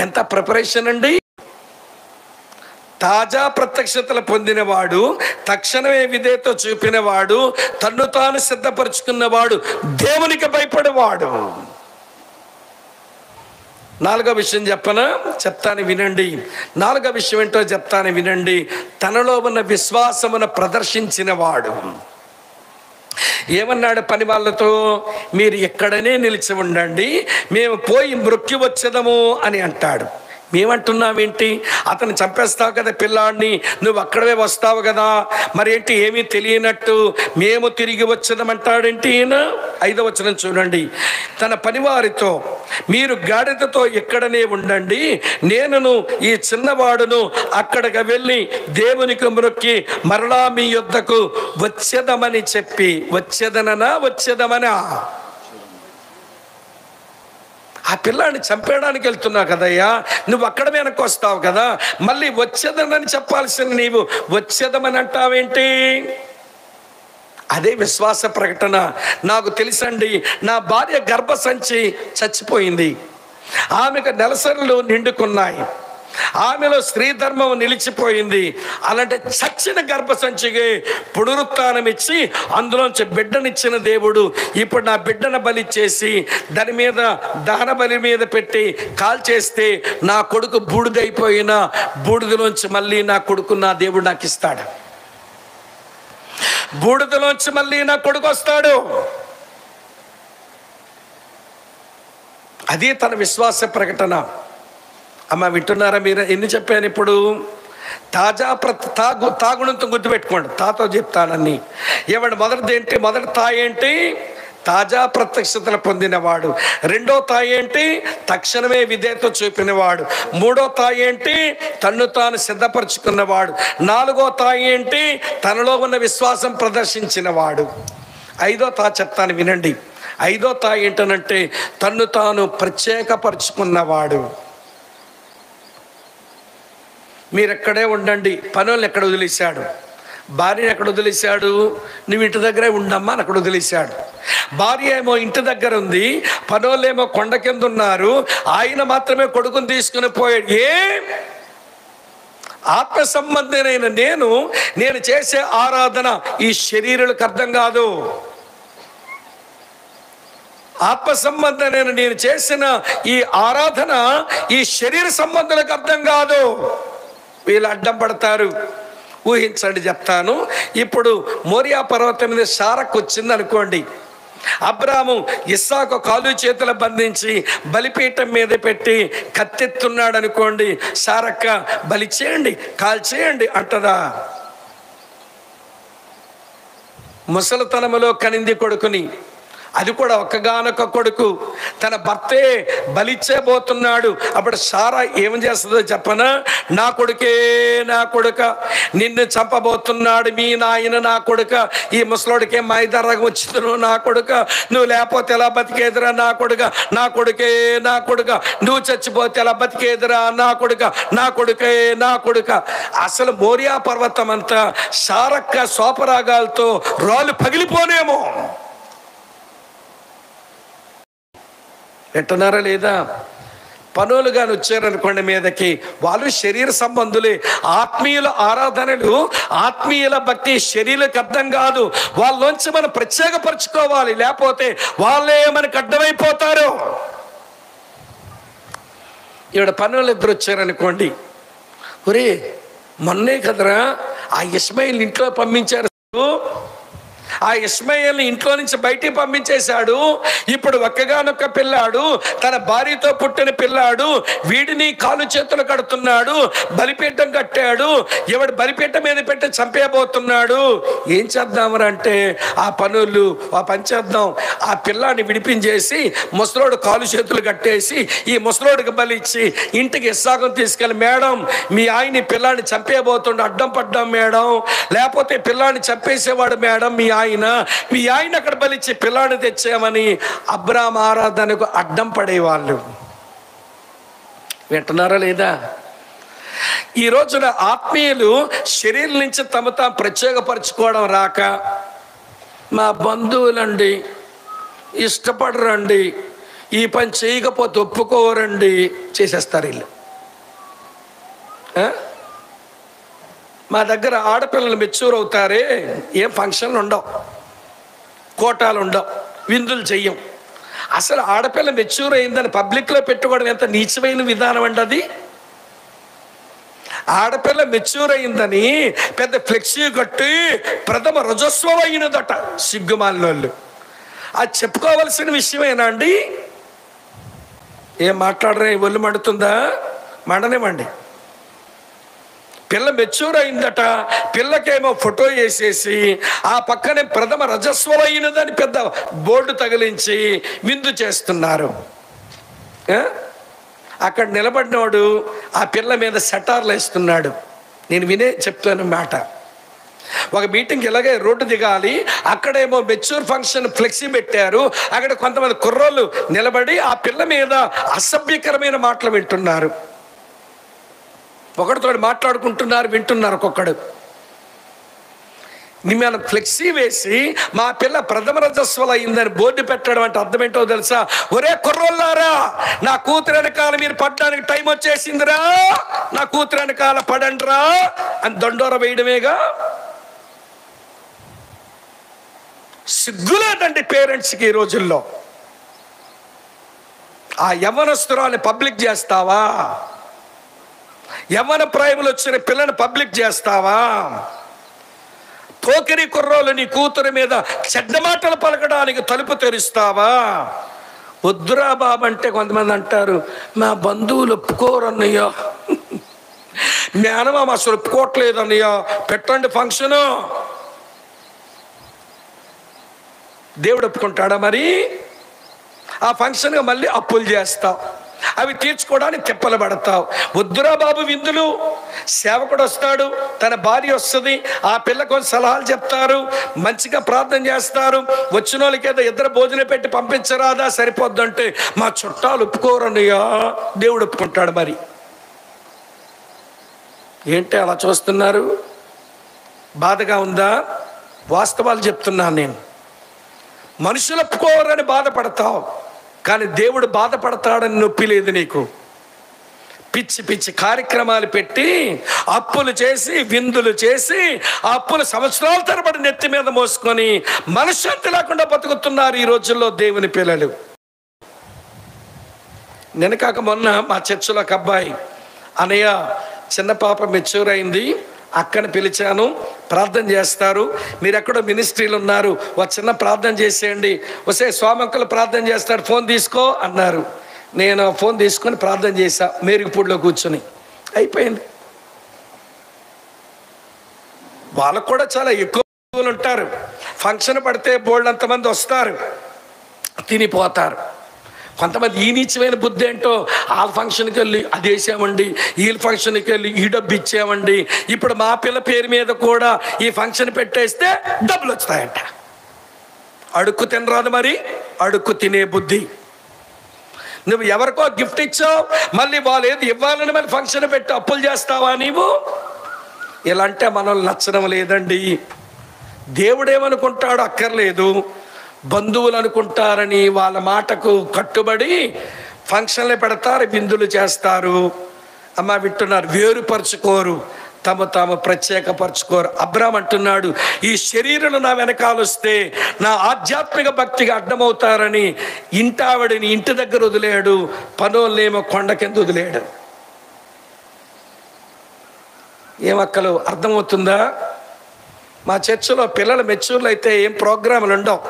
ఎంత ప్రిపరేషన్ అండి! తాజా ప్రత్యక్షతలు పొందినవాడు, తక్షణమే విధేయత చూపినవాడు, తన్ను తాను సిద్ధపరుచుకున్నవాడు, దేవునికి భయపడేవాడు. నాలుగో విషయం చెప్తాను వినండి. నాలుగో విషయం ఏంటో చెప్తాను వినండి. తనలో ఉన్న విశ్వాసమును ప్రదర్శించిన వాడు. ఏమన్నాడు పని వాళ్ళతో? మీరు ఎక్కడనే నిలిచి ఉండండి, మేము పోయి మ్రొక్కి వచ్చేదము అని అంటాడు. మేమంటున్నావేంటి? అతను చంపేస్తావు కదా పిల్లాడిని, నువ్వు అక్కడే వస్తావు కదా, మరి ఏంటి ఏమీ తెలియనట్టు మేము తిరిగి వచ్చేదమంటాడేంటి ఈయన? 5వ వచనం చూడండి. తన పనివారితో, మీరు గాడిదతో ఎక్కడనే ఉండండి, నేనును ఈ చిన్నవాడును అక్కడికి వెళ్ళి దేవునికి మ్రొక్కి మరలా మీ యొద్దకు వచ్చేదమని చెప్పి, వచ్చేదమనా? ఆ పిల్లాడిని చంపేయడానికి వెళ్తున్నావు కదయ్యా, నువ్వు అక్కడ వెనక్కి వస్తావు కదా, మళ్ళీ వచ్చేదనని చెప్పాల్సిన నీవు వచ్చేదమని అంటావేంటి? అదే విశ్వాస ప్రకటన. నాకు తెలుసండి, నా భార్య గర్భసంచి చచ్చిపోయింది, ఆమెకు నెలసరులు నిండుకున్నాయి, ఆమెలో స్త్రీ ధర్మం నిలిచిపోయింది. అలాంటి చచ్చిన గర్భసంచికి పునరుత్థానం ఇచ్చి అందులోంచి బిడ్డనిచ్చిన దేవుడు ఇప్పుడు నా బిడ్డను బలి చేసి దాని మీద దహన బలి మీద పెట్టి కాల్చేస్తే నా కొడుకు బూడిదైపోయిన బూడిదలోంచి మళ్ళీ నా కొడుకు నా దేవుడు నాకు ఇస్తాడు. బూడిదలోంచి మళ్ళీ నా కొడుకు వస్తాడు. అది తన విశ్వాస ప్రకటన. అమ్మ వింటున్నారా మీరు? ఎన్ని చెప్పాను ఇప్పుడు? తాగుడంతో గుర్తుపెట్టుకోండి, తాతో చెప్తానని. ఏమంటే మొదటి తాయి ఏంటి? తాజా ప్రత్యక్షతలు పొందినవాడు. రెండో తాయి ఏంటి? తక్షణమే విధేయత చూపినవాడు. మూడో తాయి ఏంటి? తన్ను తాను సిద్ధపరచుకున్నవాడు. నాలుగో తాయి ఏంటి? తనలో ఉన్న విశ్వాసం ప్రదర్శించినవాడు. 5వ తా చెప్తాను వినండి. 5వ తాయి ఏంటనంటే తన్ను తాను ప్రత్యేకపరుచుకున్నవాడు. మీరు ఎక్కడే ఉండండి. పనులను ఎక్కడ వదిలేశాడు? భార్యను ఎక్కడ వదిలేశాడు? నువ్వు ఇంటి దగ్గరే ఉండమ్మా అని అక్కడ వదిలేశాడు. భార్య ఏమో ఇంటి దగ్గర ఉంది, పనులేమో కొండ కింద ఉన్నారు, ఆయన మాత్రమే కొడుకుని తీసుకుని పోయాడు. ఆత్మ సంబంధమైన నేను చేసే ఆరాధన ఈ శరీరులకు అర్థం కాదు. ఆత్మ సంబంధమైన నేను చేసిన ఈ ఆరాధన ఈ శరీర సంబంధాలకు అర్థం కాదు. వీళ్ళు అడ్డం పడతారు. ఊహించండి, చెప్తాను. ఇప్పుడు మోరియా పర్వతం మీద సారక్ వచ్చింది అనుకోండి. అబ్రాము ఇస్సాకు కాలు చేతులు బంధించి బలిపీఠం మీద పెట్టి కత్తెత్తున్నాడు అనుకోండి. సారక్క బలి చేయండి, కాల్చేయండి అంటదా? ముసలితనములో కనింది కొడుకుని, అది కూడా ఒక్కగానొక్క కొడుకు, తన భర్తే బలిచ్చేబోతున్నాడు. అప్పుడు సారా ఏం చేస్తుందో చెప్పనా? నా కొడుక నిన్ను చంపబోతున్నాడు మీ నాయన, నా కొడుక ఈ ముసలోడికే మైదారగం వచ్చింది, నా కొడుక నువ్వు లేకపోతే ఎలా బతికేదిరా, నా కొడుకే నువ్వు చచ్చిపోతే ఎలా బతికేదిరా, నా కొడుక. అసలు మోరియా పర్వతం అంతా సారక్క సోపరాగాలతో రాళ్ళు పగిలిపోనేమో. ఎట్టున్నారా లేదా? పనులుగా వచ్చారనుకోండి మీదకి, వాళ్ళు శరీర సంబంధులే. ఆత్మీయుల ఆరాధనలు, ఆత్మీయుల భక్తి శరీరకు అర్థం కాదు. వాళ్ళలోంచి మనం ప్రత్యేకపరచుకోవాలి, లేకపోతే వాళ్ళే మనకు అడ్డమైపోతారు. ఇక్కడ పనులు ఇద్దరు వచ్చారనుకోండి, ఒరే మొన్నే కదరా ఆ ఇస్మాయిల్ ఇంట్లో పంపించారు, ఆ ఇస్మాయిల్ని ఇంట్లో నుంచి బయటికి పంపించేశాడు. ఇప్పుడు ఒక్కగానొక్క పిల్లాడు, తన భార్యతో పుట్టిన పిల్లాడు, వీడిని కాలు చేతులు కడుతున్నాడు, బలిపీఠం కట్టాడు, ఎవడు బలిపీఠం మీద పెట్టి చంపేయబోతున్నాడు. ఏం చేద్దామరంటే ఆ పని చేద్దాం, ఆ పిల్లాడిని విడిపించేసి ముసలోడు కాలు చేతులు కట్టేసి ఈ ముసలోడికి బలి ఇచ్చి ఇంటికి ఇస్సాకుని తీసుకెళ్ళి, మేడం మీ ఆయన్ని పిల్లాడిని చంపేయబోతుండే అడ్డం పడ్డాం మేడం, లేకపోతే పిల్లాడిని చంపేసేవాడు మేడం మీ ఆయన అక్కడ బలిచ్చి పిల్లాడిని తెచ్చామని అబ్రాహాము ఆరాధనకు అడ్డం పడేవాళ్ళు. వింటున్నారా లేదా? ఈ రోజున ఆత్మీయులు శరీరం నుంచి తమ తాము ప్రత్యేకపరచుకోవడం రాక, మా బంధువులండి ఇష్టపడరండి, ఈ పని చేయకపోతే ఒప్పుకోరండి, చేసేస్తారు వీళ్ళు. మా దగ్గర ఆడపిల్లలు మెచ్యూర్ అవుతారే, ఏం ఫంక్షన్లు ఉండవు, కోటాలు ఉండవు, విందులు చెయ్యం. అసలు ఆడపిల్ల మెచ్యూర్ అయిందని పబ్లిక్లో పెట్టుకోవడం ఎంత నీచమైన విధానం అండి అది. ఆడపిల్ల మెచ్యూర్ అయిందని పెద్ద ఫ్లెక్సీ కట్టి ప్రథమ రజస్వం అయినదట. సిగ్గుమాలినోళ్ళు. అది చెప్పుకోవలసిన విషయమేనా అండి? ఏం మాట్లాడరే? ఒళ్ళు మండుతుందా? మండనివ్వండి. పిల్ల మెచ్యూర్ అయిందట, పిల్లకేమో ఫోటో వేసేసి ఆ పక్కనే ప్రథమ రజస్వం అయినదని పెద్ద బోర్డు తగిలించి విందు చేస్తున్నారు. అక్కడ నిలబడినవాడు ఆ పిల్ల మీద సెటార్లు వేస్తున్నాడు. నేను వినే చెప్తాను మాట. ఒక మీటింగ్కి ఇలాగే రోడ్డు దిగాలి, అక్కడేమో మెచ్యూర్ ఫంక్షన్ ఫ్లెక్సీ పెట్టారు. అక్కడ కొంతమంది కుర్రోళ్ళు నిలబడి ఆ పిల్ల మీద అసభ్యకరమైన మాటలు వింటున్నారు. ఒకటితో మాట్లాడుకుంటున్నారు, వింటున్నారు. ఒక్కొక్కడు మేము ఫ్లెక్సీ వేసి మా పిల్ల ప్రథమ రజస్వలు అయిందని బోర్డు పెట్టడం అంటే అర్థం ఏంటో తెలుసా? ఒరే కుర్రోళ్ళారా, నా కూతురు వెనకాల మీరు పడడానికి టైం వచ్చేసిందిరా, నా కూతురు వెనకాల పడండిరా అని దండోర వేయడమేగా. సిగ్గులేదండి పేరెంట్స్కి ఈ రోజుల్లో. ఆ యవ్వనస్తురాన్ని పబ్లిక్ చేస్తావా? యవ్వన ప్రాయములు వచ్చిన పిల్లని పబ్లిక్ చేస్తావా? పోకిరి కుర్రోలు నీ కూతురు మీద చెడ్డ మాటలు పలకడానికి తలుపు తెరుస్తావా? వద్దురా బాబు అంటే కొంతమంది అంటారు, మా బంధువులు ఒప్పుకోరు అన్నయ్యా, మేనమామ అసలు ఒప్పుకోవట్లేదు అన్నయ్యా, పెట్టండి ఫంక్షను. దేవుడు ఒప్పుకుంటాడా మరి? ఆ ఫంక్షన్గా మళ్ళీ అప్పులు చేస్తావు, అవి తీర్చుకోవడానికి తిప్పలు పడతావు. వద్దురా బాబు విందులు. సేవకుడు వస్తాడు, తన భార్య వస్తుంది, ఆ పిల్లకు సలహాలు చెప్తారు, మంచిగా ప్రార్థన చేస్తారు. వచ్చిన వాళ్ళకి ఏదో ఇద్దరు భోజనం పెట్టి పంపించరాదా, సరిపోద్దంటే మా చుట్టాలు ఒప్పుకోరన్నయ్యా, దేవుడు ఒప్పుకుంటాడు మరి. ఏంటి అలా చూస్తున్నారు? బాధగా ఉందా? వాస్తవాలు చెప్తున్నాను నేను. మనుషులు ఒప్పుకోరని బాధపడతావు, కానీ దేవుడు బాధపడతాడని నొప్పి లేదు నీకు. పిచ్చి పిచ్చి కార్యక్రమాలు పెట్టి అప్పులు చేసి విందులు చేసి ఆ అప్పులు సంవత్సరాల తరబడి నెత్తి మీద మోసుకొని మనశ్శాంతి లేకుండా బతుకుతున్నారు ఈ రోజుల్లో దేవుని పిల్లలు. నేను కాక మొన్న మా చర్చిలో ఒక అబ్బాయి, అన్నయ్య చిన్న పాప మెచ్యూర్ అయింది, అక్కని పిలిచాను, ప్రార్థన చేస్తారు, మీరు ఎక్కడో మినిస్ట్రీలు ఉన్నారు, ఒక చిన్న ప్రార్థన చేసేయండి. వస్తే స్వామంకులు ప్రార్థన చేస్తారు, ఫోన్ తీసుకో అన్నారు. నేను ఫోన్ తీసుకొని ప్రార్థన చేశా, మేరిగిపూడిలో కూర్చొని. అయిపోయింది. వాళ్ళకు కూడా చాలా ఎక్కువ ఉంటారు. ఫంక్షన్ పడితే బోల్డ్ అంతమంది వస్తారు, తినిపోతారు. కొంతమంది ఈ నీచమైన బుద్ధి ఏంటో, వాళ్ళ ఫంక్షన్కి వెళ్ళి అది వేసామండి, వీళ్ళ ఫంక్షన్కి వెళ్ళి ఈ డబ్బు ఇచ్చామండి, ఇప్పుడు మా పిల్ల పేరు మీద కూడా ఈ ఫంక్షన్ పెట్టేస్తే డబ్బులు వస్తాయంట. అడుక్కు తినరాదు మరి, అడుక్కు తినే బుద్ధి. నువ్వు ఎవరికో గిఫ్ట్ ఇచ్చావు, మళ్ళీ వాళ్ళు ఏది ఇవ్వాలని మళ్ళీ ఫంక్షన్ పెట్టి అప్పులు చేస్తావా నీవు? ఇలా అంటే మనల్ని నచ్చడం లేదండి. దేవుడేమనుకుంటాడో అక్కర్లేదు, బంధువులు అనుకుంటారని వాళ్ళ మాటకు కట్టుబడి ఫంక్షన్లు పెడతారు, విందులు చేస్తారు. అమ్మ వింటున్నారు, వేరుపరుచుకోరు, తాము ప్రత్యేకపరచుకోరు. అబ్రాహాం అంటున్నాడు, ఈ శరీరం నా వెనకాల వస్తే నా ఆధ్యాత్మిక భక్తికి అడ్డమవుతారని ఇంటావిడిని ఇంటి దగ్గర వదిలేడు, పనులనేమో కొండ కింద వదిలేడు. ఏమక్కలు అర్థమవుతుందా? మా చర్చిలో పిల్లలు మెచ్యూర్లు అయితే ఏం ప్రోగ్రాములు ఉండవు.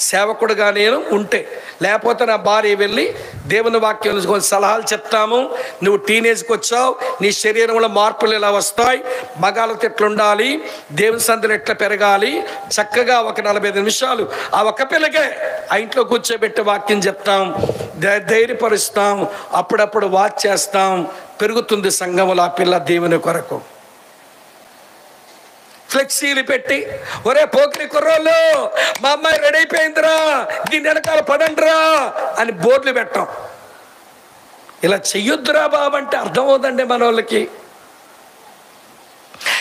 సేవకుడుగా నేను ఉంటే, లేకపోతే నా భార్య వెళ్ళి దేవుని వాక్యం కొన్ని సలహాలు చెప్తాము. నువ్వు టీనేజ్కి వచ్చావు, నీ శరీరంలో మార్పులు ఎలా వస్తాయి, మగాళ్ళతో ఎట్లా ఉండాలి, దేవుని సందులు ఎట్లా పెరగాలి, చక్కగా ఒక 45 నిమిషాలు ఆ ఒక్క పిల్లకే ఆ ఇంట్లో కూర్చోబెట్టి వాక్యం చెప్తాం, ధైర్యపరుస్తాం, అప్పుడప్పుడు వాచ్ చేస్తాం. పెరుగుతుంది సంఘములో ఆ పిల్ల దేవుని కొరకు. ఫ్లెక్సీలు పెట్టి, ఒరే పోకిరి కుర్రోళ్ళు మా అమ్మాయి రెడీ అయిపోయిందిరా, దీని వెనకాల పడండిరా అని బోర్డులు పెట్టాం. ఇలా చెయ్యొద్దురా బాబు అంటే అర్థమవుతుందండి మన వాళ్ళకి.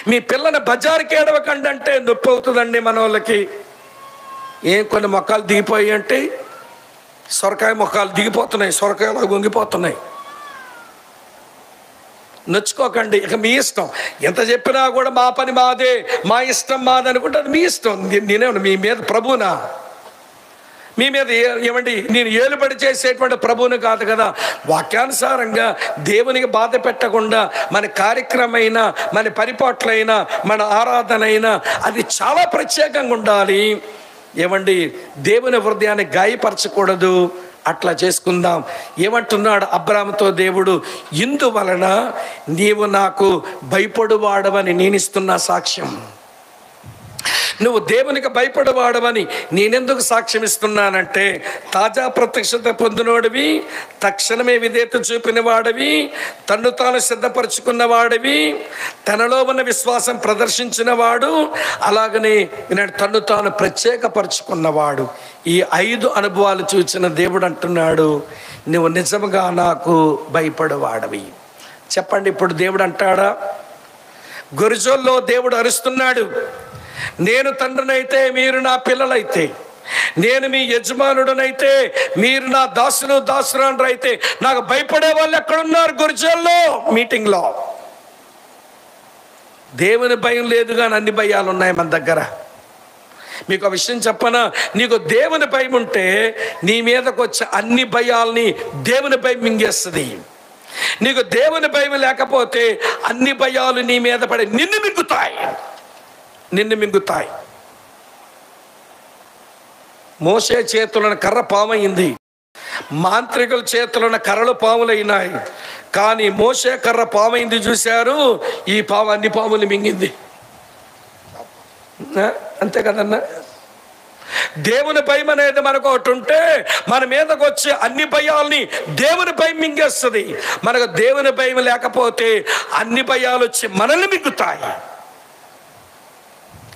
మీ పిల్లని బజారుకి ఏడవకండి అంటే నొప్పి అవుతుందండి మన వాళ్ళకి. ఏం కొన్ని మొక్కలు దిగిపోయి అంటే, సొరకాయ మొక్కలు దిగిపోతున్నాయి, సొరకాయలు వంగిపోతున్నాయి. నొచ్చుకోకండి, ఇక మీ ఇష్టం. ఎంత చెప్పినా కూడా మా పని మాదే, మా ఇష్టం మాది అనుకుంటే అది మీ ఇష్టం. నేనేమన్నా మీ మీద ప్రభునా? మీ మీద ఏమండి నేను ఏలుబడి చేసేటువంటి ప్రభువుని కాదు కదా. వాక్యానుసారంగా దేవునికి బాధ పెట్టకుండా మన కార్యక్రమైనా, మన పరిపాట్లైనా, మన ఆరాధన అయినా అది చాలా ప్రత్యేకంగా ఉండాలి. ఏమండి దేవుని హృదయాన్ని గాయపరచకూడదు. అట్లా చేసుకుందాం. ఏమంటున్నాడు అబ్రాహాముతో దేవుడు, ఇందువలన నీవు నాకు భయపడువాడవని నేను ఇస్తున్న సాక్ష్యం. నువ్వు దేవునికి భయపడవాడవని నేనెందుకు సాక్ష్యం ఇస్తున్నానంటే, తాజా ప్రత్యక్షత పొందినవాడివి, తక్షణమే విధేయత చూపిన వాడివి, తన్ను తాను సిద్ధపరచుకున్నవాడివి, తనలో ఉన్న విశ్వాసం ప్రదర్శించిన వాడు, అలాగనే తన్ను తాను ప్రత్యేకపరచుకున్నవాడు. ఈ 5 అనుభవాలు చూసిన దేవుడు అంటున్నాడు, నువ్వు నిజంగా నాకు భయపడవాడవి. చెప్పండి, ఇప్పుడు దేవుడు అంటాడా? గొరిజోల్లో దేవుడు అరుస్తున్నాడు, నేను తండ్రినైతే మీరు నా పిల్లలైతే, నేను మీ యజమానుడనైతే మీరు నా దాసులు దాసురాండ్రు అయితే నాకు భయపడే వాళ్ళు ఎక్కడున్నారు? గురిజోల్లో మీటింగ్లో. దేవుని భయం లేదు కానీ అన్ని భయాలు ఉన్నాయి మన దగ్గర. మీకు ఆ విషయం చెప్పనా? నీకు దేవుని భయం ఉంటే నీ మీదకు వచ్చే అన్ని భయాల్ని దేవుని భయం మింగేస్తుంది. నీకు దేవుని భయం లేకపోతే అన్ని భయాలు నీ మీద పడి నిన్ను మింగుతాయి. మోషే చేతులను కర్ర పామైంది, మాంత్రికుల చేతులను కర్రలు పాములైనాయి. కానీ మోషే కర్ర పామైంది చూశారు, ఈ పాము అన్ని పాములు మింగింది. అంతే కదన్నా? దేవుని భయం అనేది మనకు ఒకటి ఉంటే మన మీదకు వచ్చే అన్ని భయాల్ని దేవుని భయం మింగేస్తుంది. మనకు దేవుని భయం లేకపోతే అన్ని భయాలు వచ్చి మనల్ని మింగుతాయి.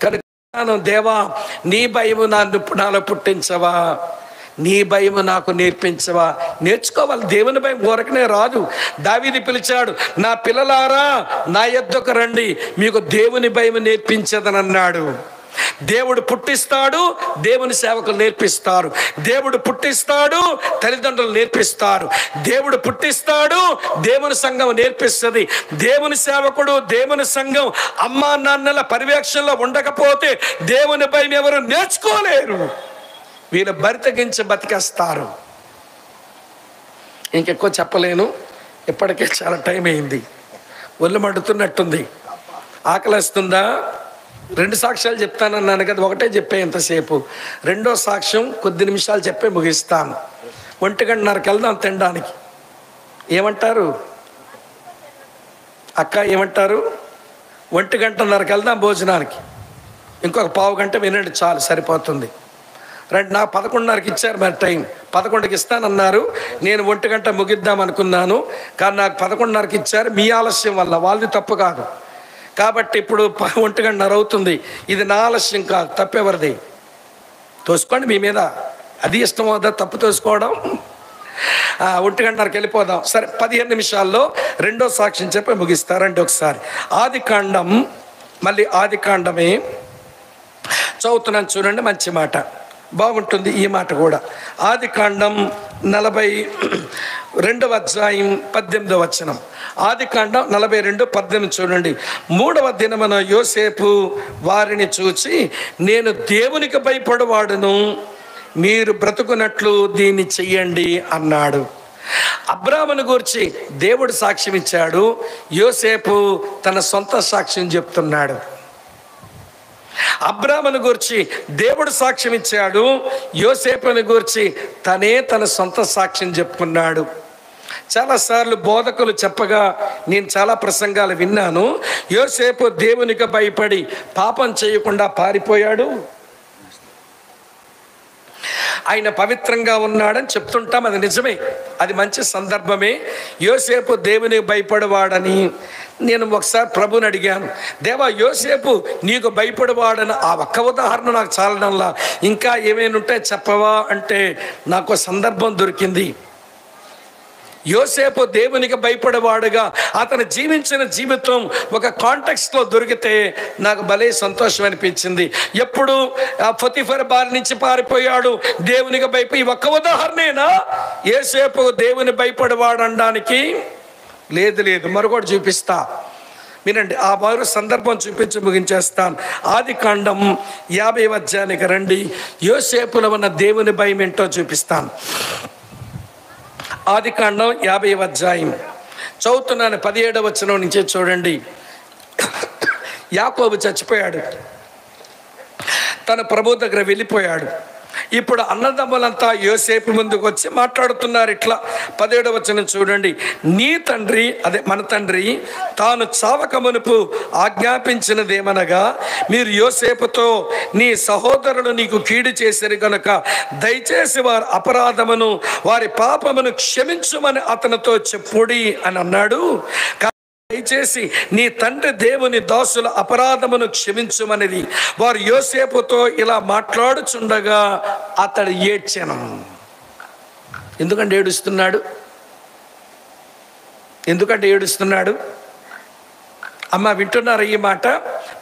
కనుక దేవా, నీ భయము నాలో పుట్టించవా, నీ భయము నాకు నేర్పించవా. నేర్చుకోవాలి. దేవుని భయం ఊరకనే రాదు. దావీదు పిలిచాడు, నా పిల్లలారా నా యొద్దకు రండి, మీకు దేవుని భయం నేర్పించదనన్నాడు. దేవుడు పుట్టిస్తాడు, దేవుని సేవకులు నేర్పిస్తారు. దేవుడు పుట్టిస్తాడు, తల్లిదండ్రులు నేర్పిస్తారు. దేవుడు పుట్టిస్తాడు, దేవుని సంఘం నేర్పిస్తుంది. దేవుని సేవకుడు, దేవుని సంఘం అమ్మా నాన్నల పర్యవేక్షణలో ఉండకపోతే దేవుని భయం ఎవరు నేర్చుకోలేరు. వీళ్ళు బరితగించి బతికేస్తారు. ఇంకెక్కువ చెప్పలేను, ఇప్పటికే చాలా టైం అయింది. ఒళ్ళు మండుతున్నట్టుంది. ఆకలిస్తుందా? 2 సాక్ష్యాలు చెప్తానన్నాను కదా, ఒకటే చెప్పే ఎంతసేపు. 2వ సాక్ష్యం కొద్ది నిమిషాలు చెప్పే ముగిస్తాను. 1:30కి వెళ్దాం తినడానికి. ఏమంటారు అక్క? ఏమంటారు? 1:30కి వెళ్దాం భోజనానికి. ఇంకొక పావు గంట వినండి చాలు, సరిపోతుంది. రండి. నాకు 11:30కి ఇచ్చారు మరి టైం. 11కి ఇస్తానన్నారు. నేను 1 ముగిద్దాం అనుకున్నాను, కానీ నాకు 11:30కి ఇచ్చారు. మీ ఆలస్యం వల్ల, వాళ్ళది తప్పు కాదు. కాబట్టి ఇప్పుడు 1:30 అవుతుంది. ఇది నా ఆలస్యం కాదు, తప్పెవరిది? తోసుకోండి మీ మీద. అది ఇష్టం అవుదా తప్పు తోసుకోవడం? 1:30కి వెళ్ళిపోదాం. సరే, 15 నిమిషాల్లో 2వ సాక్ష్యం చెప్పి ముగిస్తారండి. ఒకసారి ఆదికాండం, మళ్ళీ ఆదికాండమే చదువుతున్నాను చూడండి. మంచి మాట, బాగుంటుంది ఈ మాట కూడా. ఆదికాండం 42వ అధ్యాయం 18వ వచనం. ఆదికాండం 42:18 చూడండి. 3వ దినమున యోసేపు వారిని చూచి, నేను దేవునికి భయపడవాడును, మీరు బ్రతుకున్నట్లు దీన్ని చెయ్యండి అన్నాడు. అబ్రాహామును గురించి దేవుడు సాక్ష్యం ఇచ్చాడు, యోసేపు తన సొంత సాక్ష్యం చెప్తున్నాడు. అబ్రాహామును గురించి దేవుడు సాక్ష్యం ఇచ్చాడు, యోసేపుని గురించి తన సొంత సాక్ష్యం చెప్పుకున్నాడు. చాలాసార్లు బోధకులు చెప్పగా నేను చాలా ప్రసంగాలు విన్నాను. యోసేపు దేవునికి భయపడి పాపం చేయకుండా పారిపోయాడు. ఆయన పవిత్రంగా ఉన్నాడని చెప్తుంటాం, అది నిజమే, అది మంచి సందర్భమే. యోసేపు దేవునికి భయపడవాడని నేను ఒకసారి ప్రభుని అడిగాను, దేవా యోసేపు నీకు భయపడవాడని ఆ ఒక్క ఉదాహరణ నాకు చాలడంలా, ఇంకా ఏమైనా ఉంటే చెప్పవా అంటే నాకు సందర్భం దొరికింది. యోసేపు దేవునికి భయపడేవాడుగా అతను జీవించిన జీవితం ఒక కాంటెక్స్ట్లో దొరికితే నాకు భలే సంతోషం అనిపించింది. ఎప్పుడు పొతిఫర్ బారి నుంచి పారిపోయాడు, దేవునికి భయపడి. ఒక్క ఉదాహరణేనా యోసేపు దేవుని భయపడేవాడు అనడానికి? లేదు, మరొకటి చూపిస్తా. వినండి, ఆ వారు సందర్భం చూపించి ముగించేస్తాను. ఆదికాండం 50వ అధ్యాయానికి రండి. యోసేపులో ఉన్న దేవుని భయం ఏంటో చూపిస్తాను. ఆదికాండం 50వ అధ్యాయం చదువుతున్నాను. 17వ వచనం నుంచే చూడండి. యాకోబు చచ్చిపోయాడు, తన ప్రభు దగ్గర వెళ్ళిపోయాడు. ఇప్పుడు అన్నదమ్ములంతా యోసేపు ముందుకు వచ్చి మాట్లాడుతున్నారు ఇట్లా. 17వ వచనం చూడండి. నీ తండ్రి, అదే మన తండ్రి, తాను చావక మునుపు ఆజ్ఞాపించినదేమనగా, మీరు యోసేపుతో నీ సహోదరులు నీకు కీడు చేశారు కనుక దయచేసి వారి అపరాధమును వారి పాపమును క్షమించుమని అతనితో చెప్పుడి అని అన్నాడు. దయచేసి నీ తండ్రి దేవుని దాసుల అపరాధమును క్షమించుమనిది. వారు యోసేపుతో ఇలా మాట్లాడుచుండగా అతడు ఏడ్చెను. ఎందుకంటే ఏడుస్తున్నాడు? అమ్మ వింటున్నారు ఈ మాట?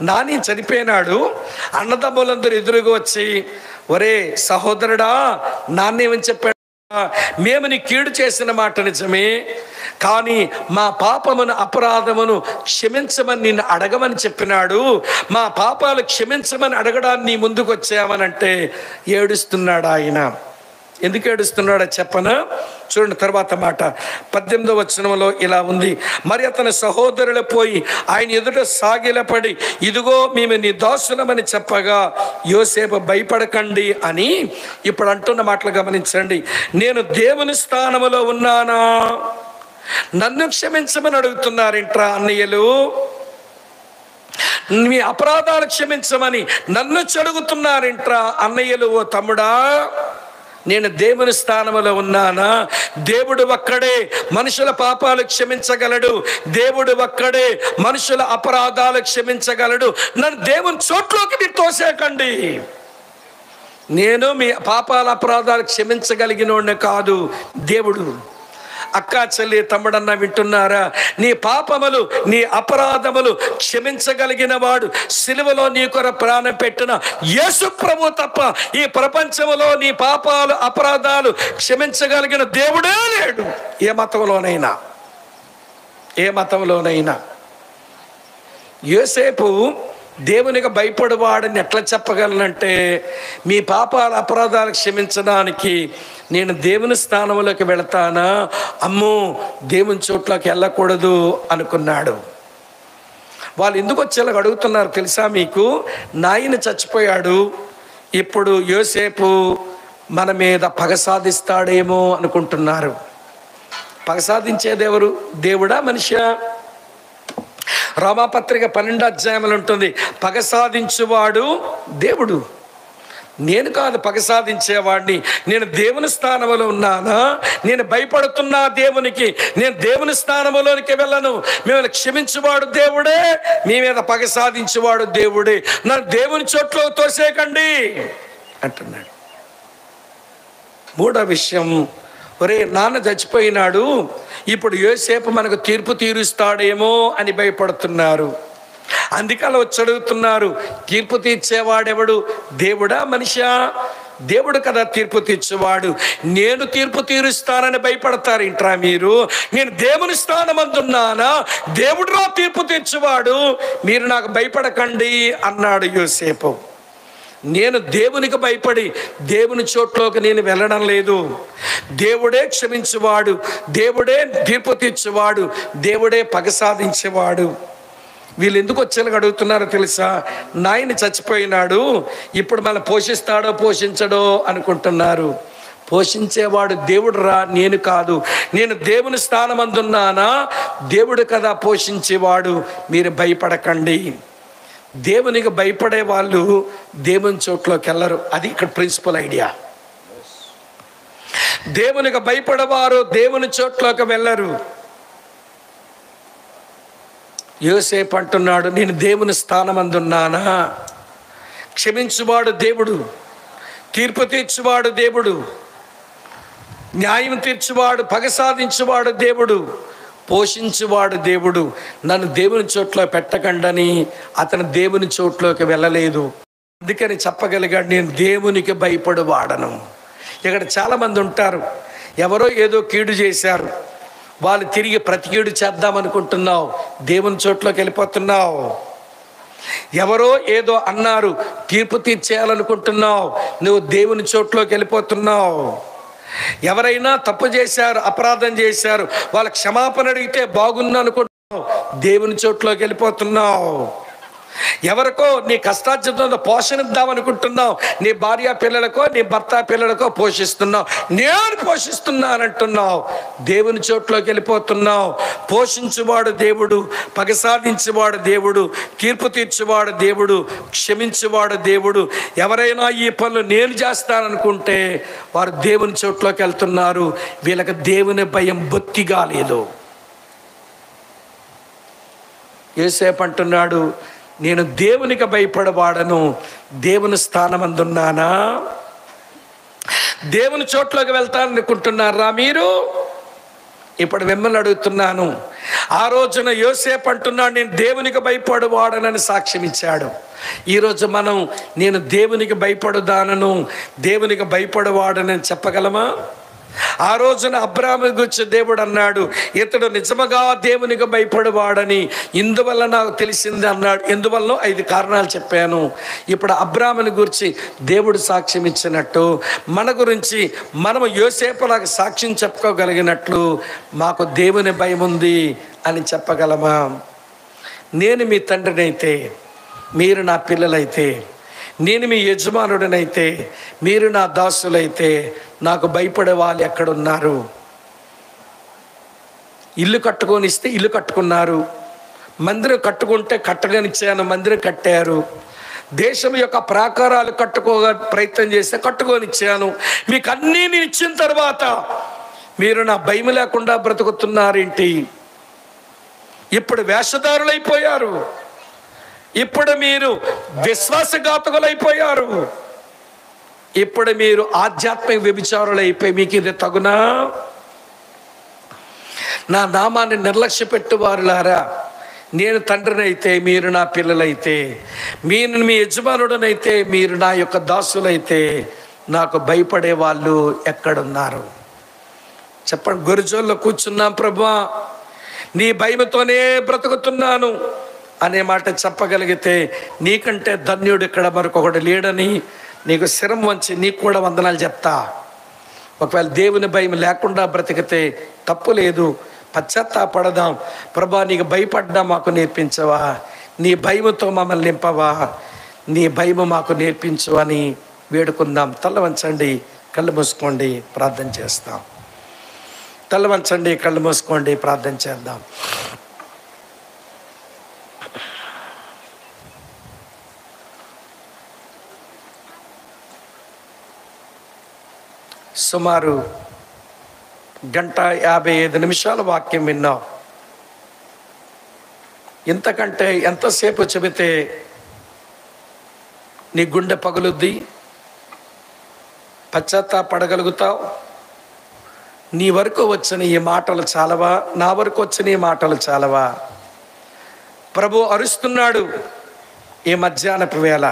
నాని చనిపోయినాడు. అన్నదమ్ములందరూ ఎదురుగా వచ్చి, ఒరే సహోదరుడా, నాన్నేమని చెప్పాడు? మేము నీ కీడు చేసిన మాట నిజమే, కానీ మా పాపమును అపరాధమును క్షమించమని నిన్ను అడగమని చెప్పినాడు. మా పాపాలు క్షమించమని అడగడాన్ని నీ ముందుకు వచ్చామనంటే ఏడుస్తున్నాడు ఆయన. ఎందుకు ఏడుస్తున్నాడో చెప్పనా? చూడండి తర్వాత మాట. 18వ వచనంలో ఇలా ఉంది. మరి అతని సహోదరులు పోయి ఆయన ఎదుట సాగిలపడి, ఇదిగో మేము నీ దాసులమని చెప్పగా యోసేపు భయపడకండి అని ఇప్పుడు అంటున్న మాటలు గమనించండి. నేను దేవుని స్థానములో ఉన్నానా? నన్ను క్షమించమని అడుగుతున్నారేంట్రా అన్నయ్యలు? మీ అపరాధాలు క్షమించమని నన్ను చెడుగుతున్నారేంట్రా అన్నయ్యలు? ఓ తమ్ముడా, నేను దేవుని స్థానంలో ఉన్నానా? దేవుడు ఒక్కడే మనుషుల పాపాలు క్షమించగలడు. దేవుడు ఒక్కడే మనుషుల అపరాధాలు క్షమించగలడు. నన్ను దేవుని చోట్లోకి మీరు తోసేకండి. నేను మీ పాపాల అపరాధాలు క్షమించగలిగినోడిని కాదు, దేవుడు. అక్క చెల్లి తమ్ముడన్న వింటున్నారా? నీ పాపములు నీ అపరాధములు క్షమించగలిగిన వాడు సిలువలో నీ కొర ప్రాణం పెట్టిన యేసు ప్రభు తప్ప ఈ ప్రపంచంలో నీ పాపాలు అపరాధాలు క్షమించగలిగిన దేవుడే లేడు. ఏ మతంలోనైనా. యోసేపు దేవునికి భయపడేవాడని ఎట్లా చెప్పగలనంటే, మీ పాపాల అపరాధాలు క్షమించడానికి నేను దేవుని స్థానంలోకి వెళతానా? అమ్మో, దేవుని చోట్లోకి వెళ్ళకూడదు అనుకున్నాడు. వాళ్ళు ఎందుకు వచ్చేలా అడుగుతున్నారు తెలుసా మీకు? నాయన చచ్చిపోయాడు, ఇప్పుడు యోసేపు మన మీద పగ సాధిస్తాడేమో అనుకుంటున్నారు. పగ సాధించేది ఎవరు? దేవుడా మనిషా? రోమాపత్రిక 12వ అధ్యాయంలో ఉంటుంది, పగ సాధించువాడు దేవుడు. నేను కాదు పగ సాధించేవాడిని. నేను దేవుని స్థానంలో ఉన్నానా? నేను భయపడుతున్నా దేవునికి. నేను దేవుని స్థానంలోనికి వెళ్ళను. మిమ్మల్ని క్షమించువాడు దేవుడే, మీ మీద పగ సాధించువాడు దేవుడే. నన్ను దేవుని చోట్లో తోసేకండి అంటున్నాడు. మూడో విషయం, ఒరే నాన్న చచ్చిపోయినాడు, ఇప్పుడు యోసేపు మనకు తీర్పు తీరుస్తాడేమో అని భయపడుతున్నారు. అందుకలా వచ్చి అడుగుతున్నారు, తీర్పు తీర్చేవాడెవడు? దేవుడా మనిషా? దేవుడు కదా తీర్పు తీర్చేవాడు. నేను తీర్పు తీరుస్తానని భయపడతారు ఇంట్రా మీరు? నేను దేవుని స్థానమందున్నానా? దేవుడురా తీర్పు తీర్చేవాడు, మీరు నాకు భయపడకండి అన్నాడు యోసేపు. నేను దేవునికి భయపడి దేవుని చోట్లోకి నేను వెళ్ళడం లేదు. దేవుడే క్షమించేవాడు, దేవుడే తీర్పు తీర్చేవాడు, దేవుడే పగ సాధించేవాడు. వీళ్ళు ఎందుకు వచ్చేలా అడుగుతున్నారో తెలుసా? నాయన చచ్చిపోయినాడు, ఇప్పుడు మనం పోషిస్తాడో పోషించడో అనుకుంటున్నారు. పోషించేవాడు దేవుడు రా, నేను కాదు. నేను దేవుని స్థానమందున్నానా? దేవుడు కదా పోషించేవాడు, మీరు భయపడకండి. దేవునికి భయపడే వాళ్ళు దేవుని చోట్లోకి వెళ్ళరు. అది ఇక్కడ ప్రిన్సిపల్ ఐడియా. దేవునికి భయపడేవారు దేవుని చోట్లోకి వెళ్ళరు. యోసేపు అంటున్నాడు, నేను దేవుని స్థానమందున్నానా? క్షమించువాడు దేవుడు, తీర్పు తీర్చువాడు దేవుడు, న్యాయం తీర్చువాడు, పగ సాధించువాడు దేవుడు, పోషించువాడు దేవుడు. నన్ను దేవుని చోట్లో పెట్టకండని అతను దేవుని చోట్లోకి వెళ్ళలేదు. అందుకని చెప్పగలిగాడు, నేను దేవునికి భయపడు వాడను. ఇక్కడ చాలామంది ఉంటారు, ఎవరో ఏదో కీడు చేశారు, వాళ్ళు తిరిగి ప్రతికీడు చేద్దామనుకుంటున్నావు, దేవుని చోట్లోకి వెళ్ళిపోతున్నావు. ఎవరో ఏదో అన్నారు, తీర్పు తీర్చేయాలనుకుంటున్నావు, నువ్వు దేవుని చోట్లోకి వెళ్ళిపోతున్నావు. ఎవరైనా తప్పు చేశారు, అపరాధం చేశారు, వాళ్ళ క్షమాపణ అడిగితే బాగుంది అనుకుంటున్నావు, దేవుని చోట్లోకి వెళ్ళిపోతున్నావు. ఎవరికో నీ కష్టార్జితంలో పోషణ ఇద్దామనుకుంటున్నావు, నీ భార్య పిల్లలకో నీ భర్త పిల్లలకో పోషిస్తున్నావు, నేను పోషిస్తున్నానంటున్నావు, దేవుని చోట్లోకి వెళ్ళిపోతున్నావు. పోషించువాడు దేవుడు, పగ సాధించేవాడు దేవుడు, తీర్పు తీర్చేవాడు దేవుడు, క్షమించేవాడు దేవుడు. ఎవరైనా ఈ పనులు నేను చేస్తాననుకుంటే వారు దేవుని చోట్లోకి వెళ్తున్నారు. వీళ్ళకి దేవుని భయం బొత్తిగా లేదు. యోసేపు అంటున్నాడు, నేను దేవునికి భయపడవాడను, దేవుని స్థానమందున్నానా? దేవుని చోట్లోకి వెళ్తాననుకుంటున్నారా మీరు? ఇప్పుడు మిమ్మల్ని అడుగుతున్నాను. ఆ రోజున యోసేపు అంటున్నాడు, నేను దేవునికి భయపడవాడనని సాక్ష్యం ఇచ్చాడు. ఈరోజు మనం నేను దేవునికి భయపడుదానను, దేవునికి భయపడవాడనని చెప్పగలమా? ఆ రోజున అబ్రాహాము గురించి దేవుడు అన్నాడు, ఇతడు నిజముగా దేవునికి భయపడవాడని ఇందువల్ల నాకు తెలిసింది అన్నాడు. ఎందువల్ల 5 కారణాలు చెప్పాను. ఇప్పుడు అబ్రాహాముని గురించి దేవుడు సాక్ష్యం ఇచ్చినట్టు మన గురించి మనము యోసేపులాగా సాక్ష్యం చెప్పుకోగలిగినట్లు మాకు దేవుని భయం ఉంది అని చెప్పగలమా? నేను మీ తండ్రినైతే, మీరు నా పిల్లలైతే, నేను మీ యజమానుడినైతే, మీరు నా దాసులైతే నాకు భయపడే వాళ్ళు ఎక్కడున్నారు? ఇల్లు కట్టుకొని ఇస్తే ఇల్లు కట్టుకున్నారు, మందిరం కట్టుకుంటే కట్టగనిచ్చాను, మందిరం కట్టారు. దేశం యొక్క ప్రాకారాలు కట్టుకోగా ప్రయత్నం చేస్తే కట్టుకొనిచ్చాను. మీకు అన్నీ నేను ఇచ్చిన తర్వాత మీరు నా భయం లేకుండా బ్రతుకుతున్నారేంటి? ఇప్పుడు వేషధారులైపోయారు, ఇప్పుడు మీరు విశ్వాసఘాతకులైపోయారు, ఇప్పుడు మీరు ఆధ్యాత్మిక వ్యభిచారులైపోయి మీకు ఇది తగునా? నా నామాన్ని నిర్లక్ష్య పెట్టువారులారా, నేను తండ్రినైతే మీరు నా పిల్లలైతే, మీరు మీ యజమానుడనైతే మీరు నా యొక్క దాసులైతే నాకు భయపడే వాళ్ళు ఎక్కడున్నారు? చెప్పండి. గురుజోల్లో కూర్చున్నాం ప్రభువా, నీ భయముతోనే బ్రతుకుతున్నాను అనే మాట చెప్పగలిగితే నీకంటే ధన్యుడు ఇక్కడ మరొకడు లేడని నీకు శిరం వంచి నీకు కూడా వందనాలు చెప్తా. ఒకవేళ దేవుని భయం లేకుండా బ్రతికితే తప్పు లేదు, పశ్చాత్తాపడదాం. ప్రభా, నీకు భయపడ్డా మాకు నేర్పించవా, నీ భయముతో మమ్మల్ని నింపవా, నీ భయము మాకు నేర్పించు అని వేడుకుందాం. తల వంచండి, కళ్ళు మూసుకోండి, ప్రార్థన చేస్తాం. తల వంచండి, కళ్ళు మూసుకోండి, ప్రార్థన చేద్దాం. సుమారు 1:55 వాక్యం విన్నాం. ఇంతకంటే ఎంతసేపు చెబితే నీ గుండె పగులుద్ది, పశ్చాత్తాపడగలుగుతావు? నీ వరకు వచ్చిన ఈ మాటలు చాలవా? నా వరకు వచ్చిన ఈ మాటలు చాలవా? ప్రభు అరుస్తున్నాడు ఈ మధ్యాహ్నపు వేళ,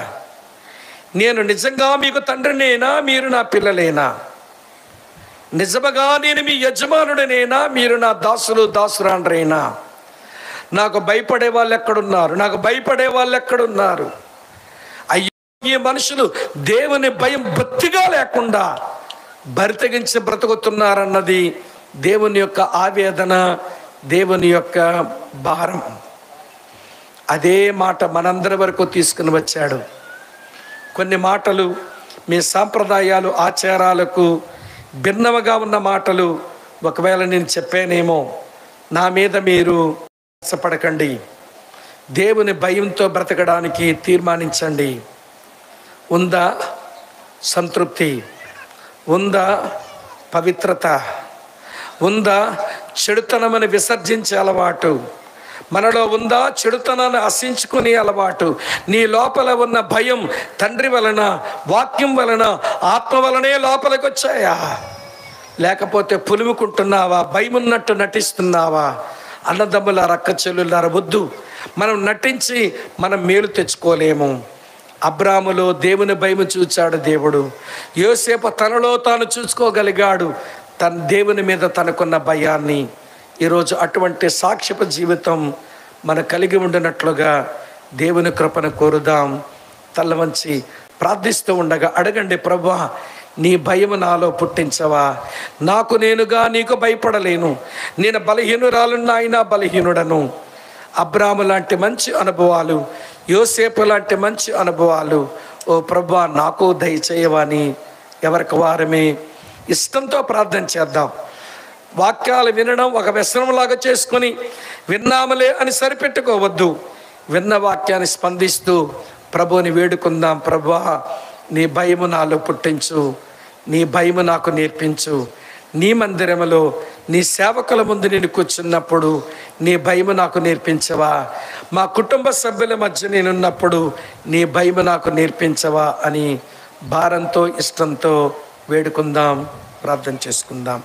నేను నిజంగా మీకు తండ్రినేనా, మీరు నా పిల్లలేనా? నిజముగా నేను మీ యజమానుడినేనా, మీరు నా దాసులు దాసురాండ్రైనా? నాకు భయపడే వాళ్ళు ఎక్కడున్నారు? నాకు భయపడే వాళ్ళు ఎక్కడున్నారు? అయ్యో, ఈ మనుషులు దేవుని భయం బొత్తిగా లేకుండా బరితెగించి బ్రతుకుతున్నారన్నది దేవుని యొక్క ఆవేదన, దేవుని యొక్క భారం. అదే మాట మనందరి వరకు తీసుకుని వచ్చాడు. కొన్ని మాటలు మీ సాంప్రదాయాలు ఆచారాలకు భిన్నముగా ఉన్న మాటలు ఒకవేళ నేను చెప్పానేమో, నా మీద మీరు ఆశపడకండి. దేవుని భయంతో బ్రతకడానికి తీర్మానించండి. ఉందా సంతృప్తి? ఉందా పవిత్రత? ఉందా చెడుతనమని విసర్జించే అలవాటు? మనలో ఉందా చెడుతనాన్ని ఆశించుకునే అలవాటు? నీ లోపల ఉన్న భయం తండ్రి వలన, వాక్యం వలన, ఆత్మ వలనే లోపలికి వచ్చాయా? లేకపోతే పులుముకుంటున్నావా? భయం ఉన్నట్టు నటిస్తున్నావా? అన్నదమ్ముల రక్క చెల్లులార వద్దు. మనం నటించి మనం మేలు తెచ్చుకోలేము. అబ్రాహాములో దేవుని భయం చూచాడు దేవుడు. యోసేపు తనలో తాను చూసుకోగలిగాడు తన దేవుని మీద తనకున్న భయాన్ని. ఈరోజు అటువంటి సాక్ష్యపు జీవితం మన కలిగి ఉండినట్లుగా దేవుని కృపను కోరుదాం. తల వంచి ప్రార్థిస్తూ ఉండగా అడగండి, ప్రభువా నీ భయము నాలో పుట్టించవా. నాకు నేనుగా నీకు భయపడలేను, నేను బలహీనురాలున్న అయినా బలహీనుడను. అబ్రాము లాంటి మంచి అనుభవాలు, యోసేపు లాంటి మంచి అనుభవాలు ఓ ప్రభువా నాకు దయచేయవని ఎవరికి వారమే ఇష్టంతో ప్రార్థన చేద్దాం. వాక్యాలు వినడం ఒక వ్యసనంలాగా చేసుకొని విన్నాములే అని సరిపెట్టుకోవద్దు. విన్న వాక్యాన్ని స్పందిస్తూ ప్రభువుని వేడుకుందాం. ప్రభువా నీ భయము నాలో పుట్టించు, నీ భయము నాకు నేర్పించు. నీ మందిరములో నీ సేవకుల ముందు నేను కూర్చున్నప్పుడు నీ భయము నాకు నేర్పించవా. మా కుటుంబ సభ్యుల మధ్య నేనున్నప్పుడు నీ భయము నాకు నేర్పించవా అని భారంతో ఇష్టంతో వేడుకుందాం, ప్రార్థన చేసుకుందాం.